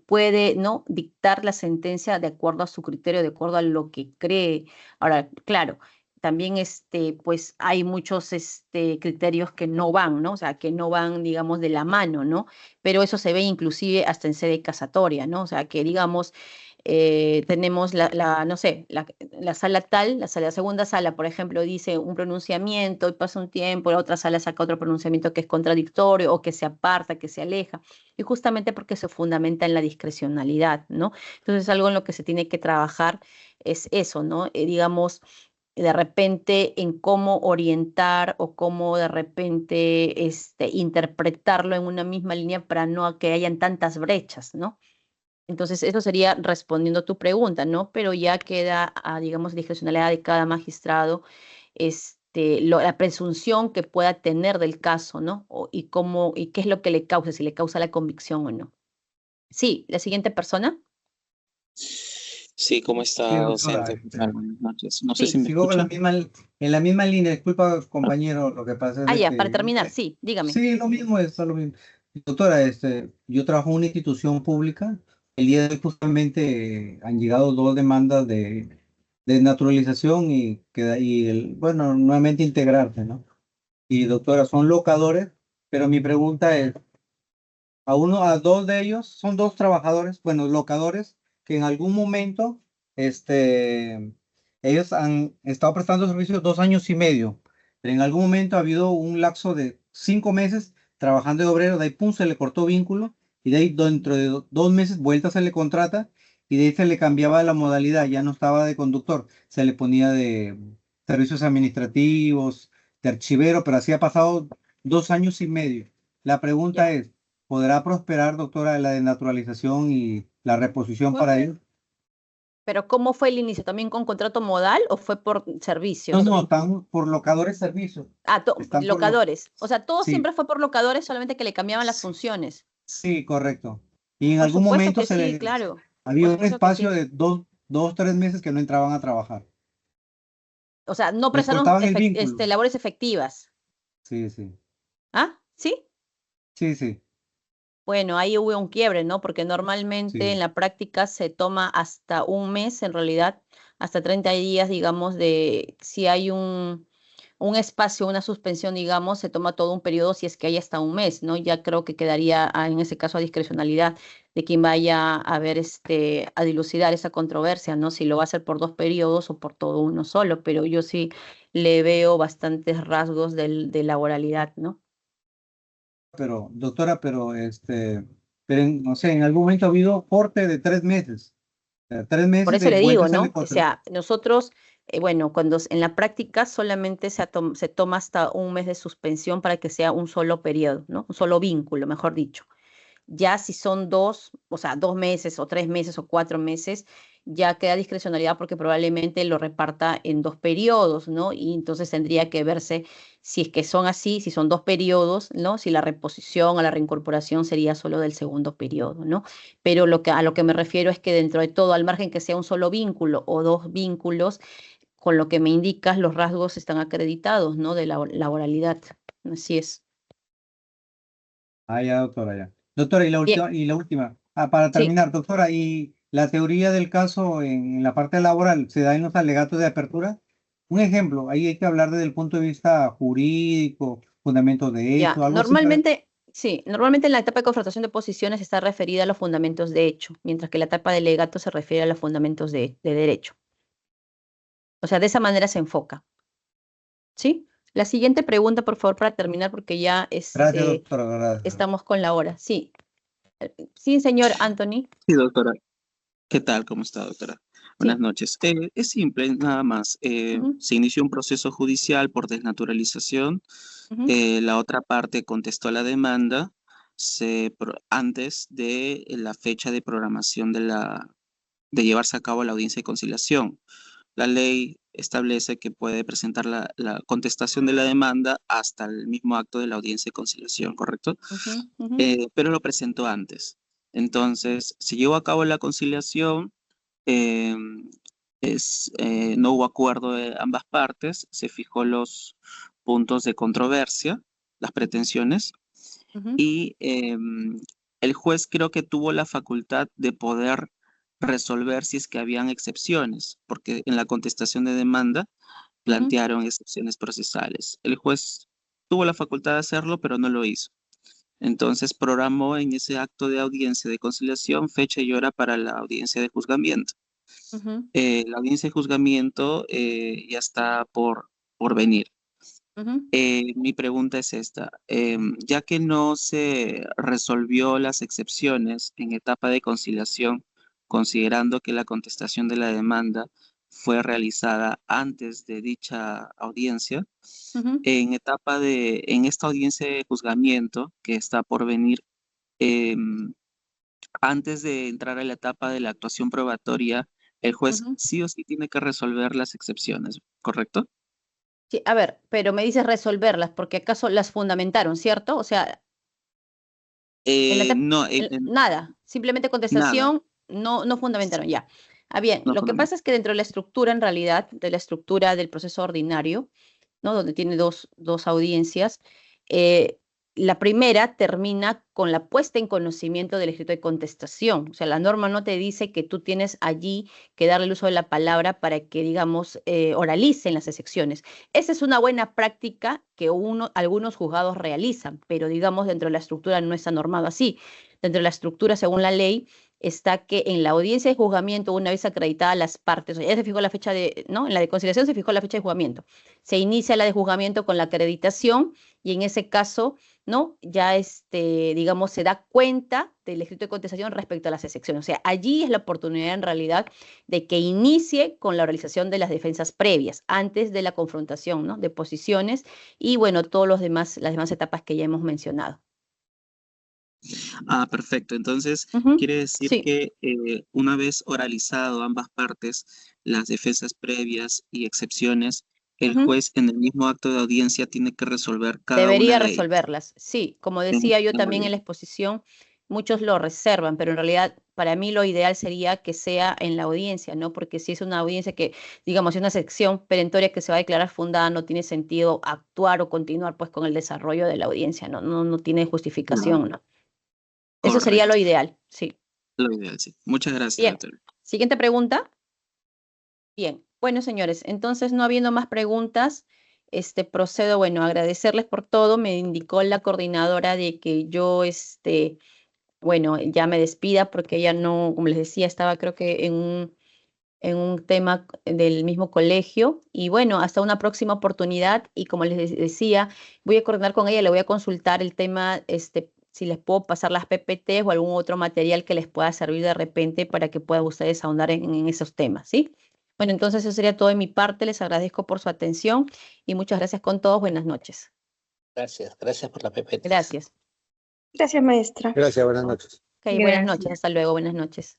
puede, ¿no?, dictar la sentencia de acuerdo a su criterio, de acuerdo a lo que cree. Ahora, claro, también pues hay muchos criterios que no van, ¿no? O sea, que no van, digamos, de la mano, ¿no? Pero eso se ve inclusive hasta en sede casatoria, ¿no? O sea, que digamos, tenemos no sé, la sala tal, la segunda sala, por ejemplo, dice un pronunciamiento y pasa un tiempo, la otra sala saca otro pronunciamiento que es contradictorio o que se aparta, que se aleja, y justamente porque se fundamenta en la discrecionalidad, ¿no? Entonces, algo en lo que se tiene que trabajar es eso, ¿no? Digamos, de repente en cómo orientar o cómo de repente interpretarlo en una misma línea para no que hayan tantas brechas, ¿no? Entonces, eso sería respondiendo a tu pregunta, ¿no? Pero ya queda, digamos, discrecionalidad de cada magistrado, la presunción que pueda tener del caso, ¿no? Y qué es lo que le causa, si le causa la convicción o no. Sí, la siguiente persona. Sí, ¿cómo Sí, está, doctora. docente? ¿Qué tal? Buenas noches. No sé Sí. si me Sigo con escuchan. en la misma línea. Disculpa, compañero, lo que pasa es de Ya, para que terminar, sí, dígame. sí, lo mismo es lo mismo. Doctora, yo trabajo en una institución pública. El día de hoy justamente han llegado dos demandas de naturalización bueno, nuevamente integrarse, ¿no? Y doctora, son locadores, pero mi pregunta es, a dos de ellos, son dos trabajadores, bueno, locadores, que en algún momento, ellos han estado prestando servicios 2 años y medio, pero en algún momento ha habido un lapso de 5 meses trabajando de obrero, de ahí pum, se le cortó vínculo, y de ahí dentro de 2 meses vuelta se le contrata, y de ahí se le cambiaba la modalidad, ya no estaba de conductor, se le ponía de servicios administrativos, de archivero, pero así ha pasado 2 años y medio. La pregunta Ya. es, ¿podrá prosperar, doctora, la desnaturalización y la reposición para ellos? Pero ¿cómo fue el inicio? ¿También con contrato modal o fue por No, servicios? no, están por locadores servicios. Están Locadores. O sea, todo Sí, siempre fue por locadores, solamente que le cambiaban las funciones. sí, correcto. Y en Por algún supuesto momento que sí, claro. había Por un supuesto que espacio sí. de 3 meses que no entraban a trabajar. O sea, no Les prestaron cortaban el vínculo. labores efectivas. Sí, sí, ¿Ah? ¿Sí? sí, sí, Bueno, ahí hubo un quiebre, ¿no? Porque normalmente en sí. la práctica se toma hasta un mes, en realidad, hasta 30 días, digamos, si hay un espacio, una suspensión, digamos, se toma todo un periodo si es que hay hasta un mes, ¿no? Ya creo que quedaría en ese caso a discrecionalidad de quien vaya a ver, a dilucidar esa controversia, ¿no? Si lo va a hacer por 2 periodos o por todo uno solo, pero yo sí le veo bastantes rasgos de laboralidad, ¿no? Pero, doctora, no sé, en algún momento ha habido corte de 3 meses. O sea, tres Por meses eso de le vuelta digo, se le ¿no? O cortó. sea, nosotros, bueno, cuando en la práctica solamente se toma hasta un mes de suspensión para que sea un solo periodo, ¿no? Un solo vínculo, mejor dicho. Ya si son dos, o sea, 2 meses o 3 meses o 4 meses, ya queda discrecionalidad porque probablemente lo reparta en 2 periodos, ¿no? Y entonces tendría que verse si es que son así, si son 2 periodos, ¿no? Si la reposición o la reincorporación sería solo del segundo periodo, ¿no? Pero a lo que me refiero es que dentro de todo, al margen que sea un solo vínculo o 2 vínculos, con lo que me indicas, los rasgos están acreditados, ¿no? De la laboralidad. Así es. Ah, ya, doctora, ya. Doctora, Bien, y la última. Para sí. terminar, doctora, ¿y la teoría del caso en la parte laboral se da en los alegatos de apertura? Un ejemplo, ahí hay que hablar desde el punto de vista jurídico, fundamentos de Ya, hecho, algo así. normalmente, sí, normalmente en la etapa de confrontación de posiciones está referida a los fundamentos de hecho, mientras que la etapa de legato se refiere a los fundamentos de derecho. O sea, de esa manera se enfoca, ¿sí? La siguiente pregunta, por favor, para terminar, porque ya Gracias, doctora, gracias. estamos con la hora. Sí, sí, señor Anthony. Sí, doctora. ¿Qué tal? ¿Cómo está, doctora? Buenas Sí. noches. Es simple, nada más. Ujú, Se inició un proceso judicial por desnaturalización. ujú. La otra parte contestó la demanda antes de la fecha de programación de llevarse a cabo la audiencia de conciliación. La ley establece que puede presentar la contestación de la demanda hasta el mismo acto de la audiencia de conciliación, ¿correcto? Ujú, ujú. Pero lo presentó antes. Entonces, se llevó a cabo la conciliación, eh, no hubo acuerdo de ambas partes, se fijó los puntos de controversia, las pretensiones, Ujú. y el juez creo que tuvo la facultad de poder resolver si es que habían excepciones, porque en la contestación de demanda plantearon excepciones procesales. El juez tuvo la facultad de hacerlo, pero no lo hizo. Entonces programó en ese acto de audiencia de conciliación fecha y hora para la audiencia de juzgamiento. La audiencia de juzgamiento ya está por venir. Mi pregunta es esta. Ya que no se resolvió las excepciones en etapa de conciliación, considerando que la contestación de la demanda fue realizada antes de dicha audiencia, en esta audiencia de juzgamiento que está por venir, antes de entrar a la etapa de la actuación probatoria, el juez sí o sí tiene que resolver las excepciones, ¿correcto? Sí, a ver, pero me dices resolverlas, porque acaso las fundamentaron, ¿cierto? O sea, en la No, nada, simplemente nada, contestación, no fundamentaron, ya. Bien, no lo que pasa es que dentro de la estructura, en realidad, de la estructura del proceso ordinario, ¿no? Donde tiene dos audiencias, la primera termina con la puesta en conocimiento del escrito de contestación. O sea, la norma no te dice que tú tienes allí que darle el uso de la palabra para que, digamos, oralicen las excepciones. Esa es una buena práctica que algunos juzgados realizan, pero, digamos, dentro de la estructura no está normado así. Dentro de la estructura, según la ley, está que en la audiencia de juzgamiento, una vez acreditadas las partes, o sea, ya se fijó la fecha ¿no? En la de conciliación se fijó la fecha de juzgamiento. Se inicia la de juzgamiento con la acreditación y en ese caso, ¿no? Ya, digamos, se da cuenta del escrito de contestación respecto a las excepciones. O sea, allí es la oportunidad en realidad de que inicie con la realización de las defensas previas, antes de la confrontación, ¿no? De posiciones y, bueno, las demás etapas que ya hemos mencionado. Perfecto. Entonces, quiere decir Sí. que una vez oralizado ambas partes, las defensas previas y excepciones, el juez en el mismo acto de audiencia tiene que resolver cada Debería una de ellas. resolverlas, sí. Como decía yo también en la exposición, muchos lo reservan, pero en realidad para mí lo ideal sería que sea en la audiencia, ¿no? Porque si es una audiencia que, digamos, es una sección perentoria que se va a declarar fundada, no tiene sentido actuar o continuar pues con el desarrollo de la audiencia, no tiene justificación, ¿no? Eso sería lo ideal, sí. Lo ideal, sí. Muchas gracias, Bien. doctora. Siguiente pregunta. Bien, bueno, señores, entonces no habiendo más preguntas, procedo, bueno, a agradecerles por todo. Me indicó la coordinadora de que yo, bueno, ya me despida porque ella no, como les decía, estaba creo que en un tema del mismo colegio. Y bueno, hasta una próxima oportunidad. Y como les decía, voy a coordinar con ella, le voy a consultar el tema, si les puedo pasar las PPTs o algún otro material que les pueda servir de repente para que puedan ustedes ahondar en esos temas, ¿sí? Bueno, entonces eso sería todo de mi parte. Les agradezco por su atención y muchas gracias con todos. Buenas noches. Gracias por la PPT. Gracias. Gracias, maestra. Gracias, buenas noches. Ok, buenas noches. Hasta luego. Buenas noches.